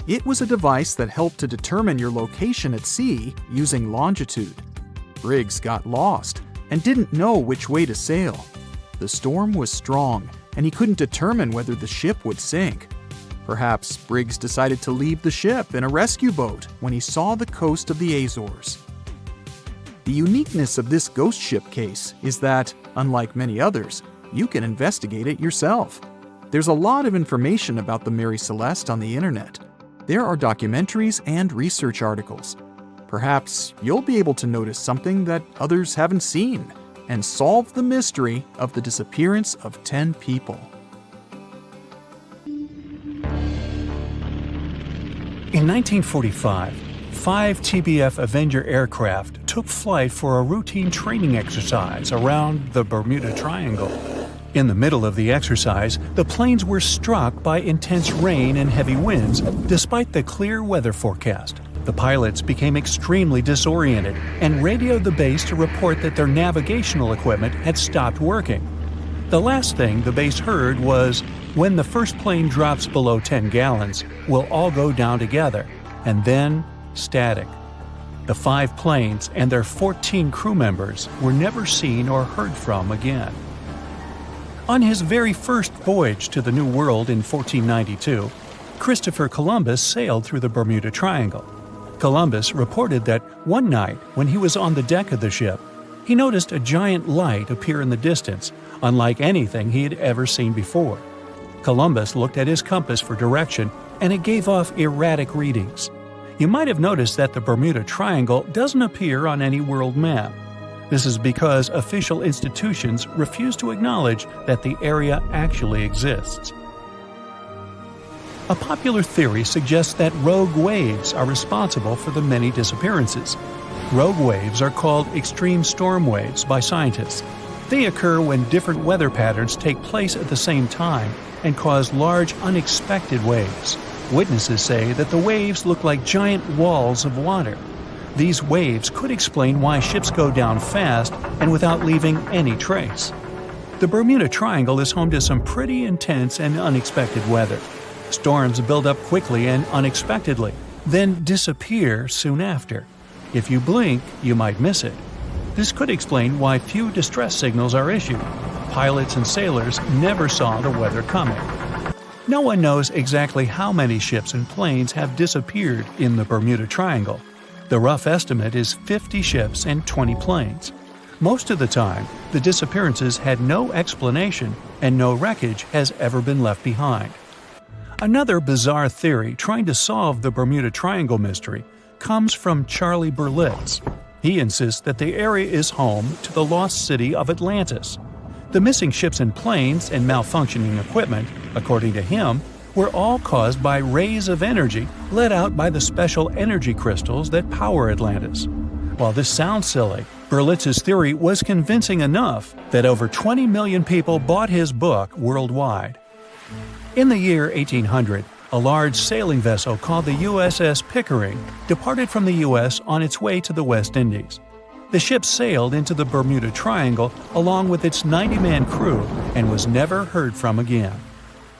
It was a device that helped to determine your location at sea using longitude. Briggs got lost and didn't know which way to sail. The storm was strong, and he couldn't determine whether the ship would sink. Perhaps Briggs decided to leave the ship in a rescue boat when he saw the coast of the Azores. The uniqueness of this ghost ship case is that, unlike many others, you can investigate it yourself. There's a lot of information about the Mary Celeste on the internet. There are documentaries and research articles. Perhaps you'll be able to notice something that others haven't seen and solve the mystery of the disappearance of 10 people. In 1945, 5 TBF Avenger aircraft took flight for a routine training exercise around the Bermuda Triangle. In the middle of the exercise, the planes were struck by intense rain and heavy winds despite the clear weather forecast. The pilots became extremely disoriented and radioed the base to report that their navigational equipment had stopped working. The last thing the base heard was, "When the first plane drops below 10 gallons, we'll all go down together," and then static. The 5 planes and their 14 crew members were never seen or heard from again. On his very first voyage to the New World in 1492, Christopher Columbus sailed through the Bermuda Triangle. Columbus reported that one night when he was on the deck of the ship, he noticed a giant light appear in the distance, unlike anything he had ever seen before. Columbus looked at his compass for direction, and it gave off erratic readings. You might have noticed that the Bermuda Triangle doesn't appear on any world map. This is because official institutions refuse to acknowledge that the area actually exists. A popular theory suggests that rogue waves are responsible for the many disappearances. Rogue waves are called extreme storm waves by scientists. They occur when different weather patterns take place at the same time and cause large, unexpected waves. Witnesses say that the waves look like giant walls of water. These waves could explain why ships go down fast and without leaving any trace. The Bermuda Triangle is home to some pretty intense and unexpected weather. Storms build up quickly and unexpectedly, then disappear soon after. If you blink, you might miss it. This could explain why few distress signals are issued. Pilots and sailors never saw the weather coming. No one knows exactly how many ships and planes have disappeared in the Bermuda Triangle. The rough estimate is 50 ships and 20 planes. Most of the time, the disappearances had no explanation and no wreckage has ever been left behind. Another bizarre theory trying to solve the Bermuda Triangle mystery comes from Charlie Berlitz. He insists that the area is home to the lost city of Atlantis. The missing ships and planes and malfunctioning equipment, according to him, were all caused by rays of energy let out by the special energy crystals that power Atlantis. While this sounds silly, Berlitz's theory was convincing enough that over 20 million people bought his book worldwide. In the year 1800, a large sailing vessel called the USS Pickering departed from the U.S. on its way to the West Indies. The ship sailed into the Bermuda Triangle along with its 90-man crew and was never heard from again.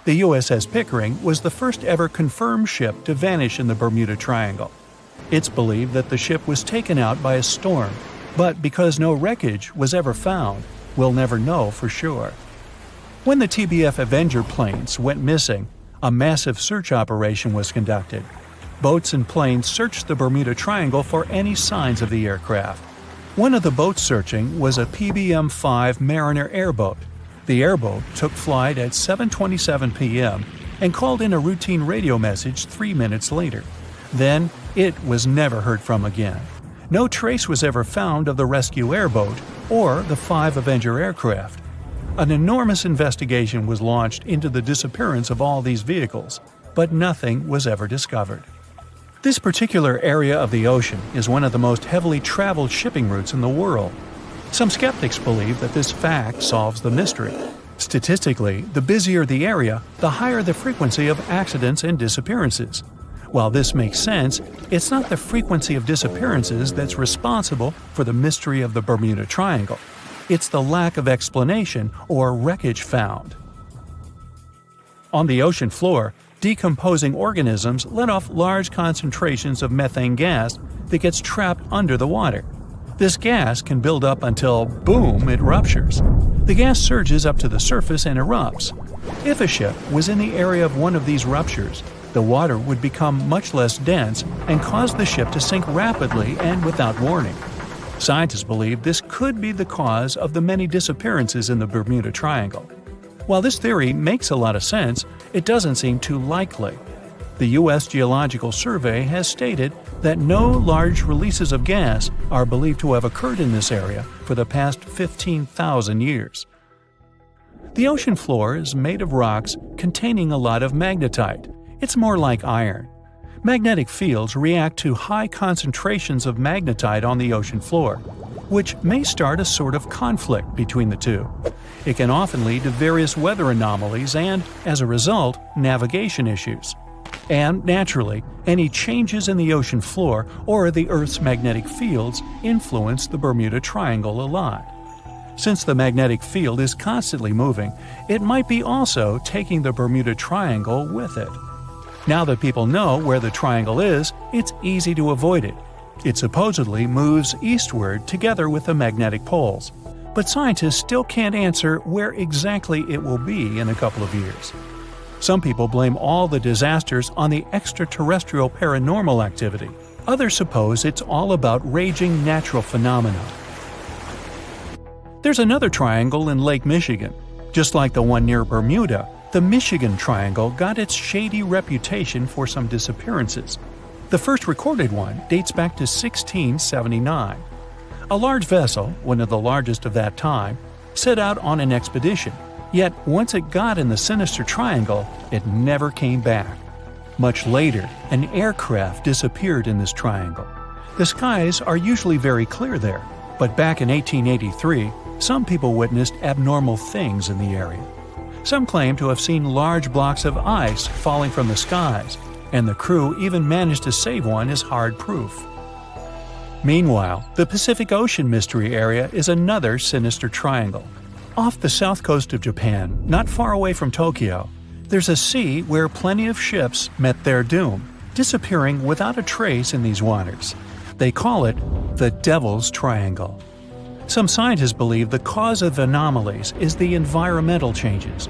The USS Pickering was the first ever confirmed ship to vanish in the Bermuda Triangle. It's believed that the ship was taken out by a storm, but because no wreckage was ever found, we'll never know for sure. When the TBF Avenger planes went missing, a massive search operation was conducted. Boats and planes searched the Bermuda Triangle for any signs of the aircraft. One of the boats searching was a PBM-5 Mariner airboat. The airboat took flight at 7:27 p.m. and called in a routine radio message 3 minutes later. Then, it was never heard from again. No trace was ever found of the rescue airboat or the 5 Avenger aircraft. An enormous investigation was launched into the disappearance of all these vehicles, but nothing was ever discovered. This particular area of the ocean is one of the most heavily traveled shipping routes in the world. Some skeptics believe that this fact solves the mystery. Statistically, the busier the area, the higher the frequency of accidents and disappearances. While this makes sense, it's not the frequency of disappearances that's responsible for the mystery of the Bermuda Triangle. It's the lack of explanation or wreckage found. On the ocean floor, decomposing organisms let off large concentrations of methane gas that gets trapped under the water. This gas can build up until, boom, it ruptures. The gas surges up to the surface and erupts. If a ship was in the area of one of these ruptures, the water would become much less dense and cause the ship to sink rapidly and without warning. Scientists believe this could be the cause of the many disappearances in the Bermuda Triangle. While this theory makes a lot of sense, it doesn't seem too likely. The U.S. Geological Survey has stated that no large releases of gas are believed to have occurred in this area for the past 15,000 years. The ocean floor is made of rocks containing a lot of magnetite. It's more like iron. Magnetic fields react to high concentrations of magnetite on the ocean floor, which may start a sort of conflict between the two. It can often lead to various weather anomalies and, as a result, navigation issues. And, naturally, any changes in the ocean floor or the Earth's magnetic fields influence the Bermuda Triangle a lot. Since the magnetic field is constantly moving, it might be also taking the Bermuda Triangle with it. Now that people know where the triangle is, it's easy to avoid it. It supposedly moves eastward together with the magnetic poles, but scientists still can't answer where exactly it will be in a couple of years. Some people blame all the disasters on the extraterrestrial paranormal activity. Others suppose it's all about raging natural phenomena. There's another triangle in Lake Michigan. Just like the one near Bermuda, the Michigan Triangle got its shady reputation for some disappearances. The first recorded one dates back to 1679. A large vessel, one of the largest of that time, set out on an expedition. Yet, once it got in the sinister triangle, it never came back. Much later, an aircraft disappeared in this triangle. The skies are usually very clear there, but back in 1883, some people witnessed abnormal things in the area. Some claim to have seen large blocks of ice falling from the skies, and the crew even managed to save one as hard proof. Meanwhile, the Pacific Ocean mystery area is another sinister triangle. Off the south coast of Japan, not far away from Tokyo, there's a sea where plenty of ships met their doom, disappearing without a trace in these waters. They call it the Devil's Triangle. Some scientists believe the cause of anomalies is the environmental changes.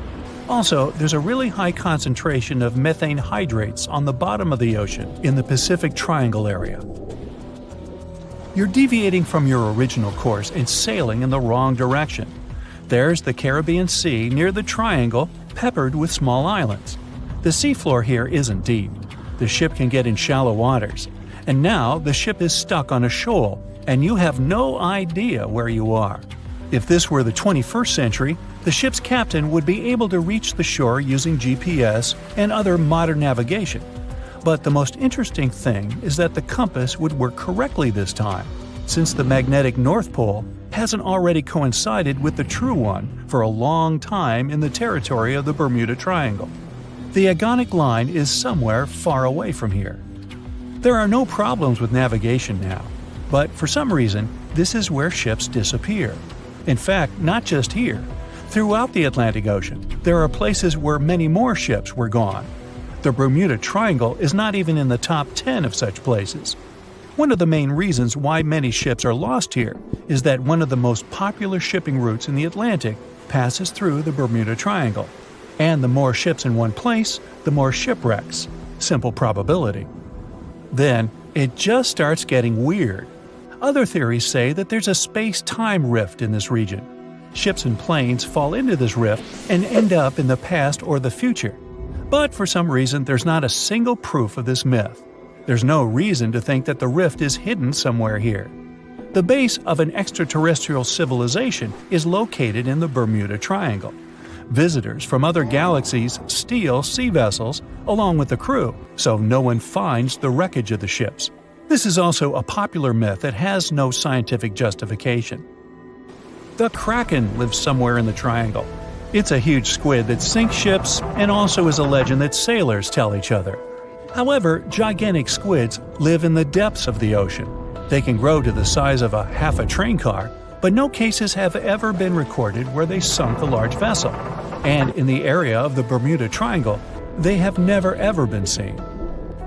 Also, there's a really high concentration of methane hydrates on the bottom of the ocean in the Pacific Triangle area. you're deviating from your original course and sailing in the wrong direction. There's the Caribbean Sea near the triangle, peppered with small islands. The seafloor here isn't deep. The ship can get in shallow waters. And now the ship is stuck on a shoal, and you have no idea where you are. If this were the 21st century, the ship's captain would be able to reach the shore using GPS and other modern navigation. But the most interesting thing is that the compass would work correctly this time, since the magnetic North Pole hasn't already coincided with the true one for a long time in the territory of the Bermuda Triangle. The agonic line is somewhere far away from here. There are no problems with navigation now, but for some reason, this is where ships disappear. In fact, not just here. Throughout the Atlantic Ocean, there are places where many more ships were gone. The Bermuda Triangle is not even in the top 10 of such places. One of the main reasons why many ships are lost here is that one of the most popular shipping routes in the Atlantic passes through the Bermuda Triangle. And the more ships in one place, the more shipwrecks. Simple probability. Then, it just starts getting weird. Other theories say that there's a space-time rift in this region. Ships and planes fall into this rift and end up in the past or the future. But for some reason, there's not a single proof of this myth. There's no reason to think that the rift is hidden somewhere here. The base of an extraterrestrial civilization is located in the Bermuda Triangle. Visitors from other galaxies steal sea vessels along with the crew, so no one finds the wreckage of the ships. This is also a popular myth that has no scientific justification. The Kraken lives somewhere in the triangle. It's a huge squid that sinks ships and also is a legend that sailors tell each other. However, gigantic squids live in the depths of the ocean. They can grow to the size of half a train car, but no cases have ever been recorded where they sunk a large vessel. And in the area of the Bermuda Triangle, they have never ever been seen.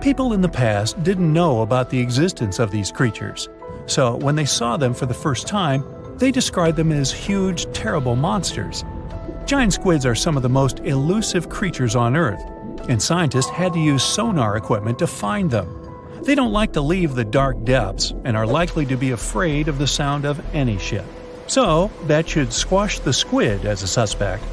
People in the past didn't know about the existence of these creatures, so when they saw them for the first time, they described them as huge, terrible monsters. Giant squids are some of the most elusive creatures on Earth, and scientists had to use sonar equipment to find them. They don't like to leave the dark depths and are likely to be afraid of the sound of any ship. So, that should squash the squid as a suspect.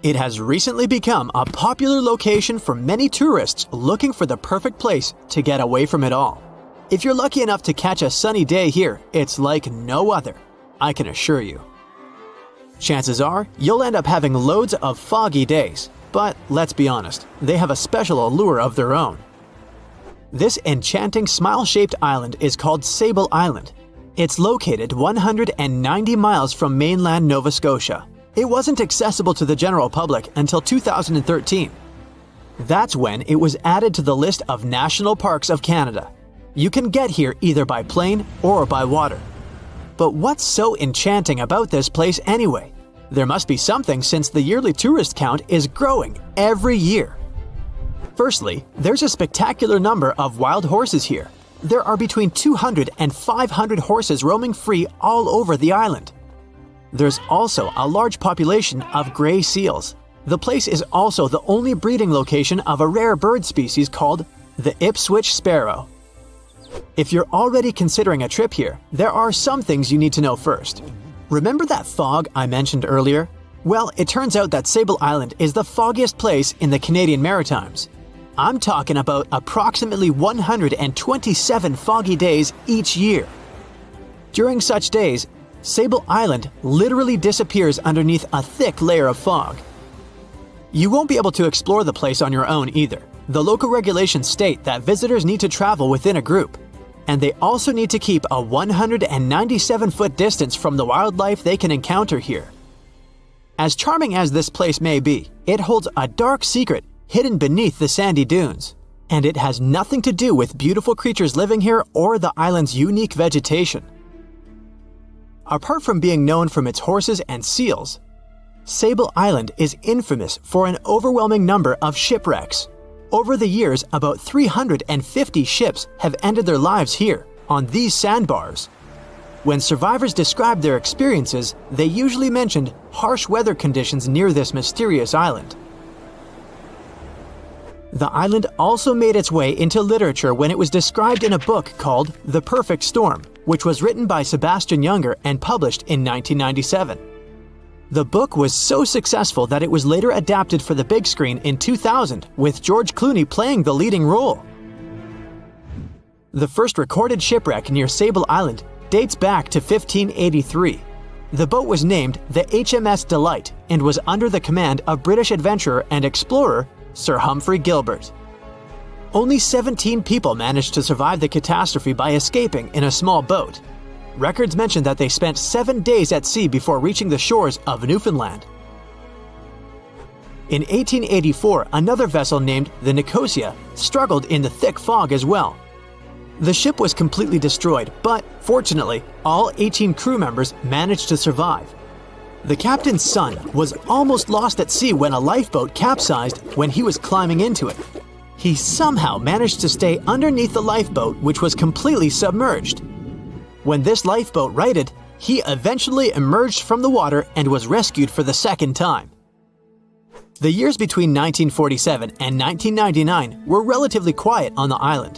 It has recently become a popular location for many tourists looking for the perfect place to get away from it all. If you're lucky enough to catch a sunny day here, it's like no other, I can assure you. Chances are, you'll end up having loads of foggy days, but let's be honest, they have a special allure of their own. This enchanting smile-shaped island is called Sable Island. It's located 190 miles from mainland Nova Scotia. It wasn't accessible to the general public until 2013. That's when it was added to the list of National Parks of Canada. You can get here either by plane or by water. But what's so enchanting about this place anyway? There must be something since the yearly tourist count is growing every year. Firstly, there's a spectacular number of wild horses here. There are between 200 and 500 horses roaming free all over the island. There's also a large population of gray seals. The place is also the only breeding location of a rare bird species called the Ipswich sparrow. If you're already considering a trip here, there are some things you need to know first. Remember that fog I mentioned earlier? Well, it turns out that Sable Island is the foggiest place in the Canadian Maritimes. I'm talking about approximately 127 foggy days each year. During such days, Sable Island literally disappears underneath a thick layer of fog. You won't be able to explore the place on your own either. The local regulations state that visitors need to travel within a group, and they also need to keep a 197-foot distance from the wildlife they can encounter here. As charming as this place may be, it holds a dark secret hidden beneath the sandy dunes, and it has nothing to do with beautiful creatures living here or the island's unique vegetation. Apart from being known from its horses and seals, Sable Island is infamous for an overwhelming number of shipwrecks. Over the years, about 350 ships have ended their lives here, on these sandbars. When survivors described their experiences, they usually mentioned harsh weather conditions near this mysterious island. The island also made its way into literature when it was described in a book called The Perfect Storm, which was written by Sebastian Junger and published in 1997. The book was so successful that it was later adapted for the big screen in 2000, with George Clooney playing the leading role. The first recorded shipwreck near Sable Island dates back to 1583. The boat was named the HMS Delight and was under the command of British adventurer and explorer Sir Humphrey Gilbert. Only 17 people managed to survive the catastrophe by escaping in a small boat. Records mention that they spent 7 days at sea before reaching the shores of Newfoundland. In 1884, another vessel named the Nicosia struggled in the thick fog as well. The ship was completely destroyed, but fortunately, all 18 crew members managed to survive. The captain's son was almost lost at sea when a lifeboat capsized when he was climbing into it. He somehow managed to stay underneath the lifeboat, which was completely submerged. When this lifeboat righted, he eventually emerged from the water and was rescued for the second time. The years between 1947 and 1999 were relatively quiet on the island.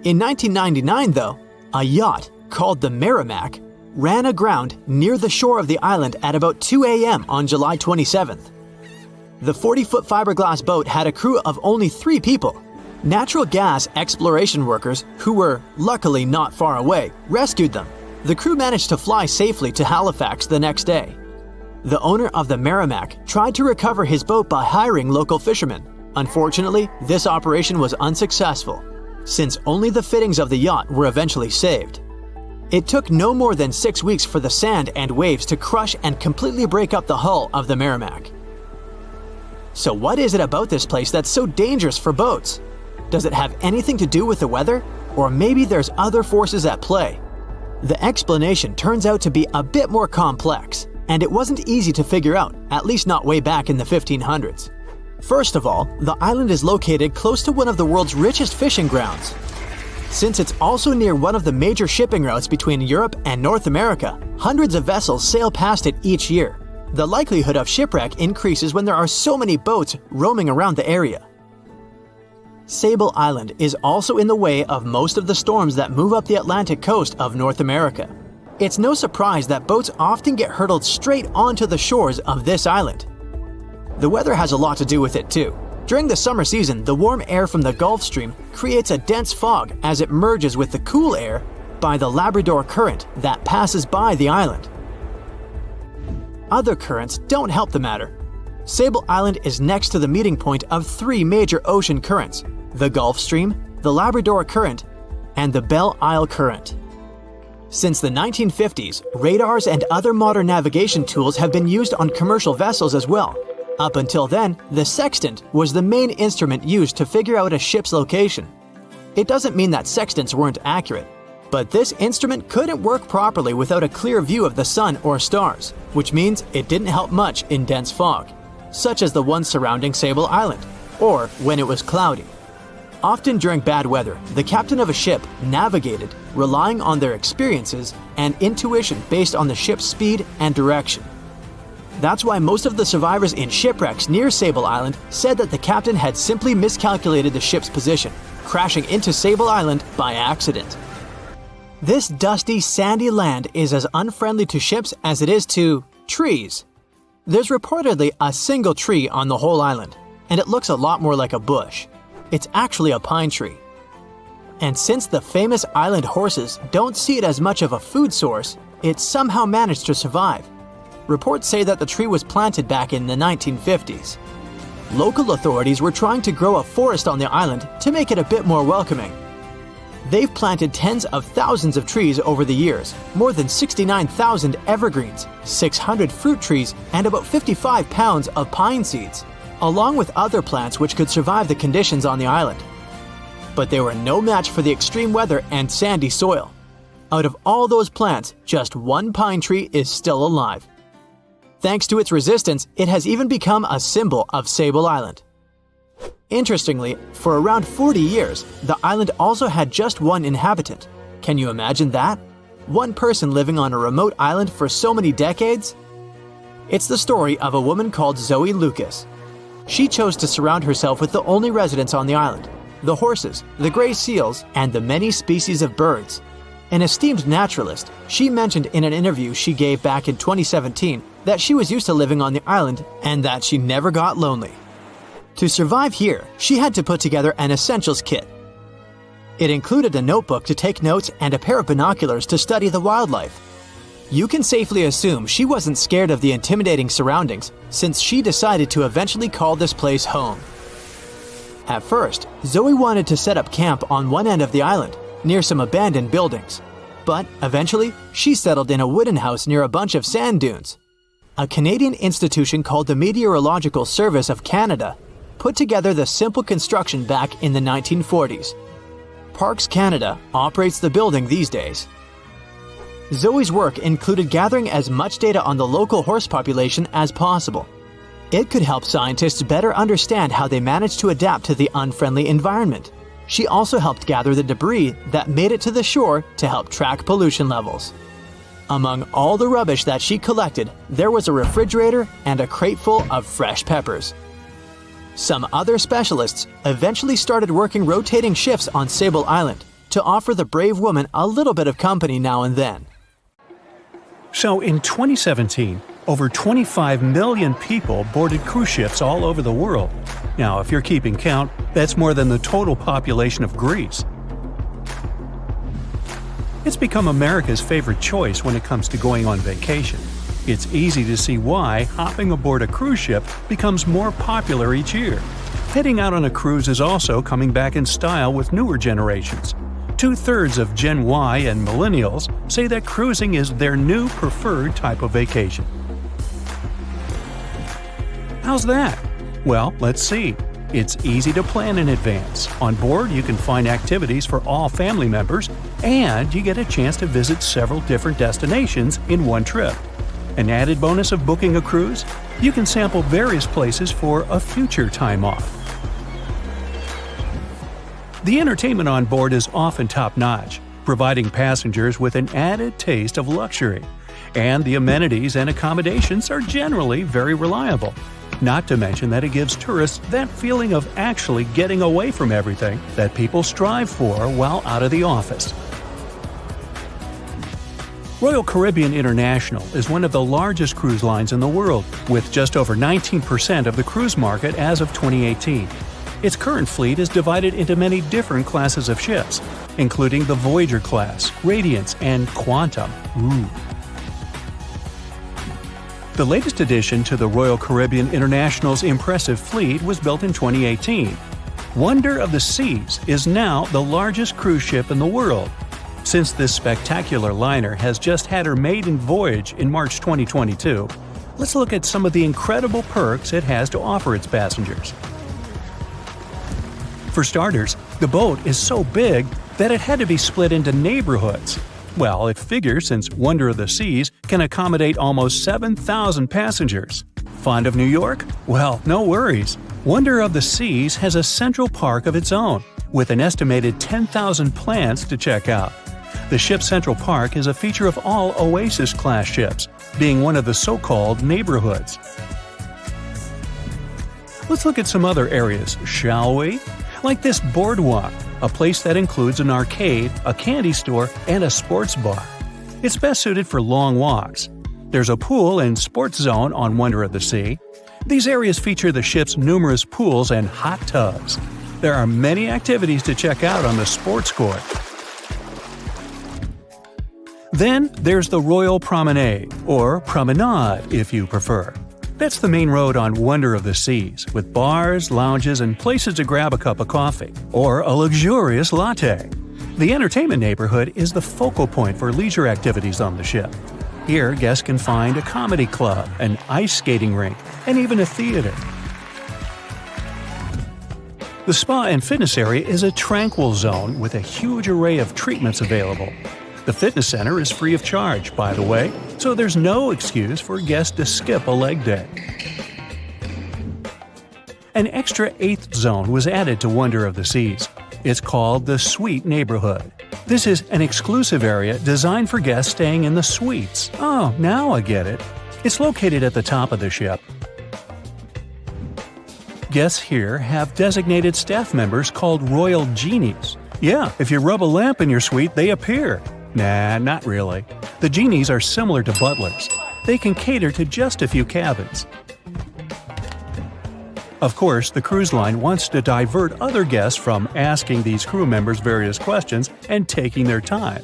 In 1999, though, a yacht called the Merrimack ran aground near the shore of the island at about 2 a.m. on July 27th. The 40-foot fiberglass boat had a crew of only 3 people. Natural gas exploration workers, who were luckily not far away, rescued them. The crew managed to fly safely to Halifax the next day. The owner of the Merrimack tried to recover his boat by hiring local fishermen. Unfortunately, this operation was unsuccessful, since only the fittings of the yacht were eventually saved. It took no more than 6 weeks for the sand and waves to crush and completely break up the hull of the Merrimack. So what is it about this place that's so dangerous for boats? Does it have anything to do with the weather? Or maybe there's other forces at play? The explanation turns out to be a bit more complex, and it wasn't easy to figure out, at least not way back in the 1500s. First of all, the island is located close to one of the world's richest fishing grounds. Since it's also near one of the major shipping routes between Europe and North America, hundreds of vessels sail past it each year. The likelihood of shipwreck increases when there are so many boats roaming around the area. Sable Island is also in the way of most of the storms that move up the Atlantic coast of North America. It's no surprise that boats often get hurtled straight onto the shores of this island. The weather has a lot to do with it too. During the summer season, the warm air from the Gulf Stream creates a dense fog as it merges with the cool air by the Labrador Current that passes by the island. Other currents don't help the matter. Sable Island is next to the meeting point of 3 major ocean currents: the Gulf Stream, the Labrador Current, and the Belle Isle Current. Since the 1950s, radars and other modern navigation tools have been used on commercial vessels as well. Up until then, the sextant was the main instrument used to figure out a ship's location. It doesn't mean that sextants weren't accurate, but this instrument couldn't work properly without a clear view of the sun or stars, which means it didn't help much in dense fog, such as the one surrounding Sable Island, or when it was cloudy. Often during bad weather, the captain of a ship navigated, relying on their experiences and intuition based on the ship's speed and direction. That's why most of the survivors in shipwrecks near Sable Island said that the captain had simply miscalculated the ship's position, crashing into Sable Island by accident. This dusty, sandy land is as unfriendly to ships as it is to trees. There's reportedly a single tree on the whole island, and it looks a lot more like a bush. It's actually a pine tree. And since the famous island horses don't see it as much of a food source, it somehow managed to survive. Reports say that the tree was planted back in the 1950s. Local authorities were trying to grow a forest on the island to make it a bit more welcoming. They've planted tens of thousands of trees over the years, more than 69,000 evergreens, 600 fruit trees, and about 55 pounds of pine seeds, along with other plants which could survive the conditions on the island. But they were no match for the extreme weather and sandy soil. Out of all those plants, just one pine tree is still alive. Thanks to its resistance, it has even become a symbol of Sable Island. Interestingly, for around 40 years, the island also had just one inhabitant. Can you imagine that? One person living on a remote island for so many decades? It's the story of a woman called Zoe Lucas. she chose to surround herself with the only residents on the island: the horses, the gray seals, and the many species of birds. An esteemed naturalist, she mentioned in an interview she gave back in 2017 that she was used to living on the island and that she never got lonely. To survive here, she had to put together an essentials kit. It included a notebook to take notes and a pair of binoculars to study the wildlife. You can safely assume she wasn't scared of the intimidating surroundings, since she decided to eventually call this place home. At first, Zoe wanted to set up camp on one end of the island, near some abandoned buildings. But eventually, she settled in a wooden house near a bunch of sand dunes. A Canadian institution called the Meteorological Service of Canada put together the simple construction back in the 1940s. Parks Canada operates the building these days. Zoe's work included gathering as much data on the local horse population as possible. It could help scientists better understand how they managed to adapt to the unfriendly environment. She also helped gather the debris that made it to the shore to help track pollution levels. Among all the rubbish that she collected, there was a refrigerator and a crate full of fresh peppers. Some other specialists eventually started working rotating shifts on Sable Island to offer the brave woman a little bit of company now and then. So in 2017, over 25 million people boarded cruise ships all over the world. Now, if you're keeping count, that's more than the total population of Greece. It's become America's favorite choice when it comes to going on vacation. It's easy to see why hopping aboard a cruise ship becomes more popular each year. Heading out on a cruise is also coming back in style with newer generations. 2/3 of Gen Y and millennials say that cruising is their new preferred type of vacation. How's that? Well, let's see. It's easy to plan in advance. On board, you can find activities for all family members, and you get a chance to visit several different destinations in one trip. An added bonus of booking a cruise? You can sample various places for a future time off. The entertainment on board is often top-notch, providing passengers with an added taste of luxury. And the amenities and accommodations are generally very reliable. Not to mention that it gives tourists that feeling of actually getting away from everything that people strive for while out of the office. Royal Caribbean International is one of the largest cruise lines in the world, with just over 19% of the cruise market as of 2018. Its current fleet is divided into many different classes of ships, including the Voyager class, Radiance, and Quantum. The latest addition to the Royal Caribbean International's impressive fleet was built in 2018. Wonder of the Seas is now the largest cruise ship in the world. Since this spectacular liner has just had her maiden voyage in March 2022, let's look at some of the incredible perks it has to offer its passengers. For starters, the boat is so big that it had to be split into neighborhoods. Well, it figures since Wonder of the Seas can accommodate almost 7,000 passengers. Fond of New York? Well, no worries. Wonder of the Seas has a central park of its own, with an estimated 10,000 plants to check out. The ship's central park is a feature of all Oasis-class ships, being one of the so-called neighborhoods. Let's look at some other areas, shall we? Like this boardwalk, a place that includes an arcade, a candy store, and a sports bar. It's best suited for long walks. There's a pool and sports zone on Wonder of the Sea. These areas feature the ship's numerous pools and hot tubs. There are many activities to check out on the sports court. Then there's the Royal Promenade, or Promenade if you prefer. That's the main road on Wonder of the Seas, with bars, lounges, and places to grab a cup of coffee, or a luxurious latte. The entertainment neighborhood is the focal point for leisure activities on the ship. Here, guests can find a comedy club, an ice skating rink, and even a theater. The spa and fitness area is a tranquil zone with a huge array of treatments available. The fitness center is free of charge, by the way, so there's no excuse for guests to skip a leg day. An extra 8th zone was added to Wonder of the Seas. It's called the Suite Neighborhood. This is an exclusive area designed for guests staying in the suites. Oh, now I get it. It's located at the top of the ship. Guests here have designated staff members called Royal Genies. Yeah, if you rub a lamp in your suite, they appear. Nah, not really. The genies are similar to butlers. They can cater to just a few cabins. Of course, the cruise line wants to divert other guests from asking these crew members various questions and taking their time.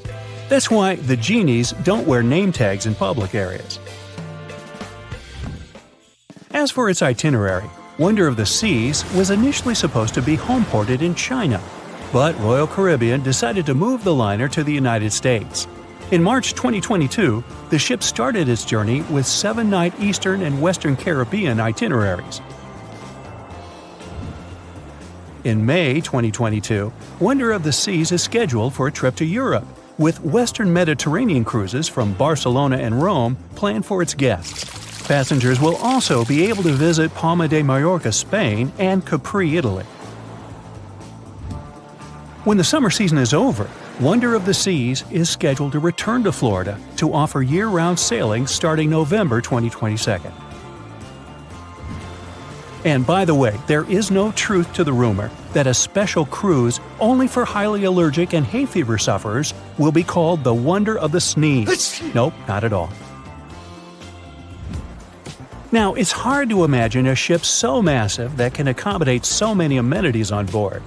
That's why the genies don't wear name tags in public areas. As for its itinerary, Wonder of the Seas was initially supposed to be homeported in China, but Royal Caribbean decided to move the liner to the United States. In March 2022, the ship started its journey with 7-night Eastern and Western Caribbean itineraries. In May 2022, Wonder of the Seas is scheduled for a trip to Europe, with Western Mediterranean cruises from Barcelona and Rome planned for its guests. Passengers will also be able to visit Palma de Mallorca, Spain, and Capri, Italy. When the summer season is over, Wonder of the Seas is scheduled to return to Florida to offer year-round sailing starting November 2022. And by the way, there is no truth to the rumor that a special cruise only for highly allergic and hay fever sufferers will be called the Wonder of the Sneeze. Nope, not at all. Now, it's hard to imagine a ship so massive that can accommodate so many amenities on board.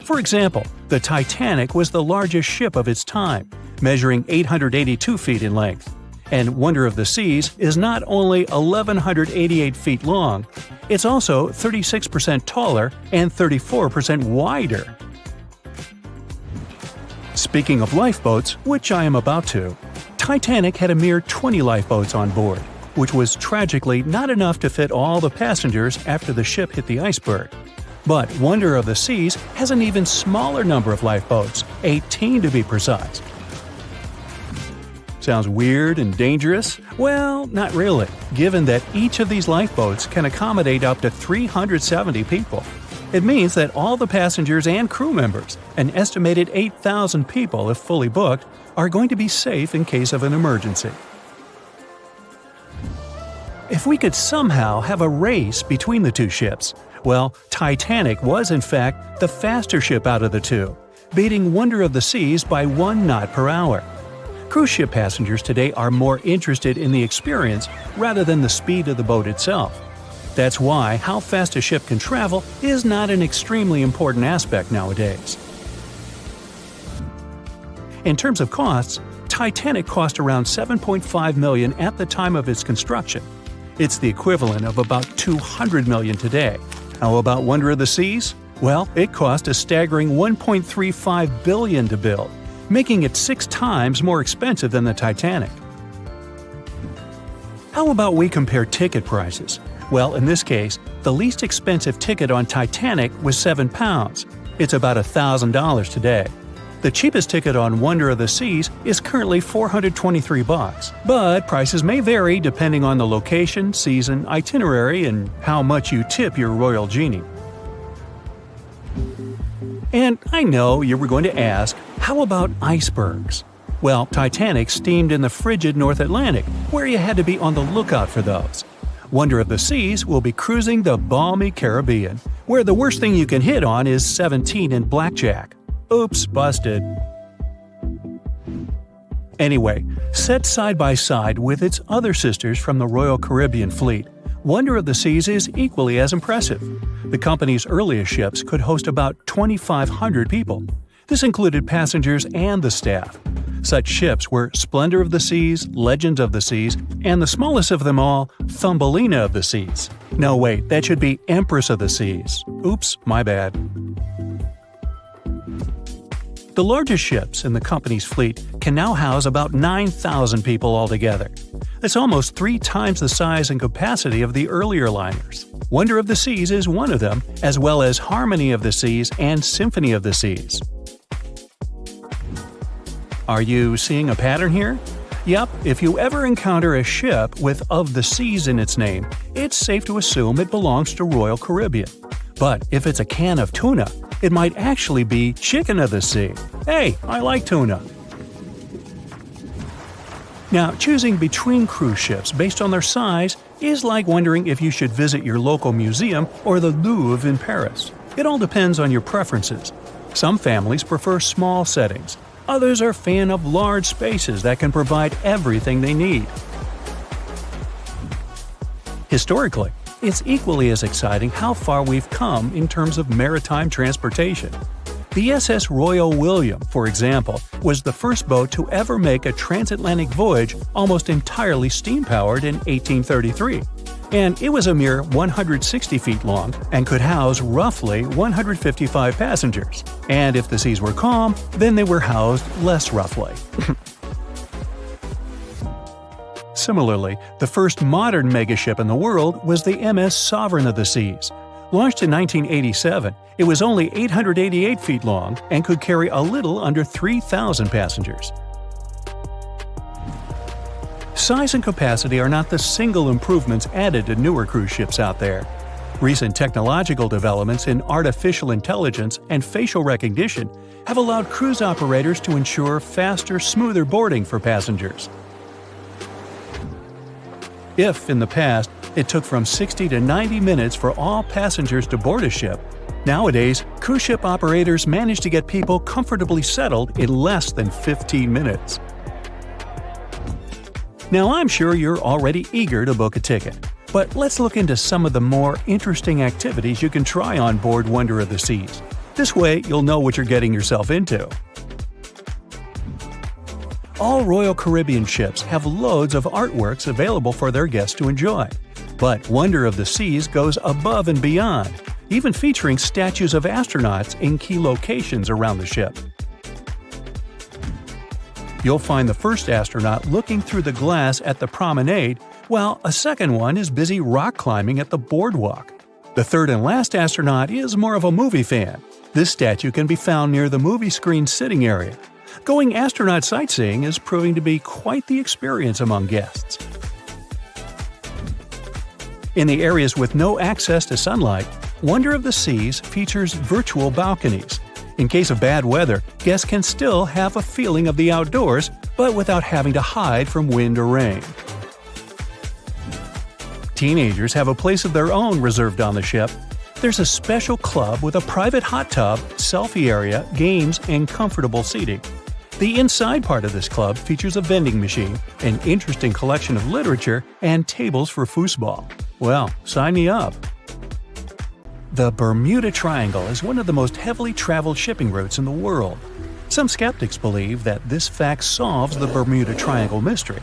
For example, the Titanic was the largest ship of its time, measuring 882 feet in length. And Wonder of the Seas is not only 1,188 feet long, it's also 36% taller and 34% wider. Speaking of lifeboats, which I am about to, Titanic had a mere 20 lifeboats on board, which was tragically not enough to fit all the passengers after the ship hit the iceberg. But Wonder of the Seas has an even smaller number of lifeboats, 18 to be precise. Sounds weird and dangerous? Well, not really, given that each of these lifeboats can accommodate up to 370 people. It means that all the passengers and crew members, an estimated 8,000 people if fully booked, are going to be safe in case of an emergency. If we could somehow have a race between the two ships, well, Titanic was in fact the faster ship out of the two, beating Wonder of the Seas by 1 knot per hour. Cruise ship passengers today are more interested in the experience rather than the speed of the boat itself. That's why how fast a ship can travel is not an extremely important aspect nowadays. In terms of costs, Titanic cost around $7.5 million at the time of its construction. It's the equivalent of about $200 million today. How about Wonder of the Seas? Well, it cost a staggering $1.35 billion to build, making it 6 times more expensive than the Titanic. How about we compare ticket prices? Well, in this case, the least expensive ticket on Titanic was £7. It's about $1,000 today. The cheapest ticket on Wonder of the Seas is currently $423, but prices may vary depending on the location, season, itinerary, and how much you tip your Royal Genie. And I know you were going to ask, how about icebergs? Well, Titanic steamed in the frigid North Atlantic, where you had to be on the lookout for those. Wonder of the Seas will be cruising the balmy Caribbean, where the worst thing you can hit on is 17 and blackjack. Oops, busted. Anyway, set side by side with its other sisters from the Royal Caribbean fleet, Wonder of the Seas is equally as impressive. The company's earliest ships could host about 2,500 people. This included passengers and the staff. Such ships were Splendor of the Seas, Legend of the Seas, and the smallest of them all, Thumbelina of the Seas. No, wait, that should be Empress of the Seas. Oops, my bad. The largest ships in the company's fleet can now house about 9,000 people altogether. That's almost 3 times the size and capacity of the earlier liners. Wonder of the Seas is one of them, as well as Harmony of the Seas and Symphony of the Seas. Are you seeing a pattern here? Yep, if you ever encounter a ship with Of the Seas in its name, it's safe to assume it belongs to Royal Caribbean. But if it's a can of tuna, it might actually be Chicken of the Sea. Hey, I like tuna. Now, choosing between cruise ships based on their size is like wondering if you should visit your local museum or the Louvre in Paris. It all depends on your preferences. Some families prefer small settings. Others are fan of large spaces that can provide everything they need. Historically, it's equally as exciting how far we've come in terms of maritime transportation. The SS Royal William, for example, was the first boat to ever make a transatlantic voyage almost entirely steam-powered in 1833. And it was a mere 160 feet long and could house roughly 155 passengers. And if the seas were calm, then they were housed less roughly. Similarly, the first modern megaship in the world was the MS Sovereign of the Seas. Launched in 1987, it was only 888 feet long and could carry a little under 3,000 passengers. Size and capacity are not the single improvements added to newer cruise ships out there. Recent technological developments in artificial intelligence and facial recognition have allowed cruise operators to ensure faster, smoother boarding for passengers. If, in the past, it took from 60 to 90 minutes for all passengers to board a ship, nowadays, cruise ship operators manage to get people comfortably settled in less than 15 minutes. Now, I'm sure you're already eager to book a ticket, but let's look into some of the more interesting activities you can try on board Wonder of the Seas. This way, you'll know what you're getting yourself into. All Royal Caribbean ships have loads of artworks available for their guests to enjoy. But Wonder of the Seas goes above and beyond, even featuring statues of astronauts in key locations around the ship. You'll find the first astronaut looking through the glass at the promenade, while a second one is busy rock climbing at the boardwalk. The third and last astronaut is more of a movie fan. This statue can be found near the movie screen sitting area. Going astronaut sightseeing is proving to be quite the experience among guests. In the areas with no access to sunlight, Wonder of the Seas features virtual balconies. In case of bad weather, guests can still have a feeling of the outdoors, but without having to hide from wind or rain. Teenagers have a place of their own reserved on the ship. There's a special club with a private hot tub, selfie area, games, and comfortable seating. The inside part of this club features a vending machine, an interesting collection of literature, and tables for foosball. Well, sign me up! The Bermuda Triangle is one of the most heavily traveled shipping routes in the world. Some skeptics believe that this fact solves the Bermuda Triangle mystery.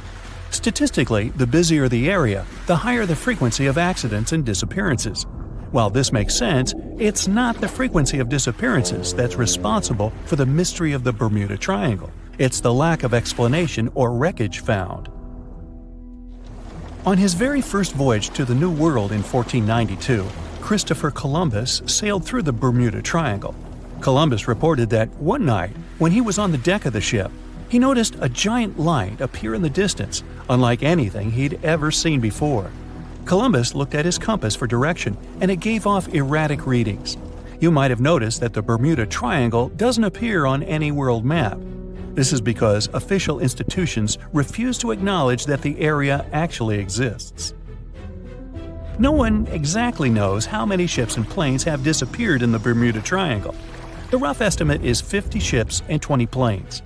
Statistically, the busier the area, the higher the frequency of accidents and disappearances. While this makes sense, it's not the frequency of disappearances that's responsible for the mystery of the Bermuda Triangle. It's the lack of explanation or wreckage found. On his very first voyage to the New World in 1492, Christopher Columbus sailed through the Bermuda Triangle. Columbus reported that one night, when he was on the deck of the ship, he noticed a giant light appear in the distance, unlike anything he'd ever seen before. Columbus looked at his compass for direction, and it gave off erratic readings. You might have noticed that the Bermuda Triangle doesn't appear on any world map. This is because official institutions refuse to acknowledge that the area actually exists. No one exactly knows how many ships and planes have disappeared in the Bermuda Triangle. The rough estimate is 50 ships and 20 planes.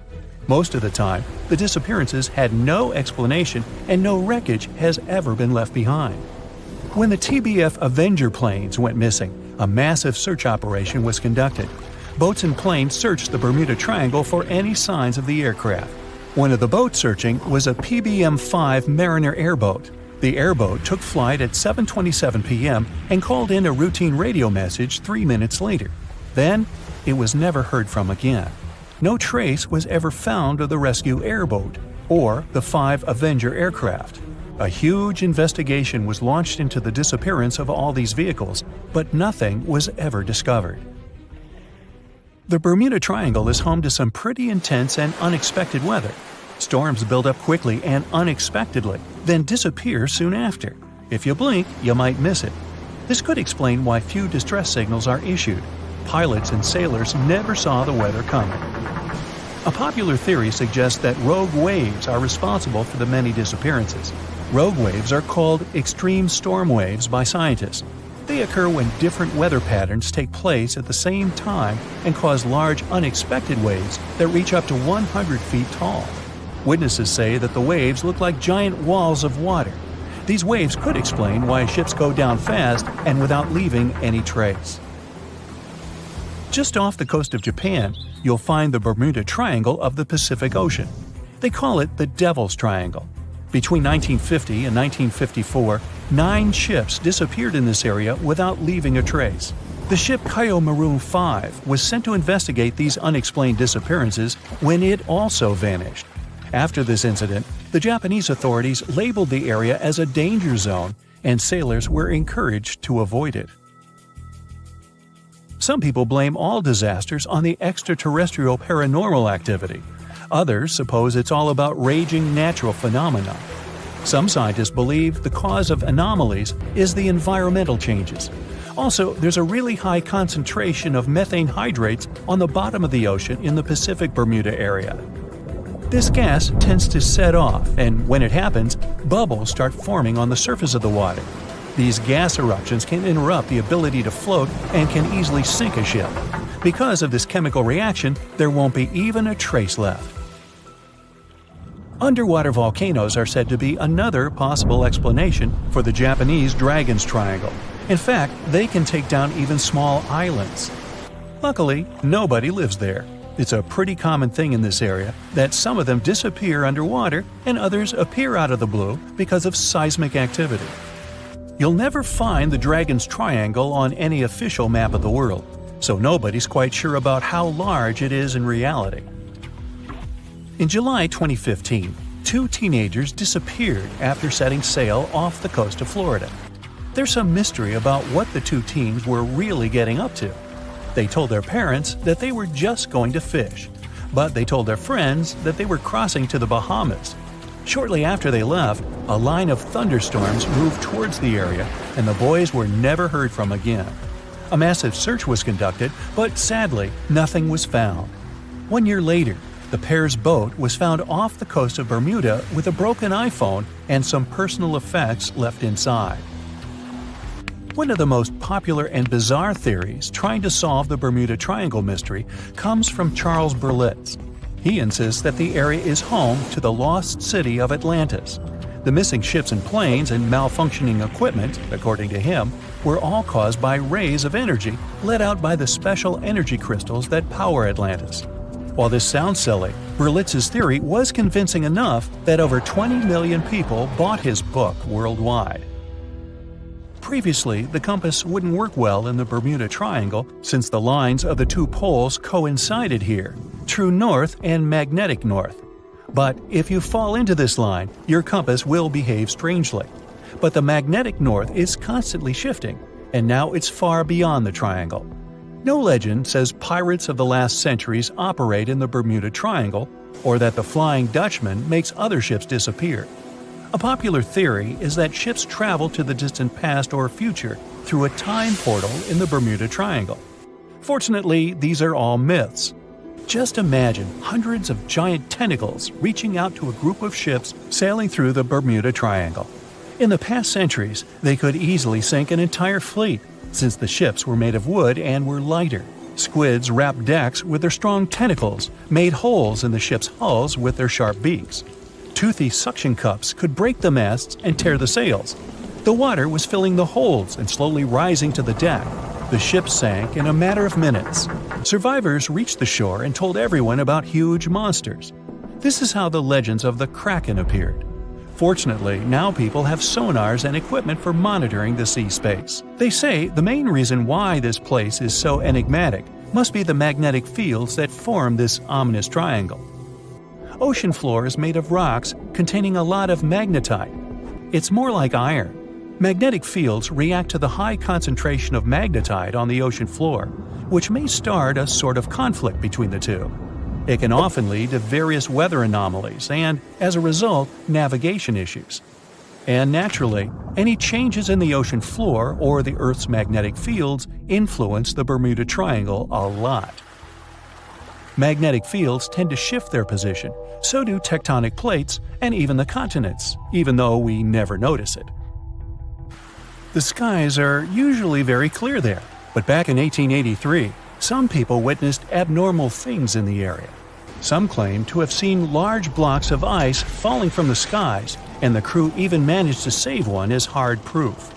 Most of the time, the disappearances had no explanation and no wreckage has ever been left behind. When the TBF Avenger planes went missing, a massive search operation was conducted. Boats and planes searched the Bermuda Triangle for any signs of the aircraft. One of the boats searching was a PBM-5 Mariner airboat. The airboat took flight at 7:27 p.m. and called in a routine radio message 3 minutes later. Then, it was never heard from again. No trace was ever found of the rescue airboat or the 5 Avenger aircraft. A huge investigation was launched into the disappearance of all these vehicles, but nothing was ever discovered. The Bermuda Triangle is home to some pretty intense and unexpected weather. Storms build up quickly and unexpectedly, then disappear soon after. If you blink, you might miss it. This could explain why few distress signals are issued. Pilots and sailors never saw the weather coming. A popular theory suggests that rogue waves are responsible for the many disappearances. Rogue waves are called extreme storm waves by scientists. They occur when different weather patterns take place at the same time and cause large unexpected waves that reach up to 100 feet tall. Witnesses say that the waves look like giant walls of water. These waves could explain why ships go down fast and without leaving any trace. Just off the coast of Japan, you'll find the Bermuda Triangle of the Pacific Ocean. They call it the Devil's Triangle. Between 1950 and 1954, 9 ships disappeared in this area without leaving a trace. The ship Maroon 5 was sent to investigate these unexplained disappearances when it also vanished. After this incident, the Japanese authorities labeled the area as a danger zone, and sailors were encouraged to avoid it. Some people blame all disasters on the extraterrestrial paranormal activity. Others suppose it's all about raging natural phenomena. Some scientists believe the cause of anomalies is the environmental changes. Also, there's a really high concentration of methane hydrates on the bottom of the ocean in the Pacific Bermuda area. This gas tends to set off, and when it happens, bubbles start forming on the surface of the water. These gas eruptions can interrupt the ability to float and can easily sink a ship. Because of this chemical reaction, there won't be even a trace left. Underwater volcanoes are said to be another possible explanation for the Japanese Dragon's Triangle. In fact, they can take down even small islands. Luckily, nobody lives there. It's a pretty common thing in this area that some of them disappear underwater and others appear out of the blue because of seismic activity. You'll never find the Dragon's Triangle on any official map of the world, so nobody's quite sure about how large it is in reality. In July 2015, 2 teenagers disappeared after setting sail off the coast of Florida. There's some mystery about what the 2 teens were really getting up to. They told their parents that they were just going to fish, but they told their friends that they were crossing to the Bahamas. Shortly after they left, a line of thunderstorms moved towards the area, and the boys were never heard from again. A massive search was conducted, but sadly, nothing was found. 1 year later, the pair's boat was found off the coast of Bermuda with a broken iPhone and some personal effects left inside. One of the most popular and bizarre theories trying to solve the Bermuda Triangle mystery comes from Charles Berlitz. He insists that the area is home to the lost city of Atlantis. The missing ships and planes and malfunctioning equipment, according to him, were all caused by rays of energy let out by the special energy crystals that power Atlantis. While this sounds silly, Berlitz's theory was convincing enough that over 20 million people bought his book worldwide. Previously, the compass wouldn't work well in the Bermuda Triangle since the lines of the 2 poles coincided here, true north and magnetic north. But if you fall into this line, your compass will behave strangely. But the magnetic north is constantly shifting, and now it's far beyond the triangle. No legend says pirates of the last centuries operate in the Bermuda Triangle, or that the Flying Dutchman makes other ships disappear. A popular theory is that ships travel to the distant past or future through a time portal in the Bermuda Triangle. Fortunately, these are all myths. Just imagine hundreds of giant tentacles reaching out to a group of ships sailing through the Bermuda Triangle. In the past centuries, they could easily sink an entire fleet, since the ships were made of wood and were lighter. Squids wrapped decks with their strong tentacles, made holes in the ship's hulls with their sharp beaks. Toothy suction cups could break the masts and tear the sails. The water was filling the holds and slowly rising to the deck. The ship sank in a matter of minutes. Survivors reached the shore and told everyone about huge monsters. This is how the legends of the Kraken appeared. Fortunately, now people have sonars and equipment for monitoring the sea space. They say the main reason why this place is so enigmatic must be the magnetic fields that form this ominous triangle. Ocean floor is made of rocks containing a lot of magnetite. It's more like iron. Magnetic fields react to the high concentration of magnetite on the ocean floor, which may start a sort of conflict between the two. It can often lead to various weather anomalies and, as a result, navigation issues. And naturally, any changes in the ocean floor or the Earth's magnetic fields influence the Bermuda Triangle a lot. Magnetic fields tend to shift their position, so do tectonic plates and even the continents, even though we never notice it. The skies are usually very clear there, but back in 1883, some people witnessed abnormal things in the area. Some claim to have seen large blocks of ice falling from the skies, and the crew even managed to save one as hard proof.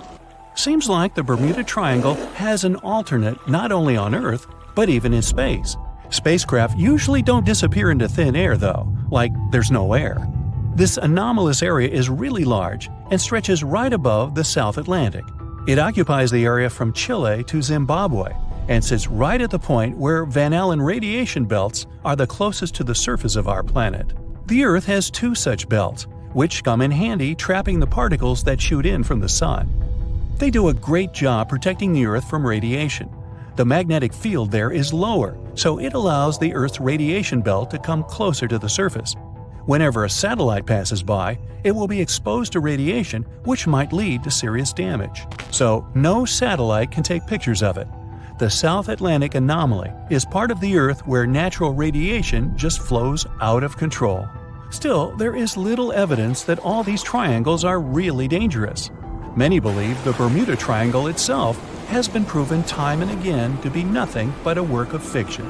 Seems like the Bermuda Triangle has an alternate not only on Earth, but even in space. Spacecraft usually don't disappear into thin air though, like there's no air. This anomalous area is really large and stretches right above the South Atlantic. It occupies the area from Chile to Zimbabwe and sits right at the point where Van Allen radiation belts are the closest to the surface of our planet. The Earth has two such belts, which come in handy trapping the particles that shoot in from the Sun. They do a great job protecting the Earth from radiation. The magnetic field there is lower, so it allows the Earth's radiation belt to come closer to the surface. Whenever a satellite passes by, it will be exposed to radiation, which might lead to serious damage. So, no satellite can take pictures of it. The South Atlantic anomaly is part of the Earth where natural radiation just flows out of control. Still, there is little evidence that all these triangles are really dangerous. Many believe the Bermuda Triangle itself has been proven time and again to be nothing but a work of fiction.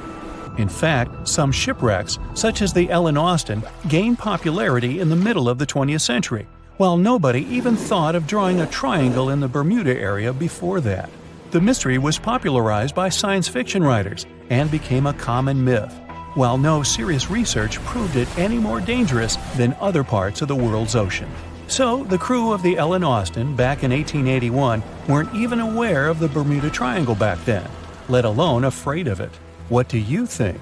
In fact, some shipwrecks, such as the Ellen Austin, gained popularity in the middle of the 20th century, while nobody even thought of drawing a triangle in the Bermuda area before that. The mystery was popularized by science fiction writers and became a common myth, while no serious research proved it any more dangerous than other parts of the world's ocean. So, the crew of the Ellen Austin back in 1881 weren't even aware of the Bermuda Triangle back then, let alone afraid of it. What do you think?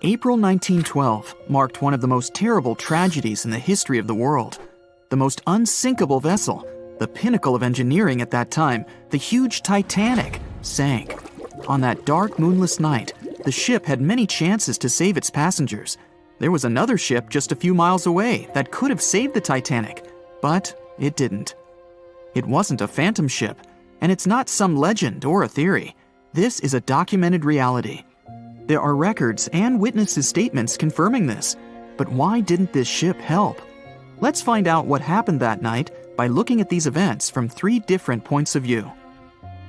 April 1912 marked one of the most terrible tragedies in the history of the world. The most unsinkable vessel, the pinnacle of engineering at that time, the huge Titanic, sank. On that dark, moonless night, the ship had many chances to save its passengers. There was another ship just a few miles away that could have saved the Titanic, but it didn't. It wasn't a phantom ship, and it's not some legend or a theory. This is a documented reality. There are records and witnesses' statements confirming this. But why didn't this ship help? Let's find out what happened that night by looking at these events from 3 different points of view.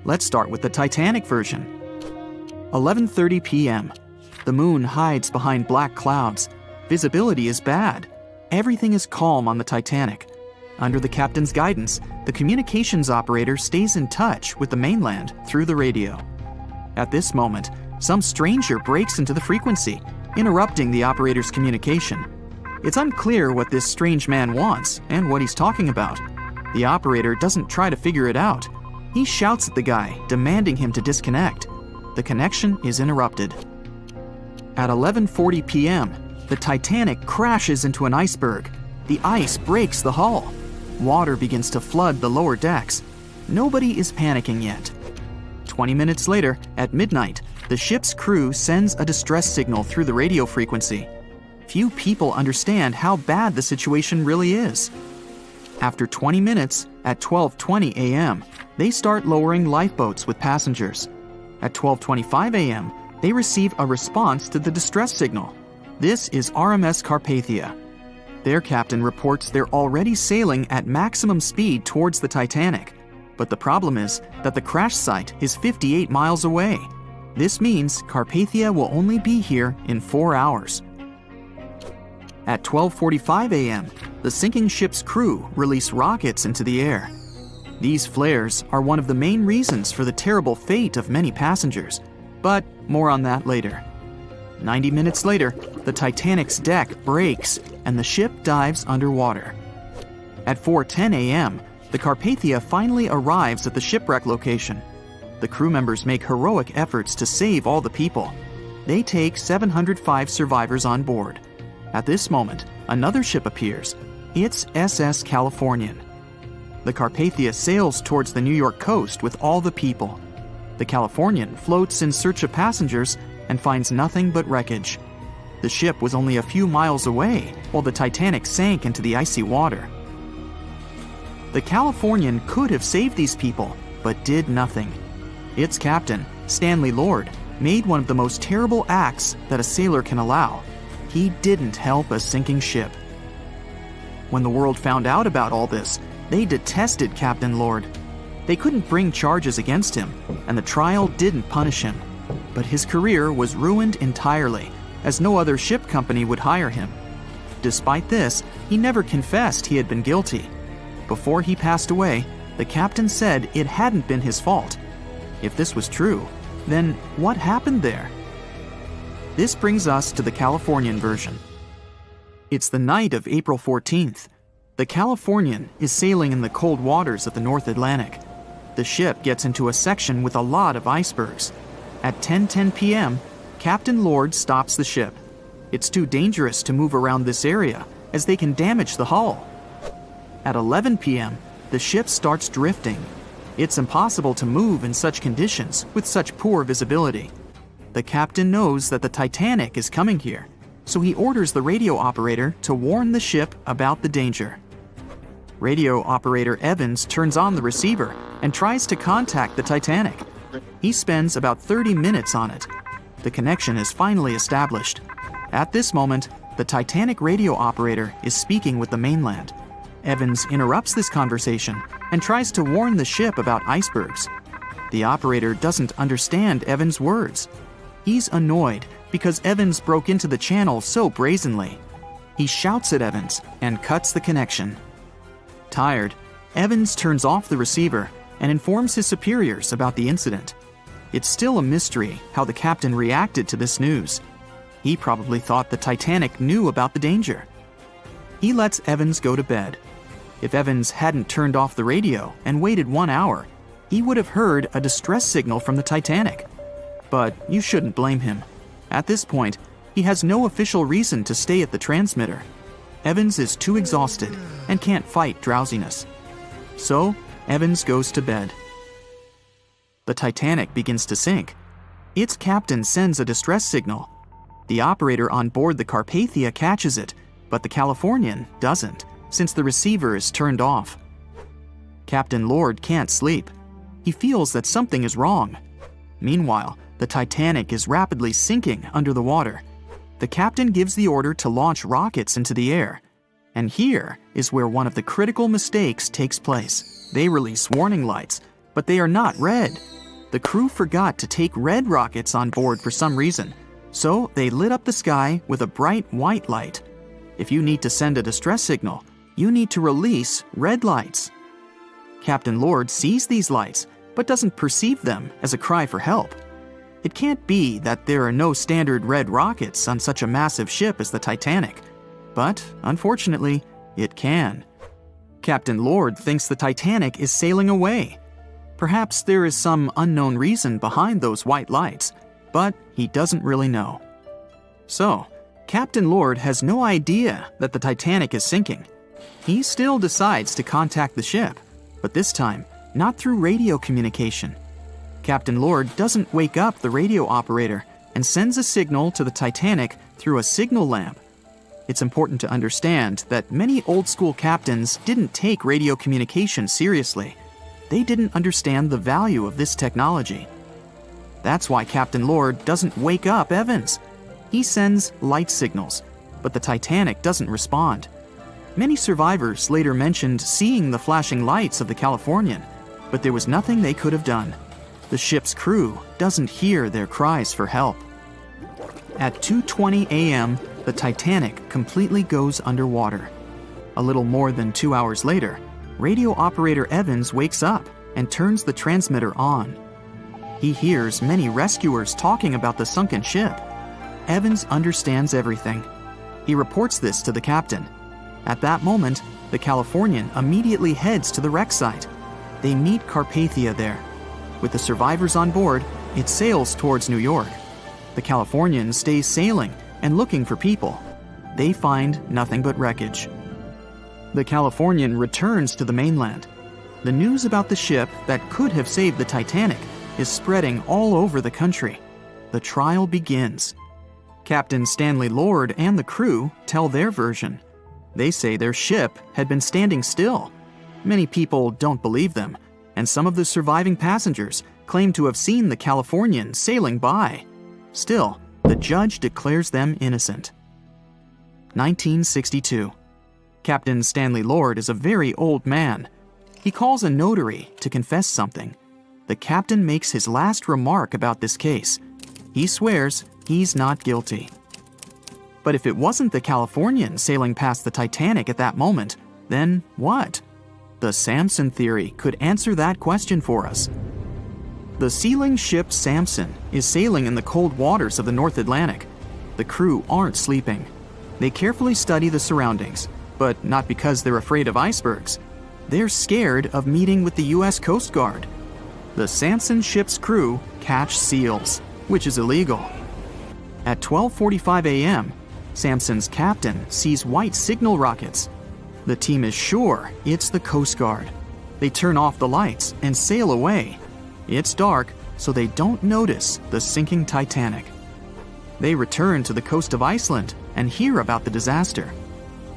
Let's start with the Titanic version. 11:30 p.m. The moon hides behind black clouds. Visibility is bad. Everything is calm on the Titanic. Under the captain's guidance, the communications operator stays in touch with the mainland through the radio. At this moment, some stranger breaks into the frequency, interrupting the operator's communication. It's unclear what this strange man wants and what he's talking about. The operator doesn't try to figure it out. He shouts at the guy, demanding him to disconnect. The connection is interrupted. At 11:40 p.m., the Titanic crashes into an iceberg. The ice breaks the hull. Water begins to flood the lower decks. Nobody is panicking yet. 20 minutes later, at midnight, the ship's crew sends a distress signal through the radio frequency. Few people understand how bad the situation really is. After 20 minutes, at 12:20 a.m., they start lowering lifeboats with passengers. At 12:25 a.m., they receive a response to the distress signal. This is RMS Carpathia. Their captain reports they're already sailing at maximum speed towards the Titanic. But the problem is that the crash site is 58 miles away. This means Carpathia will only be here in 4 hours. At 12:45 a.m., the sinking ship's crew release rockets into the air. These flares are one of the main reasons for the terrible fate of many passengers, but more on that later. 90 minutes later, the Titanic's deck breaks and the ship dives underwater. At 4:10 a.m., the Carpathia finally arrives at the shipwreck location. The crew members make heroic efforts to save all the people. They take 705 survivors on board. At this moment, another ship appears. It's SS Californian. The Carpathia sails towards the New York coast with all the people. The Californian floats in search of passengers and finds nothing but wreckage. The ship was only a few miles away while the Titanic sank into the icy water. The Californian could have saved these people, but did nothing. Its captain, Stanley Lord, made one of the most terrible acts that a sailor can allow. He didn't help a sinking ship. When the world found out about all this, they detested Captain Lord. They couldn't bring charges against him, and the trial didn't punish him. But his career was ruined entirely, as no other ship company would hire him. Despite this, he never confessed he had been guilty. Before he passed away, the captain said it hadn't been his fault. If this was true, then what happened there? This brings us to the Californian version. It's the night of April 14th. The Californian is sailing in the cold waters of the North Atlantic. The ship gets into a section with a lot of icebergs. At 10:10 p.m., Captain Lord stops the ship. It's too dangerous to move around this area, as they can damage the hull. At 11 p.m., the ship starts drifting. It's impossible to move in such conditions with such poor visibility. The captain knows that the Titanic is coming here, so he orders the radio operator to warn the ship about the danger. Radio operator Evans turns on the receiver and tries to contact the Titanic. He spends about 30 minutes on it. The connection is finally established. At this moment, the Titanic radio operator is speaking with the mainland. Evans interrupts this conversation and tries to warn the ship about icebergs. The operator doesn't understand Evans' words. He's annoyed because Evans broke into the channel so brazenly. He shouts at Evans and cuts the connection. Tired, Evans turns off the receiver and informs his superiors about the incident. It's still a mystery how the captain reacted to this news. He probably thought the Titanic knew about the danger. He lets Evans go to bed. If Evans hadn't turned off the radio and waited 1 hour, he would have heard a distress signal from the Titanic. But you shouldn't blame him. At this point, he has no official reason to stay at the transmitter. Evans is too exhausted and can't fight drowsiness. So, Evans goes to bed. The Titanic begins to sink. Its captain sends a distress signal. The operator on board the Carpathia catches it, but the Californian doesn't, since the receiver is turned off. Captain Lord can't sleep. He feels that something is wrong. Meanwhile, the Titanic is rapidly sinking under the water. The captain gives the order to launch rockets into the air. And here is where one of the critical mistakes takes place. They release warning lights, but they are not red. The crew forgot to take red rockets on board for some reason, so they lit up the sky with a bright white light. If you need to send a distress signal, you need to release red lights. Captain Lord sees these lights, but doesn't perceive them as a cry for help. It can't be that there are no standard red rockets on such a massive ship as the Titanic. But, unfortunately, it can. Captain Lord thinks the Titanic is sailing away. Perhaps there is some unknown reason behind those white lights, but he doesn't really know. So, Captain Lord has no idea that the Titanic is sinking. He still decides to contact the ship, but this time, not through radio communication. Captain Lord doesn't wake up the radio operator and sends a signal to the Titanic through a signal lamp. It's important to understand that many old-school captains didn't take radio communication seriously. They didn't understand the value of this technology. That's why Captain Lord doesn't wake up Evans. He sends light signals, but the Titanic doesn't respond. Many survivors later mentioned seeing the flashing lights of the Californian, but there was nothing they could have done. The ship's crew doesn't hear their cries for help. At 2:20 a.m., the Titanic completely goes underwater. A little more than 2 hours later, radio operator Evans wakes up and turns the transmitter on. He hears many rescuers talking about the sunken ship. Evans understands everything. He reports this to the captain. At that moment, the Californian immediately heads to the wreck site. They meet Carpathia there. With the survivors on board, it sails towards New York. The Californian stays sailing and looking for people. They find nothing but wreckage. The Californian returns to the mainland. The news about the ship that could have saved the Titanic is spreading all over the country. The trial begins. Captain Stanley Lord and the crew tell their version. They say their ship had been standing still. Many people don't believe them, and some of the surviving passengers claim to have seen the Californian sailing by. Still, the judge declares them innocent. 1962. Captain Stanley Lord is a very old man. He calls a notary to confess something. The captain makes his last remark about this case. He swears he's not guilty. But if it wasn't the Californian sailing past the Titanic at that moment, then what? The Samson theory could answer that question for us. The sealing ship Samson is sailing in the cold waters of the North Atlantic. The crew aren't sleeping. They carefully study the surroundings, but not because they're afraid of icebergs. They're scared of meeting with the U.S. Coast Guard. The Samson ship's crew catch seals, which is illegal. At 12:45 a.m., Samson's captain sees white signal rockets. The team is sure it's the Coast Guard. They turn off the lights and sail away. It's dark, so they don't notice the sinking Titanic. They return to the coast of Iceland and hear about the disaster.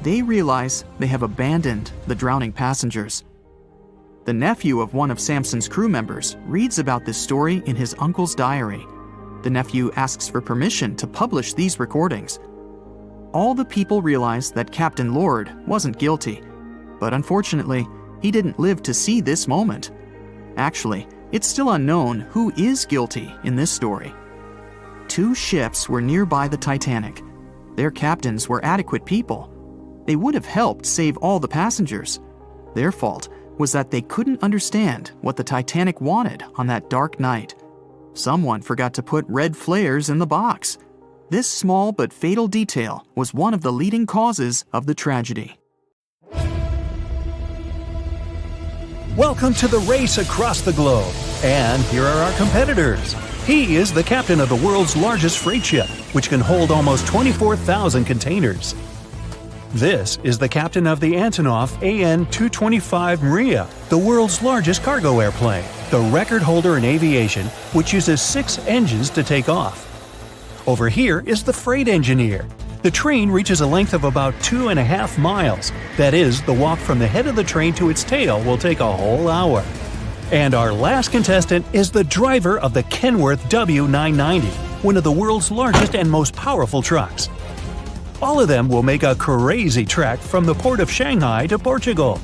They realize they have abandoned the drowning passengers. The nephew of one of Samson's crew members reads about this story in his uncle's diary. The nephew asks for permission to publish these recordings. All the people realize that Captain Lord wasn't guilty, but unfortunately, he didn't live to see this moment. Actually, it's still unknown who is guilty in this story. 2 ships were nearby the Titanic. Their captains were adequate people. They would have helped save all the passengers. Their fault was that they couldn't understand what the Titanic wanted on that dark night. Someone forgot to put red flares in the box. This small but fatal detail was one of the leading causes of the tragedy. Welcome to the race across the globe. And here are our competitors. He is the captain of the world's largest freight ship, which can hold almost 24,000 containers. This is the captain of the Antonov AN-225 Maria, the world's largest cargo airplane, the record holder in aviation, which uses 6 engines to take off. Over here is the freight engineer. The train reaches a length of about 2.5 miles. That is, the walk from the head of the train to its tail will take a whole hour. And our last contestant is the driver of the Kenworth W990, one of the world's largest and most powerful trucks. All of them will make a crazy trek from the port of Shanghai to Portugal.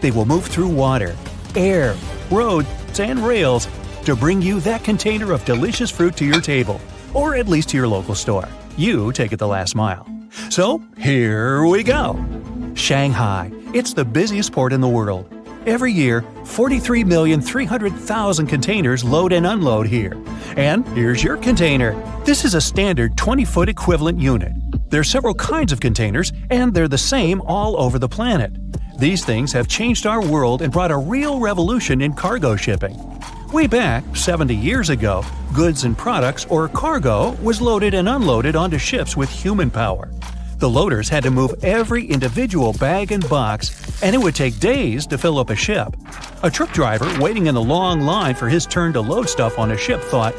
They will move through water, air, roads, and rails to bring you that container of delicious fruit to your table, or at least to your local store. You take it the last mile. So, here we go! Shanghai. It's the busiest port in the world. Every year, 43,300,000 containers load and unload here. And here's your container. This is a standard 20-foot equivalent unit. There are several kinds of containers, and they're the same all over the planet. These things have changed our world and brought a real revolution in cargo shipping. Way back, 70 years ago, goods and products, or cargo, was loaded and unloaded onto ships with human power. The loaders had to move every individual bag and box, and it would take days to fill up a ship. A truck driver waiting in the long line for his turn to load stuff on a ship thought,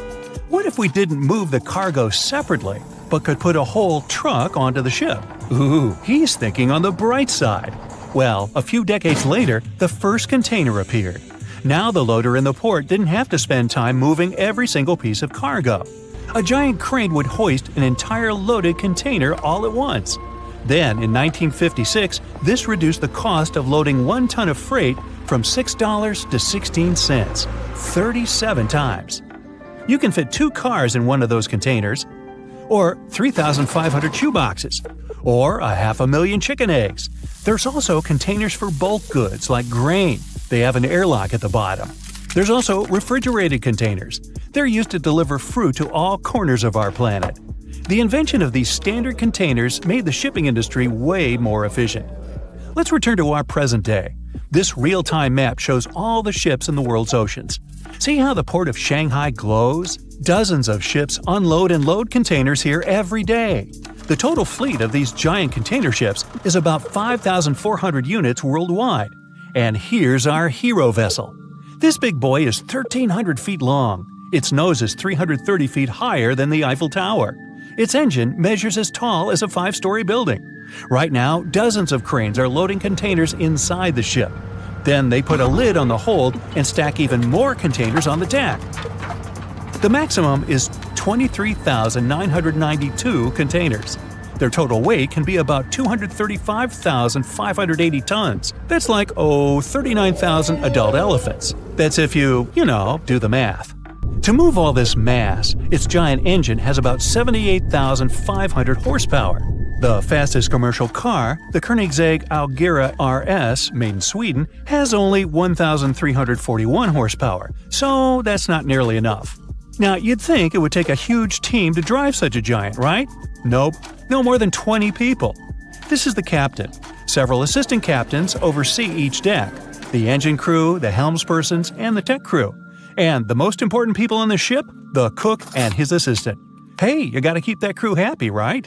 what if we didn't move the cargo separately, but could put a whole truck onto the ship? Ooh, he's thinking on the bright side. Well, a few decades later, the first container appeared. Now the loader in the port didn't have to spend time moving every single piece of cargo. A giant crane would hoist an entire loaded container all at once. Then, in 1956, this reduced the cost of loading 1 ton of freight from $6 to 16 cents, 37 times. You can fit 2 cars in one of those containers, or 3,500 shoeboxes, or 500,000 chicken eggs. There's also containers for bulk goods like grain. They have an airlock at the bottom. There's also refrigerated containers. They're used to deliver fruit to all corners of our planet. The invention of these standard containers made the shipping industry way more efficient. Let's return to our present day. This real-time map shows all the ships in the world's oceans. See how the port of Shanghai glows? Dozens of ships unload and load containers here every day. The total fleet of these giant container ships is about 5,400 units worldwide. And here's our hero vessel. This big boy is 1,300 feet long. Its nose is 330 feet higher than the Eiffel Tower. Its engine measures as tall as a 5-story building. Right now, dozens of cranes are loading containers inside the ship. Then they put a lid on the hold and stack even more containers on the deck. The maximum is 23,992 containers. Their total weight can be about 235,580 tons. That's like, 39,000 adult elephants. That's if you do the math. To move all this mass, its giant engine has about 78,500 horsepower. The fastest commercial car, the Koenigsegg Agera RS, made in Sweden, has only 1,341 horsepower, so that's not nearly enough. Now, you'd think it would take a huge team to drive such a giant, right? Nope, no more than 20 people. This is the captain. Several assistant captains oversee each deck: the engine crew, the helmspersons, and the tech crew. And the most important people on the ship? The cook and his assistant. Hey, you gotta keep that crew happy, right?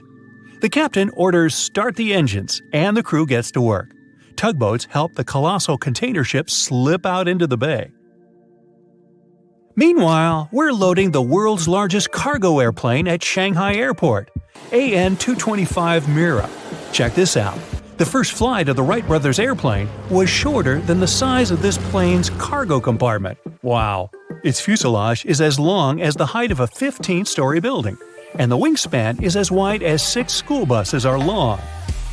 The captain orders start the engines, and the crew gets to work. Tugboats help the colossal container ship slip out into the bay. Meanwhile, we're loading the world's largest cargo airplane at Shanghai Airport, AN-225 Mira. Check this out. The first flight of the Wright brothers airplane was shorter than the size of this plane's cargo compartment. Wow. Its fuselage is as long as the height of a 15-story building, and the wingspan is as wide as 6 school buses are long.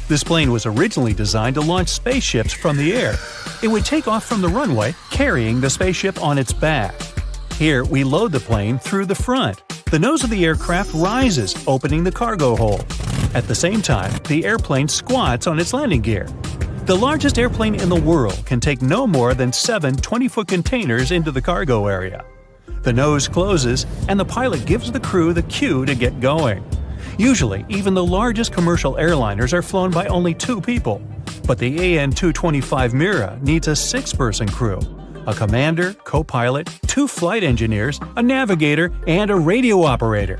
This plane was originally designed to launch spaceships from the air. It would take off from the runway, carrying the spaceship on its back. Here, we load the plane through the front. The nose of the aircraft rises, opening the cargo hold. At the same time, the airplane squats on its landing gear. The largest airplane in the world can take no more than 7 20-foot containers into the cargo area. The nose closes, and the pilot gives the crew the cue to get going. Usually, even the largest commercial airliners are flown by only 2 people, but the AN-225 Mira needs a 6-person crew: a commander, co-pilot, 2 flight engineers, a navigator, and a radio operator.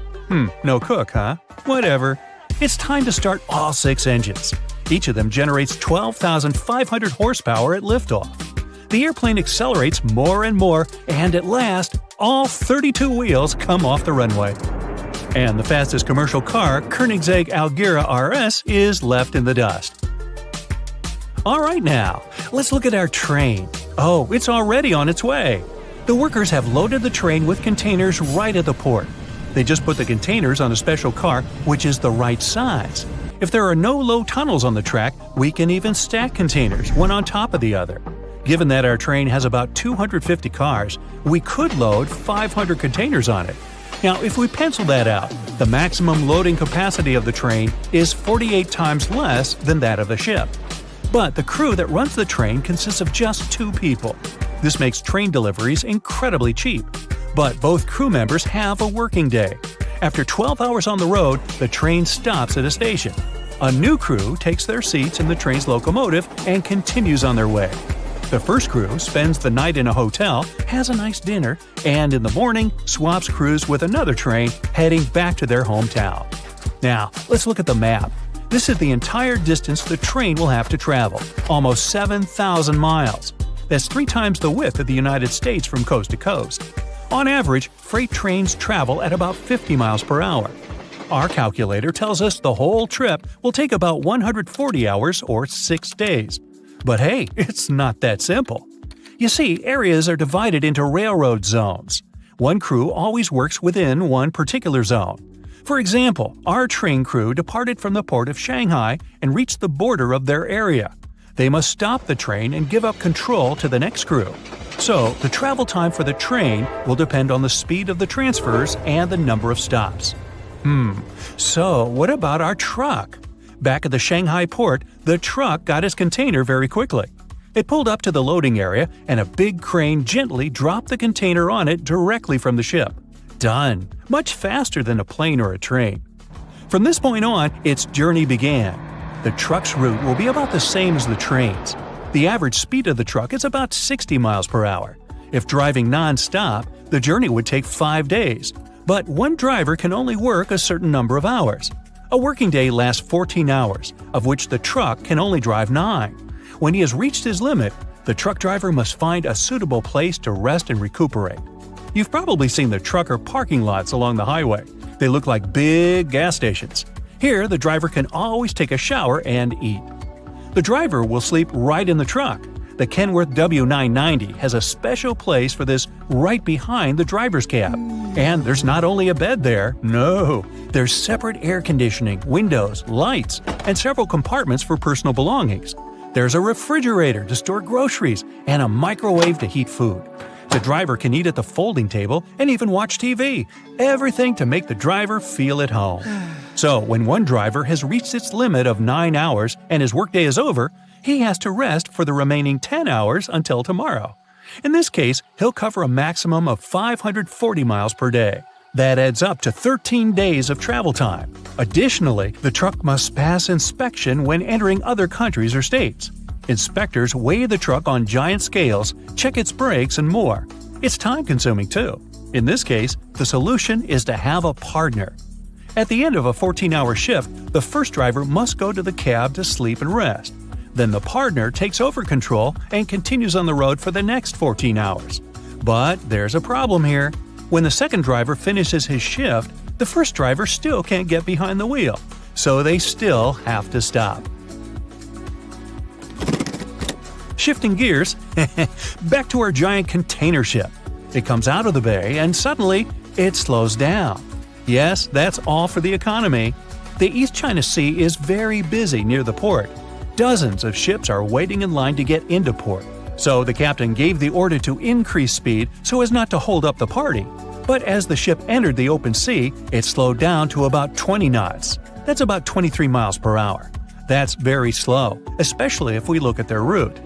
No cook, huh? Whatever. It's time to start all 6 engines. Each of them generates 12,500 horsepower at liftoff. The airplane accelerates more and more, and at last, all 32 wheels come off the runway. And the fastest commercial car, Koenigsegg Agera RS, is left in the dust. Alright now, let's look at our train. Oh, it's already on its way. The workers have loaded the train with containers right at the port. They just put the containers on a special car, which is the right size. If there are no low tunnels on the track, we can even stack containers, one on top of the other. Given that our train has about 250 cars, we could load 500 containers on it. Now, if we pencil that out, the maximum loading capacity of the train is 48 times less than that of the ship. But the crew that runs the train consists of just 2 people. This makes train deliveries incredibly cheap. But both crew members have a working day. After 12 hours on the road, the train stops at a station. A new crew takes their seats in the train's locomotive and continues on their way. The first crew spends the night in a hotel, has a nice dinner, and in the morning swaps crews with another train heading back to their hometown. Now, let's look at the map. This is the entire distance the train will have to travel, almost 7,000 miles. That's 3 times the width of the United States from coast to coast. On average, freight trains travel at about 50 miles per hour. Our calculator tells us the whole trip will take about 140 hours or 6 days. But hey, it's not that simple. You see, areas are divided into railroad zones. One crew always works within one particular zone. For example, our train crew departed from the port of Shanghai and reached the border of their area. They must stop the train and give up control to the next crew. So, the travel time for the train will depend on the speed of the transfers and the number of stops. So what about our truck? Back at the Shanghai port, the truck got its container very quickly. It pulled up to the loading area, and a big crane gently dropped the container on it directly from the ship. Done. Much faster than a plane or a train. From this point on, its journey began. The truck's route will be about the same as the train's. The average speed of the truck is about 60 miles per hour. If driving non-stop, the journey would take 5 days. But one driver can only work a certain number of hours. A working day lasts 14 hours, of which the truck can only drive 9. When he has reached his limit, the truck driver must find a suitable place to rest and recuperate. You've probably seen the trucker parking lots along the highway. They look like big gas stations. Here, the driver can always take a shower and eat. The driver will sleep right in the truck. The Kenworth W990 has a special place for this right behind the driver's cab. And there's not only a bed there, no, there's separate air conditioning, windows, lights, and several compartments for personal belongings. There's a refrigerator to store groceries and a microwave to heat food. The driver can eat at the folding table and even watch TV, everything to make the driver feel at home. So when one driver has reached its limit of 9 hours and his workday is over, he has to rest for the remaining 10 hours until tomorrow. In this case, he'll cover a maximum of 540 miles per day. That adds up to 13 days of travel time. Additionally, the truck must pass inspection when entering other countries or states. Inspectors weigh the truck on giant scales, check its brakes, and more. It's time-consuming too. In this case, the solution is to have a partner. At the end of a 14-hour shift, the first driver must go to the cab to sleep and rest. Then the partner takes over control and continues on the road for the next 14 hours. But there's a problem here. When the second driver finishes his shift, the first driver still can't get behind the wheel, so they still have to stop. Shifting gears, back to our giant container ship. It comes out of the bay and suddenly it slows down. Yes, that's all for the economy. The East China Sea is very busy near the port. Dozens of ships are waiting in line to get into port. So the captain gave the order to increase speed so as not to hold up the party. But as the ship entered the open sea, it slowed down to about 20 knots. That's about 23 miles per hour. That's very slow, especially if we look at their route.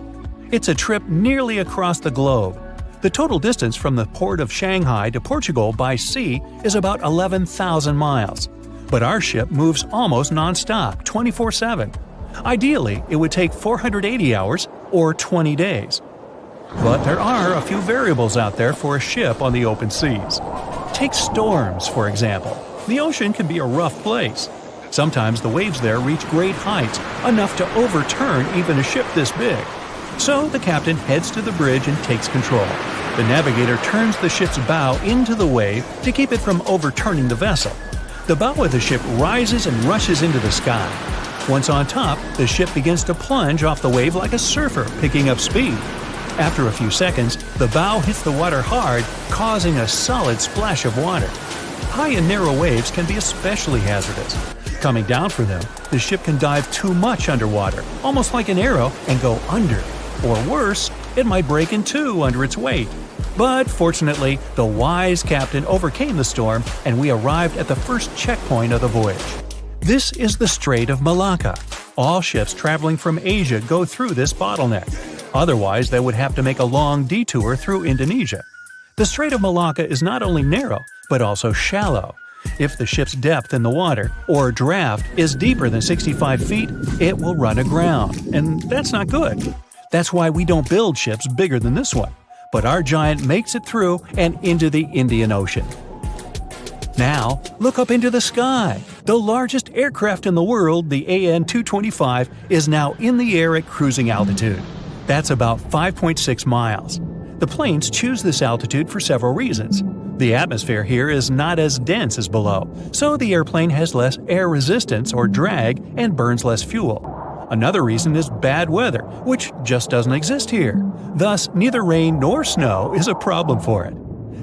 It's a trip nearly across the globe. The total distance from the port of Shanghai to Portugal by sea is about 11,000 miles. But our ship moves almost non-stop, 24/7. Ideally, it would take 480 hours or 20 days. But there are a few variables out there for a ship on the open seas. Take storms, for example. The ocean can be a rough place. Sometimes the waves there reach great heights, enough to overturn even a ship this big. So the captain heads to the bridge and takes control. The navigator turns the ship's bow into the wave to keep it from overturning the vessel. The bow of the ship rises and rushes into the sky. Once on top, the ship begins to plunge off the wave like a surfer picking up speed. After a few seconds, the bow hits the water hard, causing a solid splash of water. High and narrow waves can be especially hazardous. Coming down for them, the ship can dive too much underwater, almost like an arrow, and go under. Or worse, it might break in two under its weight. But fortunately, the wise captain overcame the storm and we arrived at the first checkpoint of the voyage. This is the Strait of Malacca. All ships traveling from Asia go through this bottleneck. Otherwise, they would have to make a long detour through Indonesia. The Strait of Malacca is not only narrow, but also shallow. If the ship's depth in the water, or draft, is deeper than 65 feet, it will run aground, and that's not good. That's why we don't build ships bigger than this one. But our giant makes it through and into the Indian Ocean. Now, look up into the sky. The largest aircraft in the world, the AN-225, is now in the air at cruising altitude. That's about 5.6 miles. The planes choose this altitude for several reasons. The atmosphere here is not as dense as below, so the airplane has less air resistance or drag and burns less fuel. Another reason is bad weather, which just doesn't exist here. Thus, neither rain nor snow is a problem for it.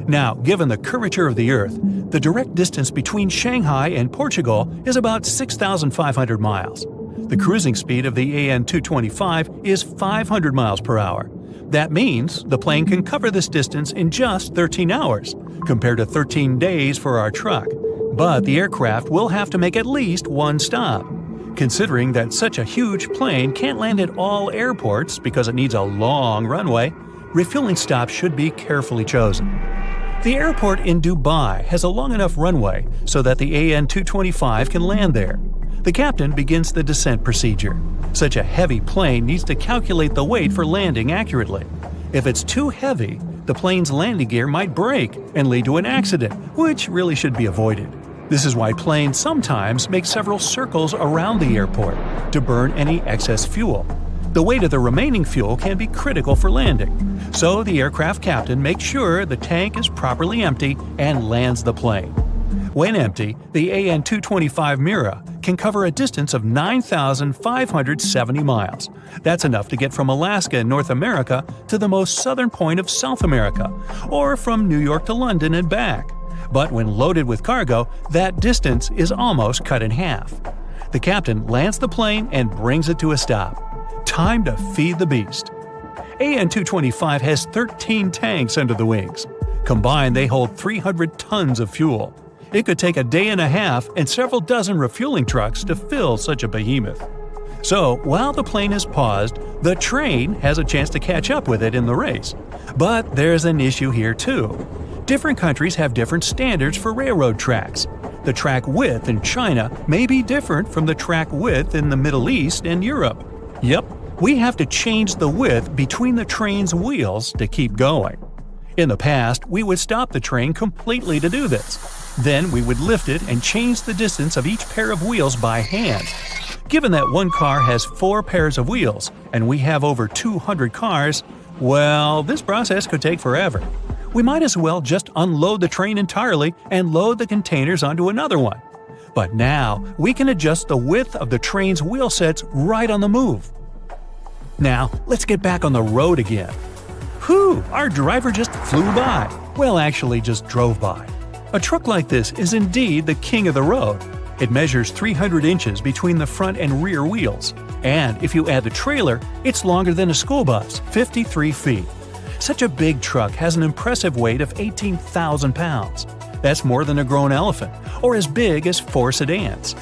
Now, given the curvature of the Earth, the direct distance between Shanghai and Portugal is about 6,500 miles. The cruising speed of the AN-225 is 500 miles per hour. That means the plane can cover this distance in just 13 hours, compared to 13 days for our truck. But the aircraft will have to make at least one stop. Considering that such a huge plane can't land at all airports because it needs a long runway, refueling stops should be carefully chosen. The airport in Dubai has a long enough runway so that the AN-225 can land there. The captain begins the descent procedure. Such a heavy plane needs to calculate the weight for landing accurately. If it's too heavy, the plane's landing gear might break and lead to an accident, which really should be avoided. This is why planes sometimes make several circles around the airport to burn any excess fuel. The weight of the remaining fuel can be critical for landing, so the aircraft captain makes sure the tank is properly empty and lands the plane. When empty, the AN-225 Mira can cover a distance of 9,570 miles. That's enough to get from Alaska in North America to the most southern point of South America, or from New York to London and back. But when loaded with cargo, that distance is almost cut in half. The captain lands the plane and brings it to a stop. Time to feed the beast. AN-225 has 13 tanks under the wings. Combined, they hold 300 tons of fuel. It could take a day and a half and several dozen refueling trucks to fill such a behemoth. So, while the plane is paused, the train has a chance to catch up with it in the race. But there's an issue here too. Different countries have different standards for railroad tracks. The track width in China may be different from the track width in the Middle East and Europe. Yep, we have to change the width between the train's wheels to keep going. In the past, we would stop the train completely to do this. Then we would lift it and change the distance of each pair of wheels by hand. Given that one car has 4 pairs of wheels, and we have over 200 cars, well, this process could take forever. We might as well just unload the train entirely and load the containers onto another one. But now, we can adjust the width of the train's wheel sets right on the move. Now, let's get back on the road again. Whew, our driver just flew by. Well, actually just drove by. A truck like this is indeed the king of the road. It measures 300 inches between the front and rear wheels. And if you add the trailer, it's longer than a school bus, 53 feet. Such a big truck has an impressive weight of 18,000 pounds. That's more than a grown elephant, or as big as 4 sedans.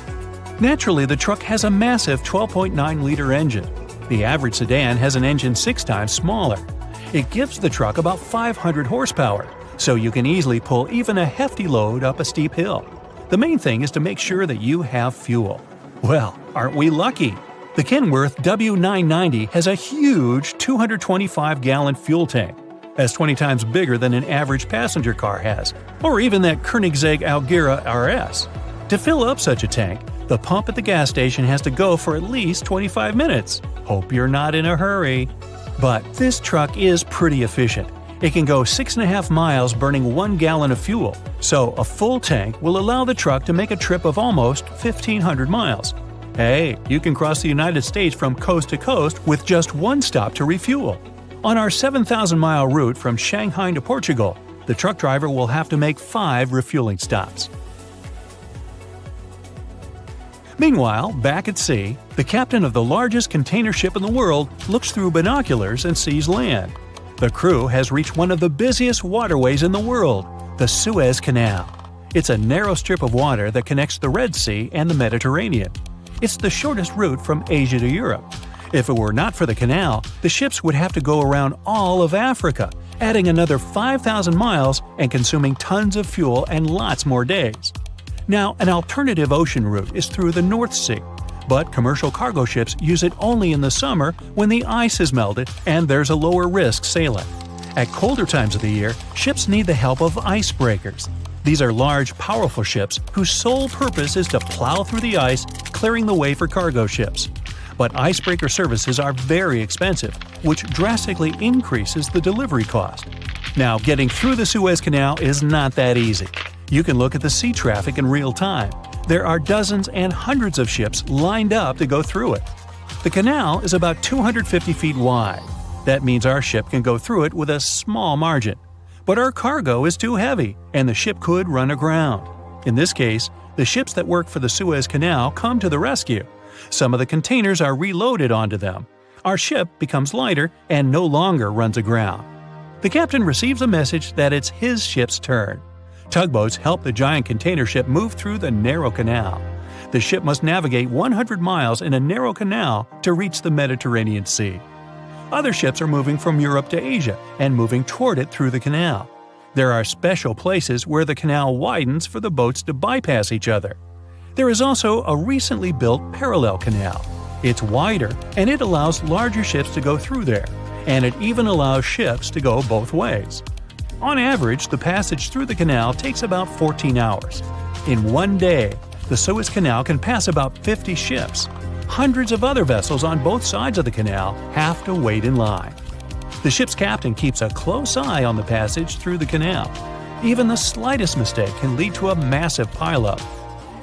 Naturally, the truck has a massive 12.9-liter engine. The average sedan has an engine 6 times smaller. It gives the truck about 500 horsepower, so you can easily pull even a hefty load up a steep hill. The main thing is to make sure that you have fuel. Well, aren't we lucky? The Kenworth W990 has a huge 225-gallon fuel tank. That's 20 times bigger than an average passenger car has, or even that Koenigsegg Algira RS. To fill up such a tank, the pump at the gas station has to go for at least 25 minutes. Hope you're not in a hurry. But this truck is pretty efficient. It can go 6.5 miles burning 1 gallon of fuel, so a full tank will allow the truck to make a trip of almost 1,500 miles. Hey, you can cross the United States from coast to coast with just one stop to refuel. On our 7,000-mile route from Shanghai to Portugal, the truck driver will have to make 5 refueling stops. Meanwhile, back at sea, the captain of the largest container ship in the world looks through binoculars and sees land. The crew has reached one of the busiest waterways in the world, the Suez Canal. It's a narrow strip of water that connects the Red Sea and the Mediterranean. It's the shortest route from Asia to Europe. If it were not for the canal, the ships would have to go around all of Africa, adding another 5,000 miles and consuming tons of fuel and lots more days. Now, an alternative ocean route is through the North Sea, but commercial cargo ships use it only in the summer when the ice is melted and there's a lower risk sailing. At colder times of the year, ships need the help of icebreakers. These are large, powerful ships whose sole purpose is to plow through the ice, clearing the way for cargo ships. But icebreaker services are very expensive, which drastically increases the delivery cost. Now, getting through the Suez Canal is not that easy. You can look at the sea traffic in real time. There are dozens and hundreds of ships lined up to go through it. The canal is about 250 feet wide. That means our ship can go through it with a small margin. But our cargo is too heavy, and the ship could run aground. In this case, the ships that work for the Suez Canal come to the rescue. Some of the containers are reloaded onto them. Our ship becomes lighter and no longer runs aground. The captain receives a message that it's his ship's turn. Tugboats help the giant container ship move through the narrow canal. The ship must navigate 100 miles in a narrow canal to reach the Mediterranean Sea. Other ships are moving from Europe to Asia and moving toward it through the canal. There are special places where the canal widens for the boats to bypass each other. There is also a recently built parallel canal. It's wider and it allows larger ships to go through there, and it even allows ships to go both ways. On average, the passage through the canal takes about 14 hours. In one day, the Suez Canal can pass about 50 ships. Hundreds of other vessels on both sides of the canal have to wait in line. The ship's captain keeps a close eye on the passage through the canal. Even the slightest mistake can lead to a massive pileup.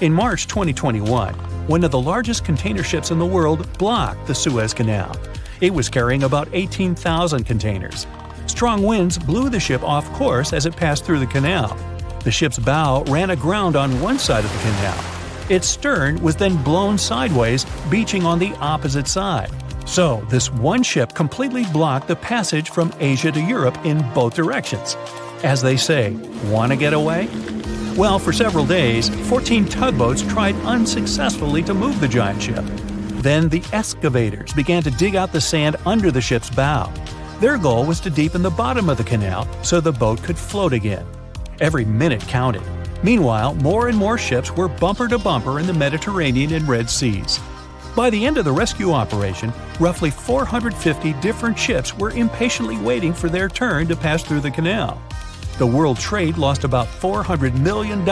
In March 2021, one of the largest container ships in the world, blocked the Suez Canal. It was carrying about 18,000 containers. Strong winds blew the ship off course as it passed through the canal. The ship's bow ran aground on one side of the canal. Its stern was then blown sideways, beaching on the opposite side. So, this one ship completely blocked the passage from Asia to Europe in both directions. As they say, wanna get away? Well, for several days, 14 tugboats tried unsuccessfully to move the giant ship. Then the excavators began to dig out the sand under the ship's bow. Their goal was to deepen the bottom of the canal so the boat could float again. Every minute counted. Meanwhile, more and more ships were bumper to bumper in the Mediterranean and Red Seas. By the end of the rescue operation, roughly 450 different ships were impatiently waiting for their turn to pass through the canal. The world trade lost about $400 million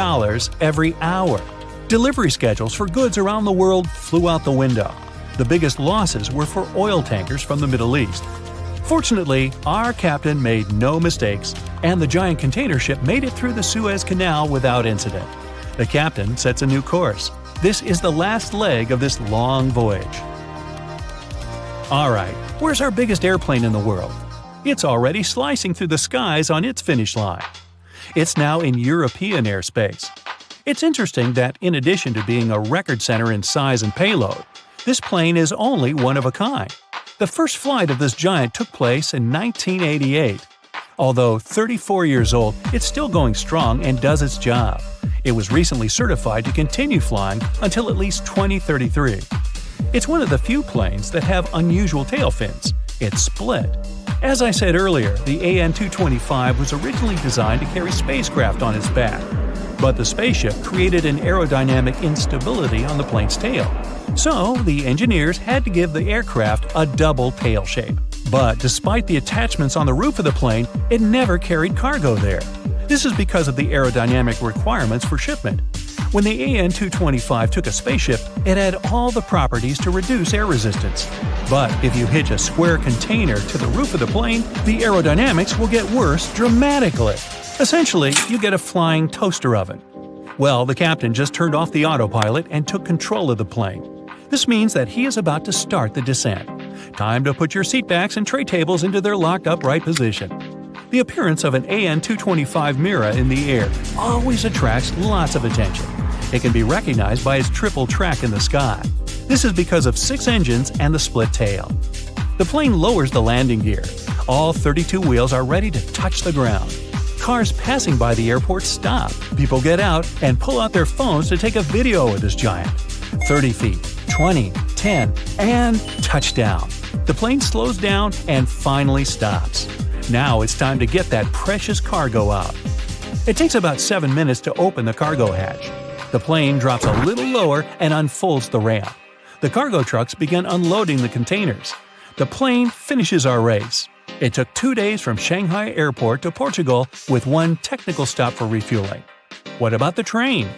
every hour. Delivery schedules for goods around the world flew out the window. The biggest losses were for oil tankers from the Middle East. Fortunately, our captain made no mistakes, and the giant container ship made it through the Suez Canal without incident. The captain sets a new course. This is the last leg of this long voyage. Alright, where's our biggest airplane in the world? It's already slicing through the skies on its finish line. It's now in European airspace. It's interesting that in addition to being a record center in size and payload, this plane is only one of a kind. The first flight of this giant took place in 1988. Although 34 years old, it's still going strong and does its job. It was recently certified to continue flying until at least 2033. It's one of the few planes that have unusual tail fins. It's split. As I said earlier, the AN-225 was originally designed to carry spacecraft on its back. But the spaceship created an aerodynamic instability on the plane's tail. So, the engineers had to give the aircraft a double tail shape. But despite the attachments on the roof of the plane, it never carried cargo there. This is because of the aerodynamic requirements for shipment. When the AN-225 took a spaceship, it had all the properties to reduce air resistance. But if you hitch a square container to the roof of the plane, the aerodynamics will get worse dramatically. Essentially, you get a flying toaster oven. Well, the captain just turned off the autopilot and took control of the plane. This means that he is about to start the descent. Time to put your seatbacks and tray tables into their locked upright position. The appearance of an AN-225 Mira in the air always attracts lots of attention. It can be recognized by its triple track in the sky. This is because of 6 engines and the split tail. The plane lowers the landing gear. All 32 wheels are ready to touch the ground. Cars passing by the airport stop. People get out and pull out their phones to take a video of this giant. 30 feet, 20, 10, and touchdown. The plane slows down and finally stops. Now it's time to get that precious cargo out. It takes about 7 minutes to open the cargo hatch. The plane drops a little lower and unfolds the ramp. The cargo trucks begin unloading the containers. The plane finishes our race. It took 2 days from Shanghai Airport to Portugal with one technical stop for refueling. What about the train?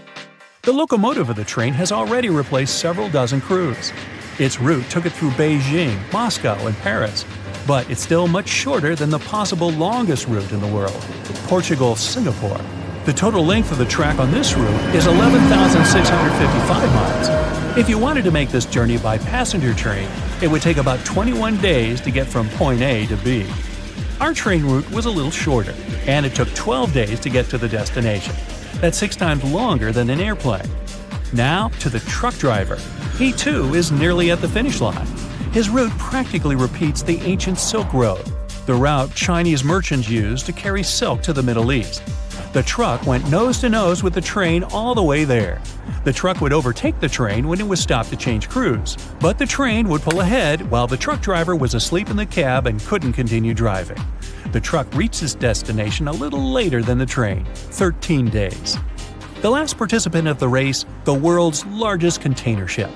The locomotive of the train has already replaced several dozen crews. Its route took it through Beijing, Moscow, and Paris, but it's still much shorter than the possible longest route in the world, Portugal-Singapore. The total length of the track on this route is 11,655 miles. If you wanted to make this journey by passenger train, it would take about 21 days to get from point A to B. Our train route was a little shorter, and it took 12 days to get to the destination. That's 6 times longer than an airplane. Now to the truck driver. He too is nearly at the finish line. His route practically repeats the ancient Silk Road, the route Chinese merchants used to carry silk to the Middle East. The truck went nose to nose with the train all the way there. The truck would overtake the train when it was stopped to change crews, but the train would pull ahead while the truck driver was asleep in the cab and couldn't continue driving. The truck reached its destination a little later than the train, 13 days. The last participant of the race, the world's largest container ship.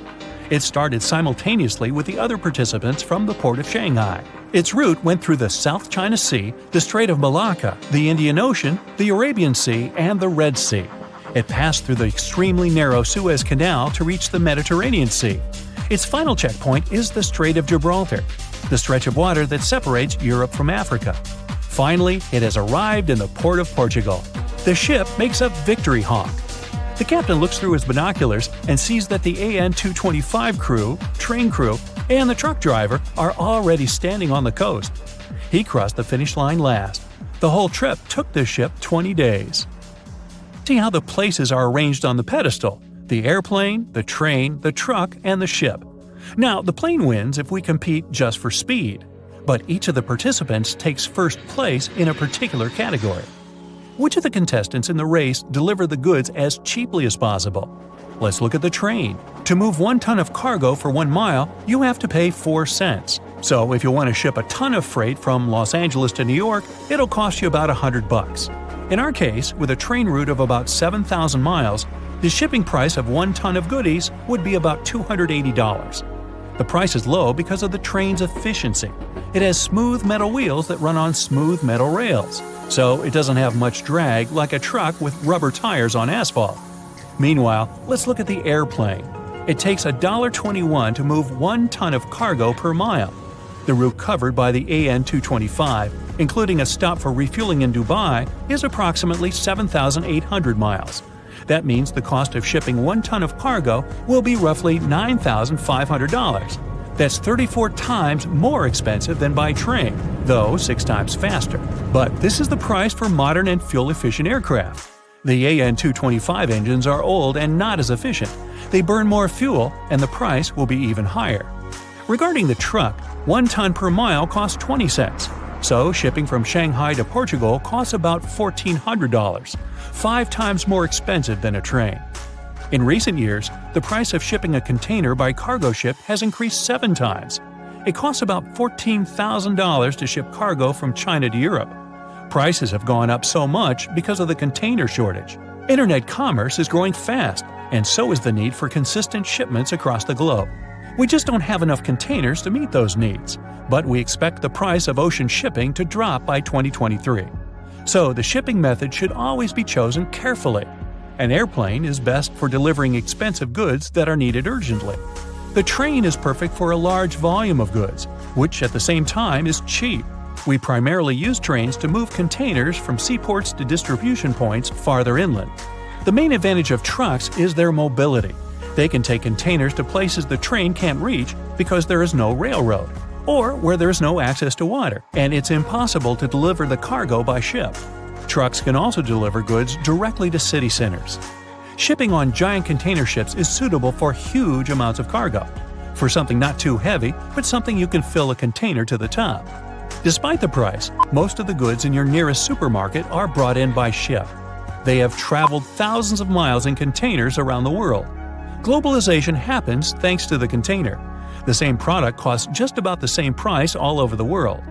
It started simultaneously with the other participants from the port of Shanghai. Its route went through the South China Sea, the Strait of Malacca, the Indian Ocean, the Arabian Sea, and the Red Sea. It passed through the extremely narrow Suez Canal to reach the Mediterranean Sea. Its final checkpoint is the Strait of Gibraltar, the stretch of water that separates Europe from Africa. Finally, it has arrived in the port of Portugal. The ship makes a victory honk. The captain looks through his binoculars and sees that the AN-225 crew, train crew, and the truck driver are already standing on the coast. He crossed the finish line last. The whole trip took this ship 20 days. See how the places are arranged on the pedestal: the airplane, the train, the truck, and the ship. Now, the plane wins if we compete just for speed, but each of the participants takes first place in a particular category. Which of the contestants in the race deliver the goods as cheaply as possible? Let's look at the train. To move 1 ton of cargo for 1 mile, you have to pay 4 cents. So if you want to ship a ton of freight from Los Angeles to New York, it'll cost you about $100. In our case, with a train route of about 7,000 miles, the shipping price of 1 ton of goodies would be about $280. The price is low because of the train's efficiency. It has smooth metal wheels that run on smooth metal rails, so it doesn't have much drag like a truck with rubber tires on asphalt. Meanwhile, let's look at the airplane. It takes $1.21 to move 1 ton of cargo per mile. The route covered by the AN-225, including a stop for refueling in Dubai, is approximately 7,800 miles. That means the cost of shipping 1 ton of cargo will be roughly $9,500. That's 34 times more expensive than by train, though 6 times faster. But this is the price for modern and fuel-efficient aircraft. The AN-225 engines are old and not as efficient. They burn more fuel, and the price will be even higher. Regarding the truck, 1 ton per mile costs 20 cents. So shipping from Shanghai to Portugal costs about $1,400, 5 times more expensive than a train. In recent years, the price of shipping a container by cargo ship has increased 7 times. It costs about $14,000 to ship cargo from China to Europe. Prices have gone up so much because of the container shortage. Internet commerce is growing fast, and so is the need for consistent shipments across the globe. We just don't have enough containers to meet those needs, but we expect the price of ocean shipping to drop by 2023. So the shipping method should always be chosen carefully. An airplane is best for delivering expensive goods that are needed urgently. The train is perfect for a large volume of goods, which at the same time is cheap. We primarily use trains to move containers from seaports to distribution points farther inland. The main advantage of trucks is their mobility. They can take containers to places the train can't reach because there is no railroad, or where there is no access to water, and it's impossible to deliver the cargo by ship. Trucks can also deliver goods directly to city centers. Shipping on giant container ships is suitable for huge amounts of cargo, for something not too heavy, but something you can fill a container to the top. Despite the price, most of the goods in your nearest supermarket are brought in by ship. They have traveled thousands of miles in containers around the world. Globalization happens thanks to the container. The same product costs just about the same price all over the world.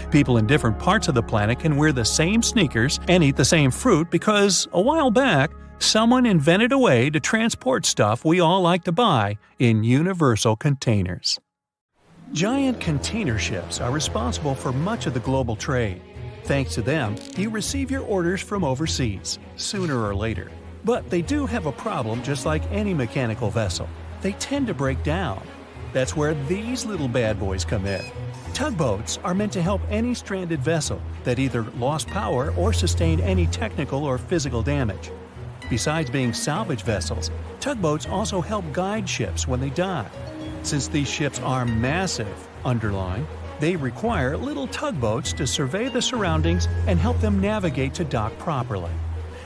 People in different parts of the planet can wear the same sneakers and eat the same fruit because, a while back, someone invented a way to transport stuff we all like to buy in universal containers. Giant container ships are responsible for much of the global trade. Thanks to them, you receive your orders from overseas, sooner or later. But they do have a problem just like any mechanical vessel. They tend to break down. That's where these little bad boys come in. Tugboats are meant to help any stranded vessel that either lost power or sustained any technical or physical damage. Besides being salvage vessels, tugboats also help guide ships when they dock. Since these ships are massive, underline, they require little tugboats to survey the surroundings and help them navigate to dock properly.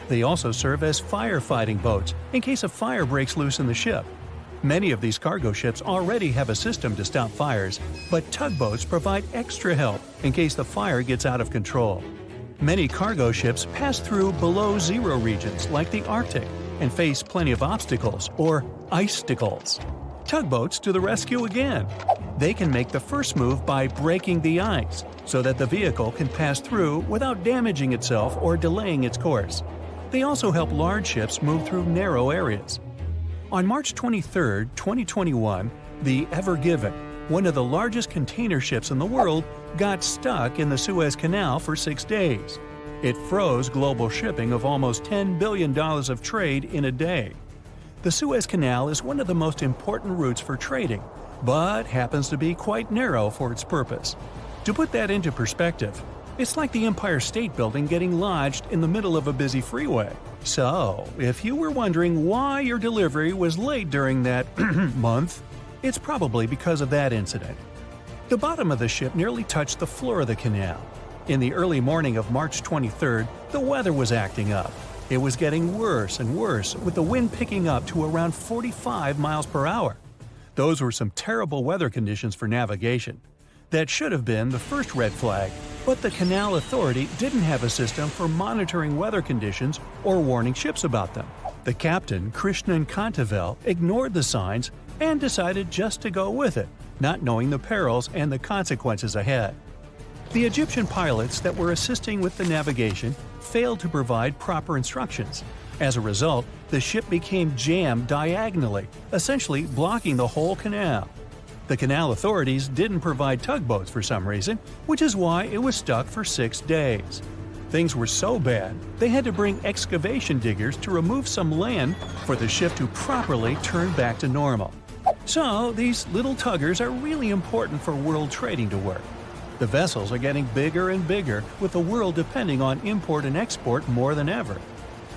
They also serve as firefighting boats in case a fire breaks loose in the ship. Many of these cargo ships already have a system to stop fires, but tugboats provide extra help in case the fire gets out of control. Many cargo ships pass through below-zero regions like the Arctic and face plenty of obstacles, or icicles. Tugboats to the rescue again! They can make the first move by breaking the ice so that the vehicle can pass through without damaging itself or delaying its course. They also help large ships move through narrow areas. On March 23, 2021, the Ever Given, one of the largest container ships in the world, got stuck in the Suez Canal for 6 days. It froze global shipping of almost $10 billion of trade in a day. The Suez Canal is one of the most important routes for trading, but happens to be quite narrow for its purpose. To put that into perspective, It's like the Empire State Building getting lodged in the middle of a busy freeway. So, if you were wondering why your delivery was late during that month, it's probably because of that incident. The bottom of the ship nearly touched the floor of the canal. In the early morning of March 23rd, the weather was acting up. It was getting worse and worse, with the wind picking up to around 45 miles per hour. Those were some terrible weather conditions for navigation. That should have been the first red flag, but the Canal Authority didn't have a system for monitoring weather conditions or warning ships about them. The captain, Krishnan Kantavel, ignored the signs and decided just to go with it, not knowing the perils and the consequences ahead. The Egyptian pilots that were assisting with the navigation failed to provide proper instructions. As a result, the ship became jammed diagonally, essentially blocking the whole canal. The canal authorities didn't provide tugboats for some reason, which is why it was stuck for 6 days. Things were so bad, they had to bring excavation diggers to remove some land for the ship to properly turn back to normal. So, these little tuggers are really important for world trading to work. The vessels are getting bigger and bigger, with the world depending on import and export more than ever.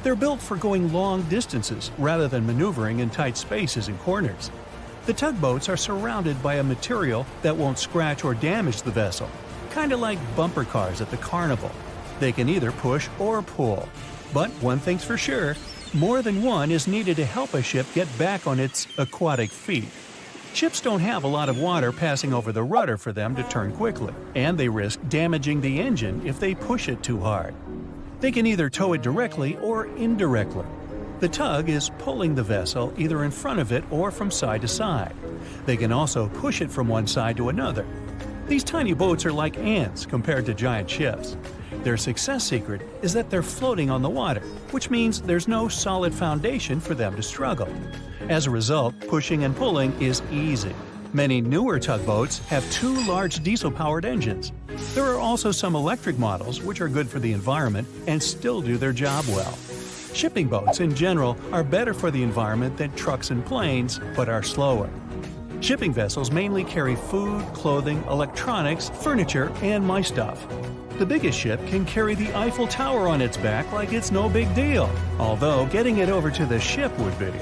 They're built for going long distances rather than maneuvering in tight spaces and corners. The tugboats are surrounded by a material that won't scratch or damage the vessel, kind of like bumper cars at the carnival. They can either push or pull. But one thing's for sure, more than one is needed to help a ship get back on its aquatic feet. Ships don't have a lot of water passing over the rudder for them to turn quickly, and they risk damaging the engine if they push it too hard. They can either tow it directly or indirectly. The tug is pulling the vessel either in front of it or from side to side. They can also push it from one side to another. These tiny boats are like ants compared to giant ships. Their success secret is that they're floating on the water, which means there's no solid foundation for them to struggle. As a result, pushing and pulling is easy. Many newer tugboats have 2 large diesel-powered engines. There are also some electric models which are good for the environment and still do their job well. Shipping boats in general are better for the environment than trucks and planes, but are slower. Shipping vessels mainly carry food, clothing, electronics, furniture, and my stuff. The biggest ship can carry the Eiffel Tower on its back like it's no big deal, although getting it over to the ship would be.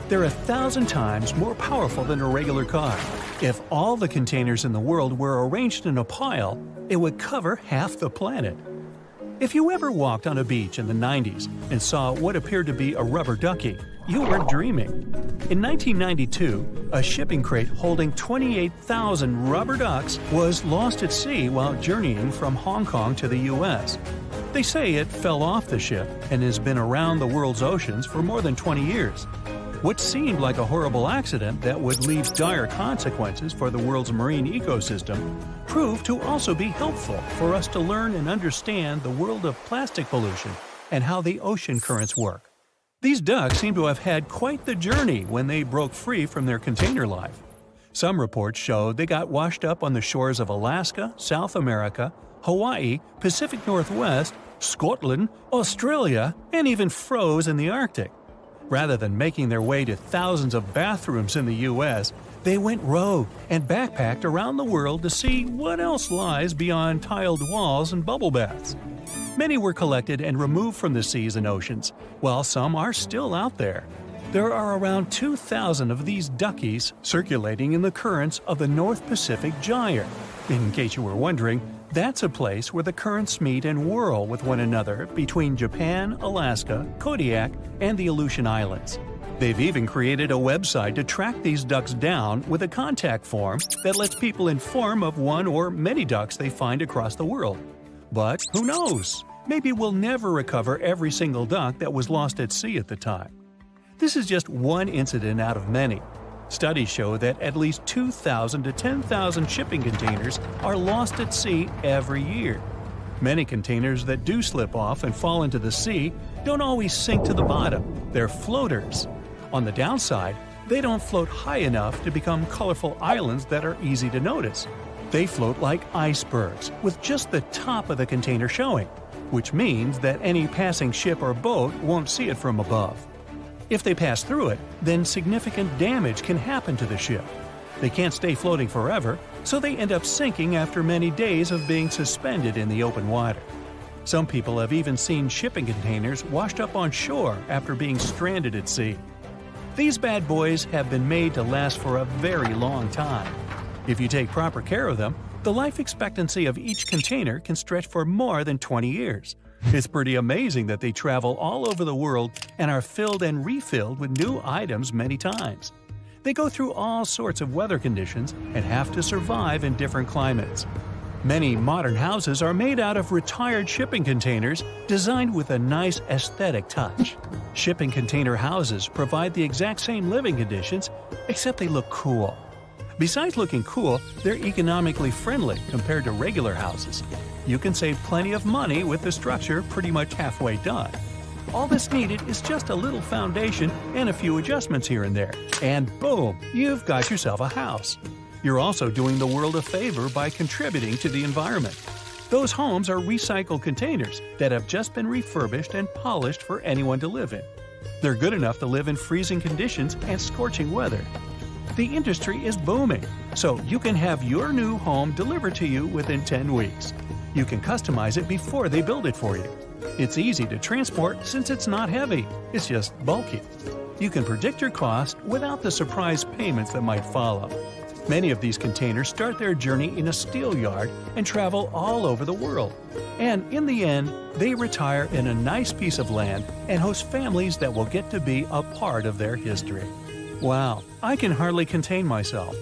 They're 1,000 times more powerful than a regular car. If all the containers in the world were arranged in a pile, it would cover half the planet. If you ever walked on a beach in the 90s and saw what appeared to be a rubber ducky, you weren't dreaming. In 1992, a shipping crate holding 28,000 rubber ducks was lost at sea while journeying from Hong Kong to the U.S. They say it fell off the ship and has been around the world's oceans for more than 20 years. What seemed like a horrible accident that would leave dire consequences for the world's marine ecosystem proved to also be helpful for us to learn and understand the world of plastic pollution and how the ocean currents work. These ducks seem to have had quite the journey when they broke free from their container life. Some reports showed they got washed up on the shores of Alaska, South America, Hawaii, Pacific Northwest, Scotland, Australia, and even froze in the Arctic. Rather than making their way to thousands of bathrooms in the U.S., they went rogue and backpacked around the world to see what else lies beyond tiled walls and bubble baths. Many were collected and removed from the seas and oceans, while some are still out there. There are around 2,000 of these duckies circulating in the currents of the North Pacific Gyre. In case you were wondering, that's a place where the currents meet and whirl with one another between Japan, Alaska, Kodiak, and the Aleutian Islands. They've even created a website to track these ducks down with a contact form that lets people inform of one or many ducks they find across the world. But who knows? Maybe we'll never recover every single duck that was lost at sea at the time. This is just one incident out of many. Studies show that at least 2,000 to 10,000 shipping containers are lost at sea every year. Many containers that do slip off and fall into the sea don't always sink to the bottom. They're floaters. On the downside, they don't float high enough to become colorful islands that are easy to notice. They float like icebergs, with just the top of the container showing, which means that any passing ship or boat won't see it from above. If they pass through it, then significant damage can happen to the ship. They can't stay floating forever, so they end up sinking after many days of being suspended in the open water. Some people have even seen shipping containers washed up on shore after being stranded at sea. These bad boys have been made to last for a very long time. If you take proper care of them, the life expectancy of each container can stretch for more than 20 years. It's pretty amazing that they travel all over the world and are filled and refilled with new items many times. They go through all sorts of weather conditions and have to survive in different climates. Many modern houses are made out of retired shipping containers designed with a nice aesthetic touch. Shipping container houses provide the exact same living conditions, except they look cool. Besides looking cool, they're economically friendly compared to regular houses. You can save plenty of money with the structure pretty much halfway done. All that's needed is just a little foundation and a few adjustments here and there, and boom, you've got yourself a house. You're also doing the world a favor by contributing to the environment. Those homes are recycled containers that have just been refurbished and polished for anyone to live in. They're good enough to live in freezing conditions and scorching weather. The industry is booming, so you can have your new home delivered to you within 10 weeks. You can customize it before they build it for you. It's easy to transport since it's not heavy, it's just bulky. You can predict your cost without the surprise payments that might follow. Many of these containers start their journey in a steel yard and travel all over the world. And in the end, they retire in a nice piece of land and host families that will get to be a part of their history. Wow, I can hardly contain myself.